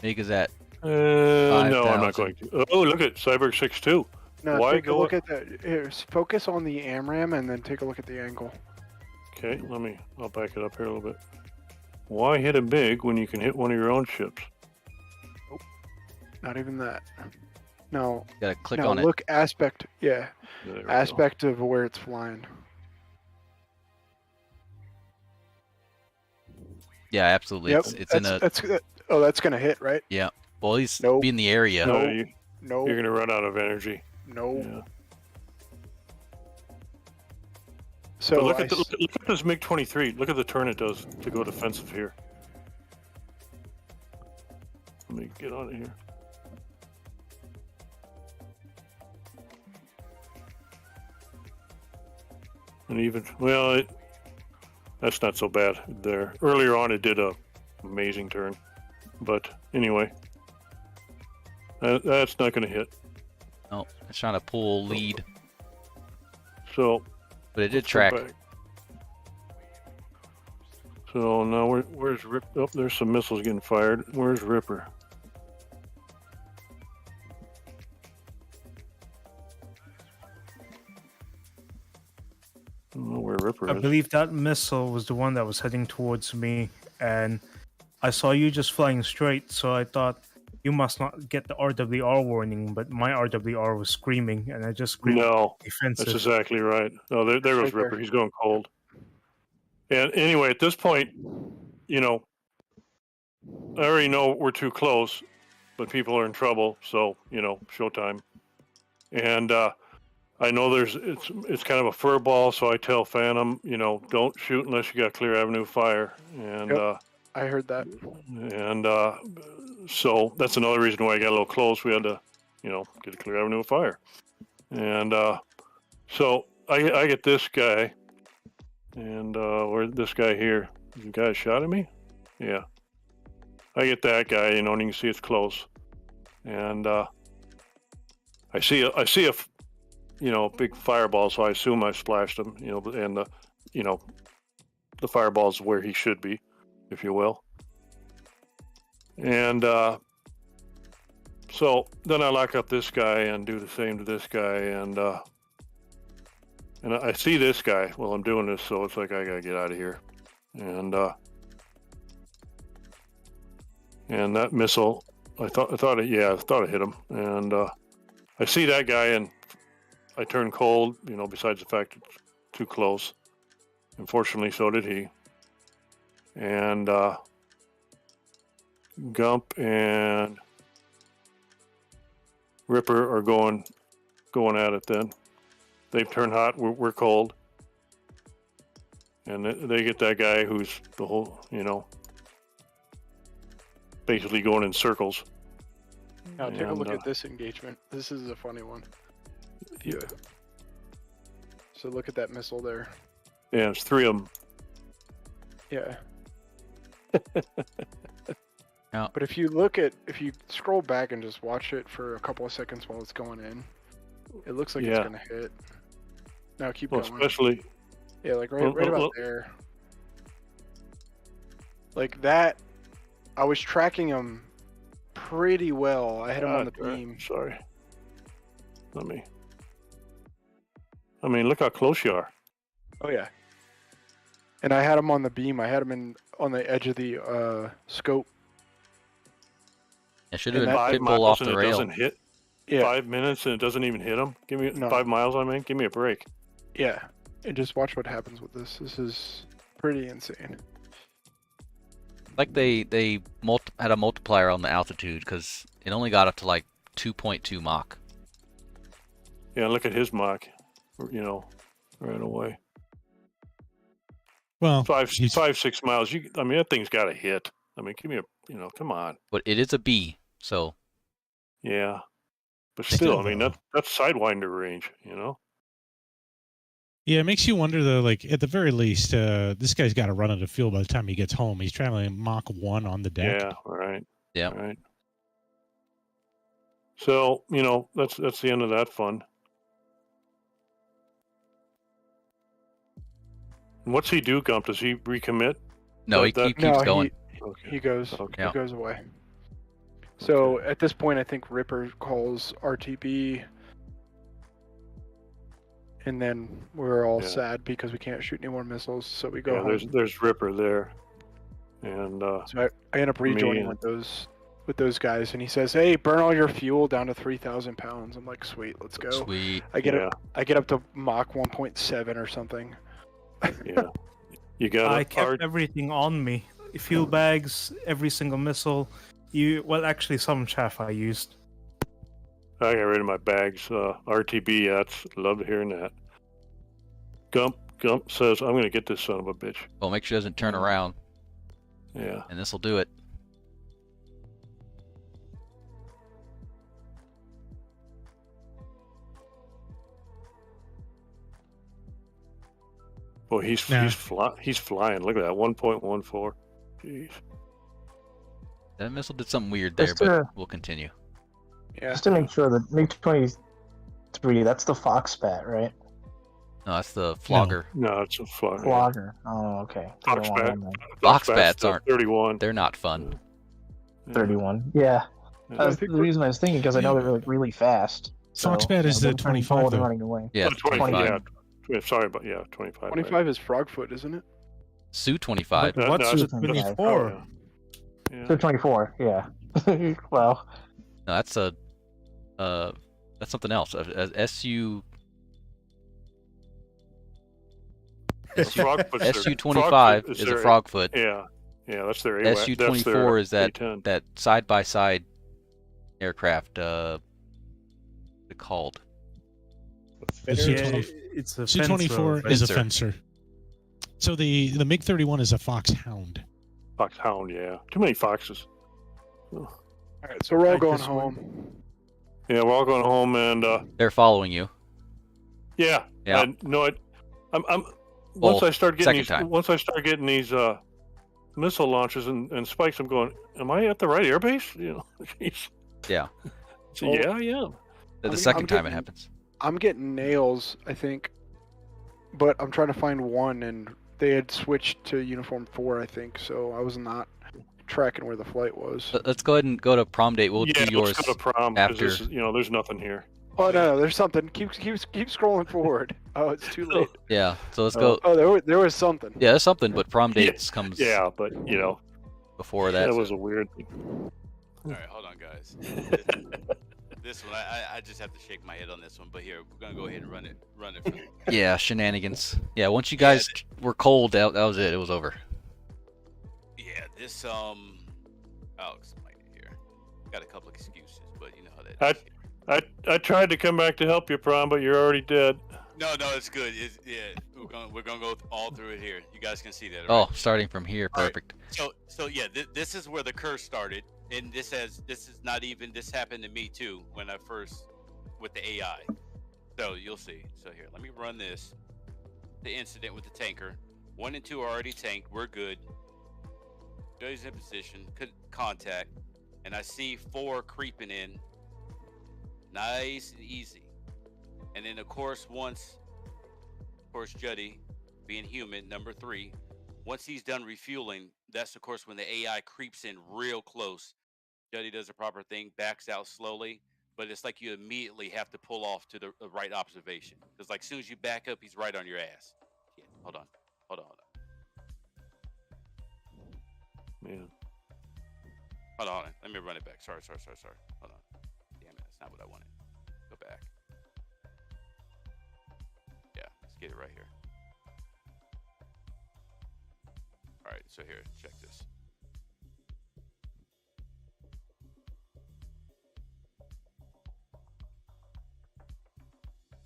Mega's at. No, I'm not going to. Oh, look at Cyborg 6-2. No, Why take a go look at that. Here, focus on the AMRAAM and then take a look at the angle. Okay, I'll back it up here a little bit. Why hit a big when you can hit one of your own ships? Oh, not even that. No. You gotta click no, on it. Look, aspect. Yeah. There we Aspect of where it's flying. Yeah, absolutely. Yep. It's in a. That's gonna hit, right? Yeah. Well, he's Nope. be in the area. No. No, you're gonna run out of energy. No. Yeah. So But look at this MiG-23. Look at the turn it does to go defensive here. Let me get out of here. And even that's not so bad there. Earlier on, it did a amazing turn, but anyway, that's not going to hit. No, it's trying to pull lead. So, but it did let's go track. back. So now where's Rip? Oh, there's some missiles getting fired. Where's Ripper? I don't know where Ripper I is. believe that missile was the one that was heading towards me, and I saw you just flying straight, so I thought you must not get the RWR warning, but my RWR was screaming, and I just screamed defensive. That's exactly right. No, there goes Ripper. He's going cold. And anyway, at this point, you know, I already know we're too close, but people are in trouble, so, you know, showtime. And I know it's kind of a fur ball, so I tell Phantom, you know, don't shoot unless you got clear avenue of fire. And I heard that. And so that's another reason why I got a little close. We had to, you know, get a clear avenue of fire. And so I get this guy, and where this guy here? The guy shot at me? Yeah. I get that guy, you know, and you can see it's close. And I see a you know, big fireball, so I assume I splashed him, you know, and the fireball's where he should be, if you will. And so then I lock up this guy and do the same to this guy, and I see this guy while I'm doing this, so it's like I gotta get out of here. And that missile, I thought it hit him, and I see that guy, and I turned cold, besides the fact it's too close. Unfortunately, so did he. And Gump and Ripper are going at it then. They've turned hot, we're cold. And they get that guy who's the whole, basically going in circles. Now take a look at this engagement. This is a funny one. Yeah. So look at that missile there. Yeah, it's 3 of them. Yeah. Now, But if you scroll back and just watch it for a couple of seconds while it's going in, it looks like it's gonna hit. Now keep going. Especially. Yeah, like right about there. Like that, I was tracking him pretty well. I had him on the beam. Sorry. I mean, look how close you are. Oh yeah. And I had him on the beam. I had him on the edge of the scope. It should have been 5 pitbull miles off and the it rail. doesn't hit. Yeah. 5 minutes and it doesn't even hit him. Give me 5 miles. Give me a break. Yeah. And just watch what happens with this. This is pretty insane. Like they had a multiplier on the altitude because it only got up to like 2.2 Mach. Yeah, look at his Mach. Right away. Well, 5-6 miles. That thing's got to hit. I mean, give me come on. But it is a B, so. Yeah, but still, I mean, that's Sidewinder range, Yeah, it makes you wonder though. Like at the very least, this guy's got to run out of fuel by the time he gets home. He's traveling Mach 1 on the deck. Yeah, right. Yeah, right. So that's the end of that fun. And what's he do, Gump? Does he recommit? No, he keeps going. He goes. Okay. He goes away. So at this point, I think Ripper calls RTB, and then we're all sad because we can't shoot any more missiles. So we go home. There's Ripper there, and so I end up rejoining with those guys, and he says, "Hey, burn all your fuel down to 3,000 pounds." I'm like, "Sweet, let's go." Sweet. I get up to Mach 1.7 or something. Yeah. You got. I kept everything on me. Fuel bags, every single missile. Actually, some chaff I used. I got rid of my bags. RTB, love hearing that. Gump says, "I'm going to get this son of a bitch." Well, make sure it doesn't turn around. Yeah. And this will do it. Well, he's flying. Look at that, 1.14. Jeez. That missile did something weird there, but we'll continue. Yeah. Just to make sure, the MiG-23, that's the Foxbat, right? No, that's the Flogger. No, it's a Flogger. Flogger. Oh, okay. Foxbats aren't. 31. They're not fun. 31. Yeah. That's the reason I was thinking, because I know they're really fast. Foxbat is the 25. They're running away. Yeah, 25. Yeah, sorry, but 25. 25 is Frogfoot, isn't it? Su-25. What's Su-24? So 24, yeah. Well. No, that's something else. SU. SU-25 is a Frogfoot. Yeah, that's their AWAC. SU-24 is that side-by-side aircraft. What's it called? It's a Su-24 is a fencer. So the MiG-31 is a Foxhound. Foxhound, yeah. Too many foxes. All right, so we're all going home. Yeah, we're all going home, and they're following you. Yeah. Yeah. Once I start getting these missile launches and spikes, I'm going, am I at the right airbase? Jeez. Yeah. So, yeah, I am. The second time it happens. I'm getting nails, I think, but I'm trying to find one, and they had switched to Uniform 4, I think, so I was not tracking where the flight was. Let's go ahead and go to prom date. We'll do yours let's go to prom, after. There's nothing here. Oh no, there's something. Keep scrolling forward. Oh, it's too late. Yeah, so let's go. Oh, there was something. Yeah, there's something, but prom dates comes. Yeah, but before that. That was a weird thing. All right, hold on, guys. This one, I just have to shake my head on this one. But here, we're gonna go ahead and run it. For Yeah, shenanigans. Yeah, once you guys were cold, that was it. It was over. Yeah, this I'll explain it here. Got a couple excuses, but you know how that is. I tried to come back to help you, Prom, but you're already dead. No, it's good. We're gonna go all through it here. You guys can see that. Oh, Right? starting from here, perfect. Right. So yeah, this is where the curse started, and this happened to me too when I first with the AI. So you'll see. So here, let me run this. The incident with the tanker. 1 and 2 are already tanked. We're good. Joey's in position. Could contact, and I see 4 creeping in. Nice and easy. And then of course Juddy, being human, number 3, once he's done refueling, that's of course when the AI creeps in real close. Juddy does the proper thing, backs out slowly, but it's like you immediately have to pull off to the right observation. Because like as soon as you back up, he's right on your ass. Yeah, hold on. Yeah. Hold on. Let me run it back. Sorry. Hold on. Damn it, that's not what I wanted. Go back. Yeah, let's get it right here. All right, so here, check this.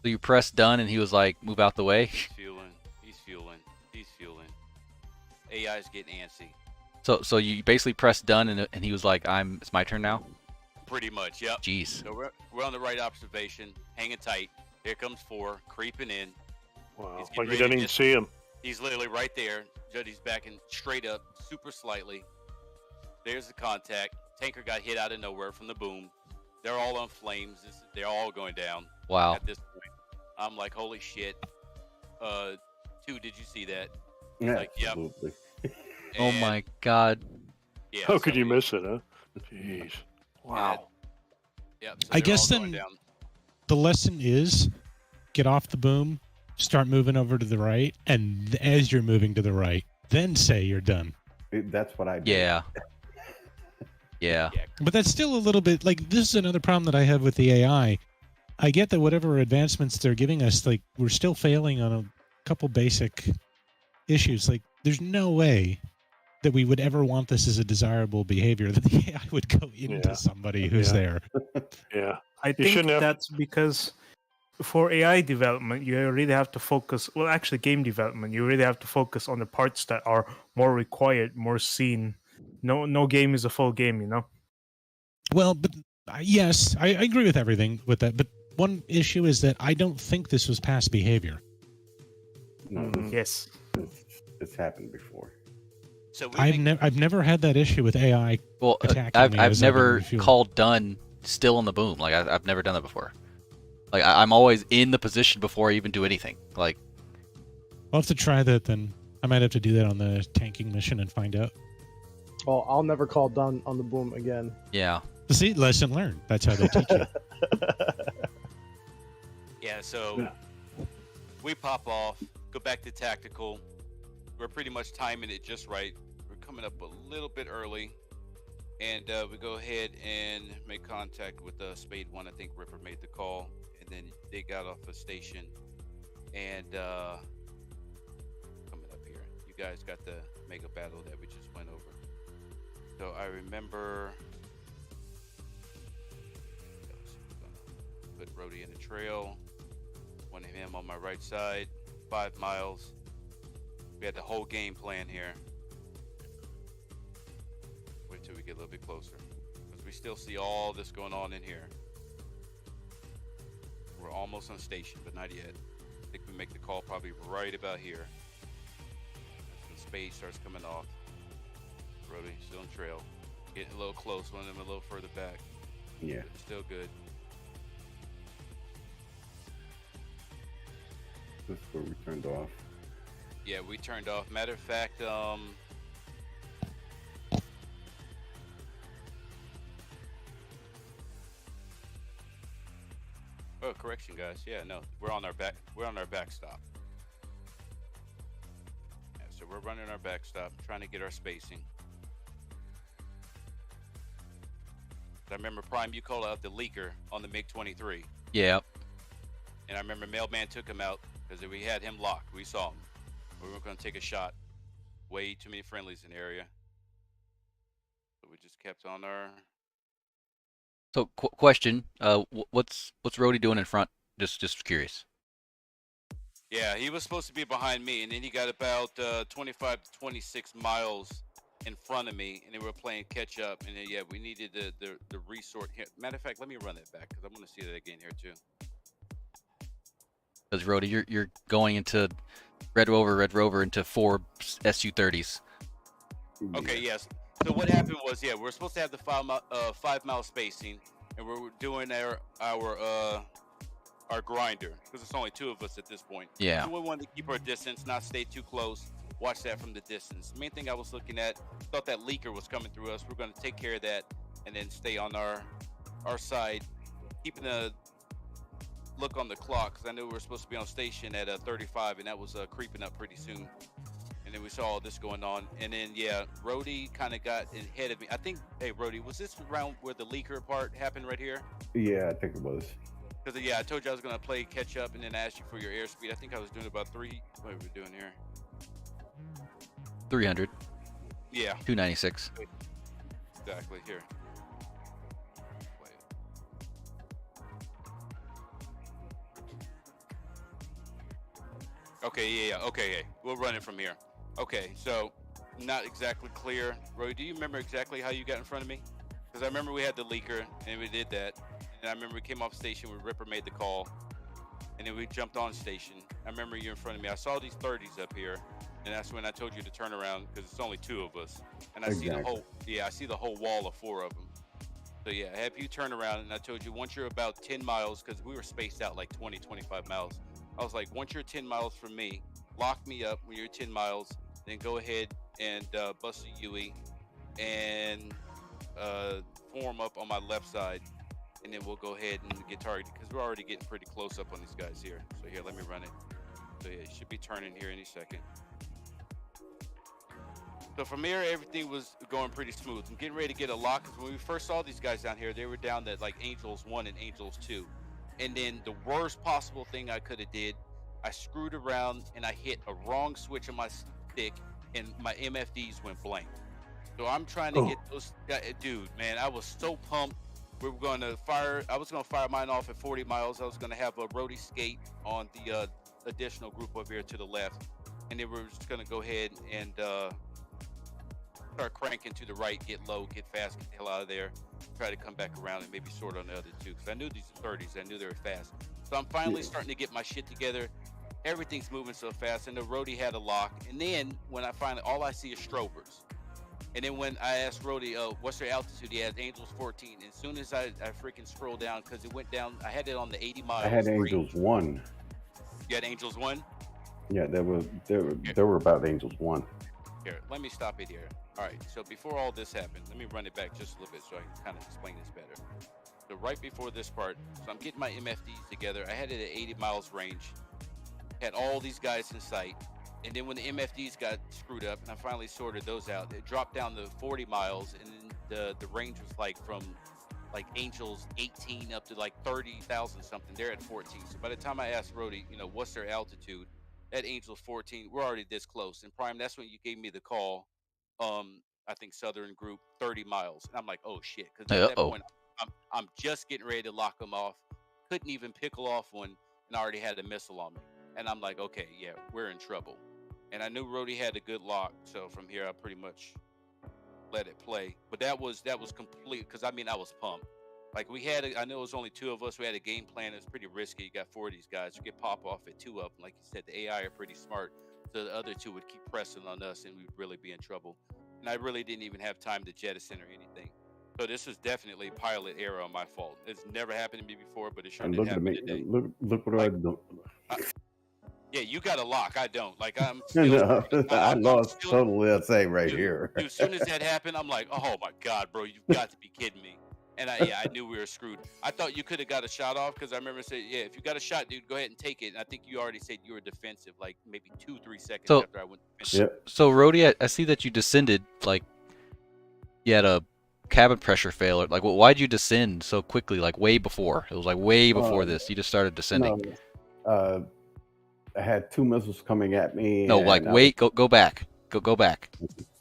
So you pressed done, and he was like, "Move out the way." He's fueling. AI's getting antsy. So you basically pressed done, and he was like, "It's my turn now." Pretty much, yep. Jeez. So we're on the right observation, hanging tight. Here comes 4, creeping in. Wow, like you didn't even see him. He's literally right there. Juddy's backing straight up, super slightly. There's the contact. Tanker got hit out of nowhere from the boom. They're all on flames. They're all going down. Wow. At this point, I'm like, holy shit. 2, did you see that? Yeah, like, yep. absolutely. Oh my God. Yeah, How could you miss it, huh? Jeez. Wow. Yep. So I guess then the lesson is get off the boom, start moving over to the right, and as you're moving to the right, then say you're done. That's what I did. Yeah. Yeah. But that's still a little bit like this is another problem that I have with the AI. I get that whatever advancements they're giving us, like we're still failing on a couple basic issues. Like there's no way that we would ever want this as a desirable behavior that the AI would go into somebody who's there. Yeah. I think that's because for AI development, you really have to focus. Well, actually, game development, you really have to focus on the parts that are more required, more seen. No game is a full game, you know. Well, but yes, I agree with everything with that. But one issue is that I don't think this was past behavior. No, yes, it's happened before. So I've never had that issue with AI. Well, attacking me I've never refueling. called done still on the boom. Like I've never done that before. Like I'm always in the position before I even do anything. Like I'll have to try that then. I might have to do that on the tanking mission and find out. Well, I'll never call done on the boom again. Yeah. See, lesson learned. That's how they teach you. Yeah, so we pop off, go back to tactical. We're pretty much timing it just right. We're coming up a little bit early. And we go ahead and make contact with Spade 1. I think Ripper made the call. And then they got off the station. And coming up here, you guys got the mega battle that we just went over. So I remember... Put Rhodey in the trail. Wanted him on my right side. 5 miles. We had the whole game plan here. Wait till we get a little bit closer. Because we still see all this going on in here. We're almost on station, but not yet. I think we make the call probably right about here. When Spade starts coming off. Rhodey still in trail. Getting a little close, one of them a little further back. Yeah. But still good. This is where we turned off. Yeah, we turned off. Matter of fact, oh, correction, guys. Yeah, no, we're on our backstop. Yeah, so we're running our backstop, trying to get our spacing. I remember Prime, you called out the leaker on the MiG-23. Yeah. And I remember Mailman took him out because we had him locked. We saw him. We were going to take a shot. Way too many friendlies in the area. So we just kept on our... So question, what's Rhodey doing in front? Just curious. Yeah, he was supposed to be behind me, and then he got about 25 to 26 miles in front of me, and they were playing catch up. And then, yeah, we needed the resort here. Matter of fact, let me run that back because I want to see that again here too. Because Rhodey, you're going into Red Rover into 4 Su-30s. Okay, yes. So what happened was, yeah, we're supposed to have the 5 mile spacing, and we're doing our grinder because it's only 2 of us at this point. Yeah. So we wanted to keep our distance, not stay too close. Watch that from the distance. The main thing I was looking at, thought that leaker was coming through us. We're going to take care of that, and then stay on our side, keeping a look on the clock because I knew we were supposed to be on station at 35, and that was creeping up pretty soon. And then we saw all this going on, and then yeah, Rhodey kind of got ahead of me. I think, hey Rhodey, was this around where the leaker part happened right here? Yeah, I think it was. Because yeah, I told you I was gonna play catch up, and then ask you for your airspeed. I think I was doing about 3. What are we doing here? 300. Yeah. 296. Exactly here. Okay, yeah, okay, yeah. We'll run it from here. Okay, so not exactly clear. Roy, do you remember exactly how you got in front of me? Because I remember we had the leaker, and we did that. And I remember we came off station, Ripper made the call, and then we jumped on station. I remember you in front of me. I saw these 30s up here, and that's when I told you to turn around because it's only 2 of us. And I see the whole, I see the whole wall of 4 of them. So yeah, I have you turn around, and I told you once you're about 10 miles, because we were spaced out like 20, 25 miles. I was like, once you're 10 miles from me, lock me up when you're 10 miles, then go ahead and bust a UE and form up on my left side, and then we'll go ahead and get targeted because we're already getting pretty close up on these guys here. So here, let me run it. So yeah, it should be turning here any second. So from here, everything was going pretty smooth. I'm getting ready to get a lock because when we first saw these guys down here, they were down at like Angels 1 and Angels 2. And then the worst possible thing I could have did, I screwed around and I hit a wrong switch on my stick and my MFDs went blank. So I'm trying to get those guys. Dude, man, I was so pumped. We were going to fire. I was going to fire mine off at 40 miles. I was going to have a roadie skate on the additional group over here to the left. And then we were just going to go ahead and start cranking to the right, get low, get fast, get the hell out of there. Try to come back around and maybe sort on the other 2 because I knew these are 30s. I knew they were fast. So I'm finally starting to get my shit together. Everything's moving so fast, and the roadie had a lock. And then when I finally, all I see is strobers. And then when I asked Rhodey, what's their altitude? He had Angels 14. And as soon as I freaking scrolled down, because it went down, I had it on the 80 miles. I had Angels 1. You had Angels 1? Yeah, there were about Angels 1. Here, let me stop it here. All right, so before all this happened, let me run it back just a little bit so I can kind of explain this better. So right before this part, so I'm getting my MFDs together. I had it at 80 miles range. Had all these guys in sight. And then when the MFDs got screwed up, and I finally sorted those out, it dropped down to 40 miles, and then the range was like from like Angels 18 up to like 30,000 something. They're at 14. So by the time I asked Rhodey, what's their altitude, at Angels 14, we're already this close. And Prime, that's when you gave me the call. I think Southern Group 30 miles. And I'm like, oh shit, because at that point I'm just getting ready to lock them off. Couldn't even pickle off one, and I already had a missile on me. And I'm like, okay, yeah, we're in trouble. And I knew Rhodey had a good lock, so from here I pretty much let it play. But that was complete because I was pumped. Like I know it was only 2 of us. We had a game plan. It was pretty risky. You got 4 of these guys. You get pop off at 2 of them. Like you said, the AI are pretty smart. So the other 2 would keep pressing on us, and we'd really be in trouble. And I really didn't even have time to jettison or anything. So this was definitely pilot error on my fault. It's never happened to me before, but it sure did happen today. Look what I do. Yeah, you got a lock. I don't. Like I'm. I lost totally that thing right here. Dude, as soon as that happened, I'm like, oh my god, bro, you've got to be kidding me. And I knew we were screwed. I thought you could have got a shot off because I remember saying, yeah, if you got a shot, dude, go ahead and take it. And I think you already said you were defensive, like maybe 2-3 seconds after I went defensive. So Rhodey, I see that you descended. Like you had a cabin pressure failure? Like, why'd you descend so quickly? Like way before. It was like way before this. You just started descending. No, I had 2 missiles coming at me. No, like and wait, go back, go back.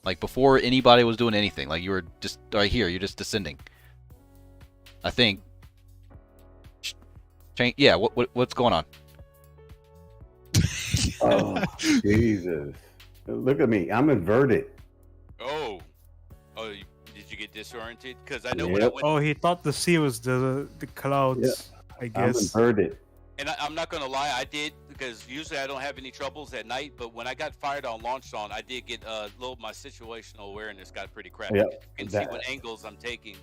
Like before anybody was doing anything. Like you were just right here. You're just descending. I think. Yeah. What's going on? Oh, Jesus! Look at me. I'm inverted. Oh, did you get disoriented? Because I know Yep. when I went. Oh, he thought the sea was the clouds. I I'm guess. inverted. And I'm not gonna lie, I did, because usually I don't have any troubles at night. But when I got fired on launch zone, I did get my situational awareness got pretty crappy. Yep, You can see what angles I'm taking.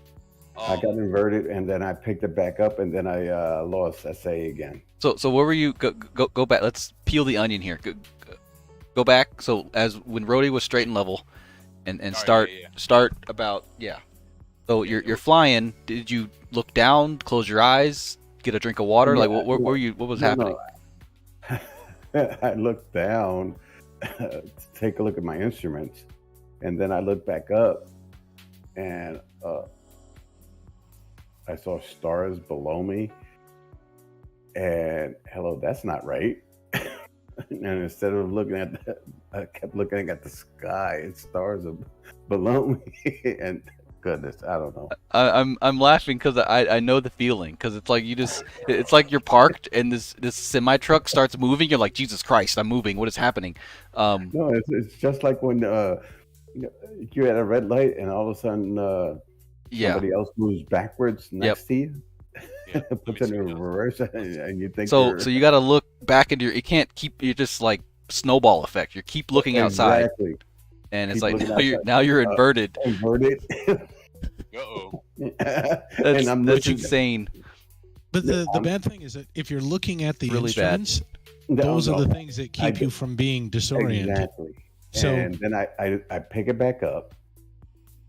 I got inverted, and then I picked it back up, and then I lost SA again. So where were you? Go back. Let's peel the onion here. Go back. So as when Rhodey was straight and level, and start about So you're flying. Did you look down? Close your eyes? Get a drink of water? Like what were you? What was happening? No. I looked down to take a look at my instruments, and then I looked back up, and I saw stars below me, and hello, that's not right. And instead of looking at that, I kept looking at the sky, and stars are below me, and goodness, I don't know. I'm laughing because I know the feeling, because it's like it's like you're parked and this semi truck starts moving. You're like, Jesus Christ, I'm moving. What is happening? No, it's just like when you're at a red light and all of a sudden somebody else moves backwards next to you. Puts it in reverse, and you think so you got to look back into you can't keep. You're just like snowball effect. You keep looking outside. Exactly. And it's Keep like now you're inverted. Inverted. Uh-oh. That's insane. But the bad thing is that if you're looking at the really instruments, those are the things that keep you from being disoriented. Exactly. So, and then I pick it back up,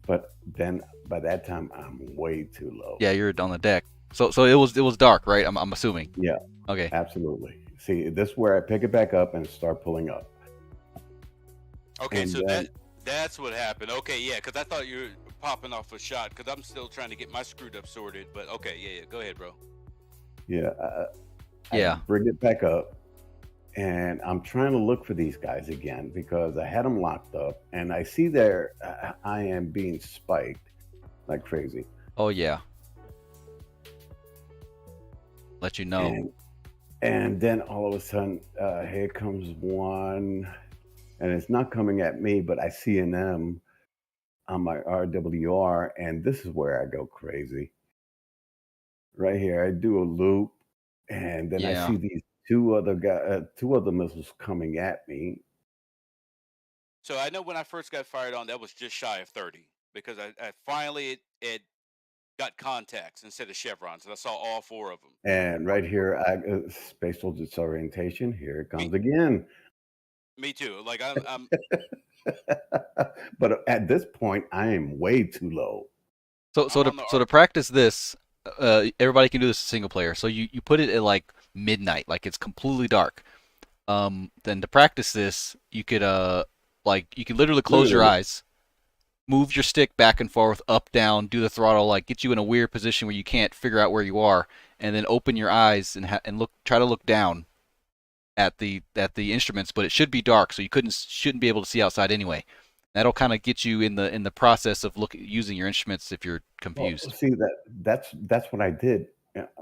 but then by that time I'm way too low. Yeah, you're on the deck. So it was dark, right? I'm assuming. Yeah. Okay. Absolutely. See, this is where I pick it back up and start pulling up. Okay, And so then- that's what happened. Okay, yeah, because I thought you were popping off a shot, because I'm still trying to get my screwed up sorted. But okay, yeah, go ahead, bro. Yeah. Yeah. I bring it back up, and I'm trying to look for these guys again because I had them locked up, and I see I am being spiked like crazy. Oh yeah. Let you know. And then all of a sudden, here comes one, and it's not coming at me, but I see an M on my RWR, and this is where I go crazy. Right here, I do a loop, and then I see these two other missiles coming at me. So I know when I first got fired on, that was just shy of 30, because I finally it got contacts instead of chevrons, and I saw all 4 of them. And right here, spatial disorientation. Here it comes again. Me too. Like I'm But at this point, I am way too low. So to practice this, everybody can do this single player. So you put it at like midnight, like it's completely dark. Then to practice this, you could you can literally close your eyes, move your stick back and forth, up, down, do the throttle, like get you in a weird position where you can't figure out where you are, and then open your eyes and try to look down at the instruments, but it should be dark, so you shouldn't be able to see outside anyway. That'll kind of get you in the process of using your instruments if you're confused. Well, see, that's what I did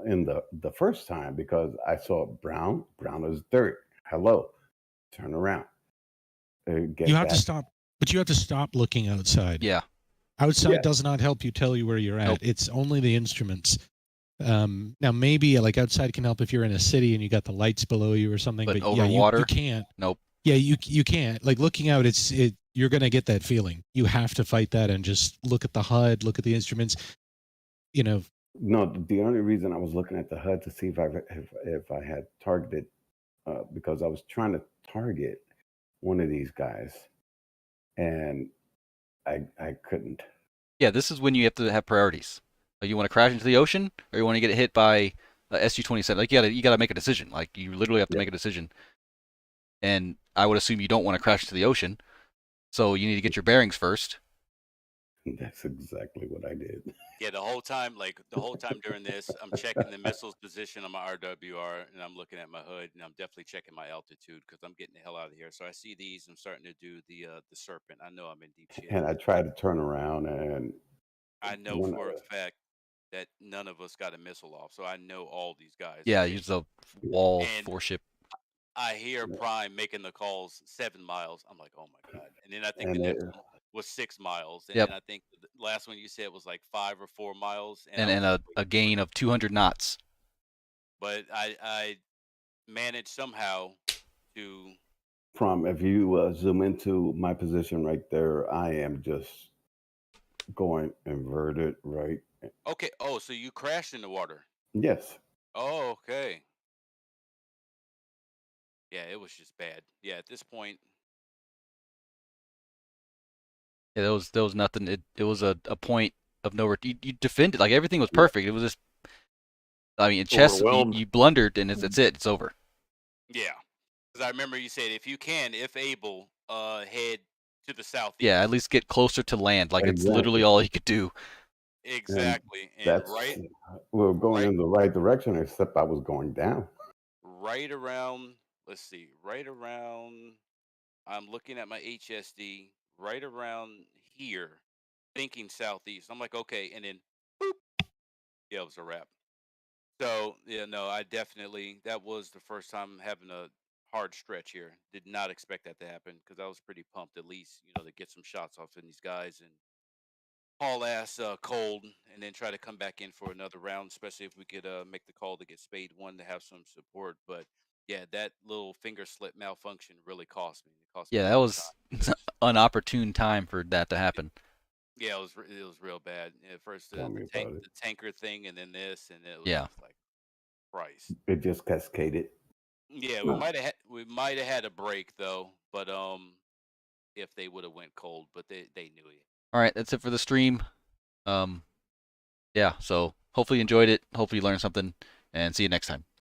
in the first time, because I saw brown is dirt. Hello, turn around. You have to stop, but you have to stop looking outside. Yeah. Outside does not help you tell you where you're at. Nope. It's only the instruments. Now maybe like outside can help if you're in a city and you got the lights below you or something. But over yeah, water, you can't. Nope. Yeah, you can't. Like looking out, you're gonna get that feeling. You have to fight that and just look at the HUD, look at the instruments. You know. No, the only reason I was looking at the HUD to see if I had targeted, because I was trying to target one of these guys, and I couldn't. Yeah, this is when you have to have priorities. Like you want to crash into the ocean, or you want to get hit by SU-27. Like you gotta make a decision. Like you literally have to make a decision. And I would assume you don't want to crash into the ocean, so you need to get your bearings first. That's exactly what I did. Yeah, the whole time during this, I'm checking the missile's position on my RWR, and I'm looking at my hood, and I'm definitely checking my altitude because I'm getting the hell out of here. So I see these. I'm starting to do the serpent. I know I'm in deep shit. And I tried to turn around, and I know for a fact that none of us got a missile off, so I know all these guys. Yeah, use the wall And four ship. I hear Prime making the calls 7 miles. I'm like, oh my god! And then I think and the it, next one was 6 miles, and Yep. then I think the last one you said was like 5 or 4 miles, And I was a gain of 200 knots. But I managed somehow to. From if you zoom into my position right there, I am just going inverted, right? Okay. Oh, so you crashed in the water? Yes. Oh, okay. Yeah, it was just bad. Yeah, at this point. Yeah, there was nothing. It was a point of no return. You defended like everything was perfect. It was just, I mean, in chess you blundered and it's it. It's over. Yeah, because I remember you said if you can, if able, head to the southeast. Yeah, at least get closer to land. Like it's literally all you could do. Exactly, and we're going in the right direction, except I was going down. Right around. Let's see. Right around. I'm looking at my HSD. Right around here, thinking southeast. I'm like, okay, and then, boop. Yeah, it was a wrap. So yeah, no, I definitely that was the first time having a hard stretch here. Did not expect that to happen because I was pretty pumped at least, to get some shots off in these guys and haul ass cold, and then try to come back in for another round, especially if we could make the call to get Spade 1 to have some support. But yeah, that little finger slip malfunction really cost me. It cost me. Yeah, that was an opportune time for that to happen. Yeah, it was real bad. First the tanker thing, and then this, and it was just like, Christ. It just cascaded. Yeah, we might have had a break though, but if they would have went cold, but they knew it. All right, that's it for the stream. Yeah, so hopefully you enjoyed it. Hopefully you learned something, and see you next time.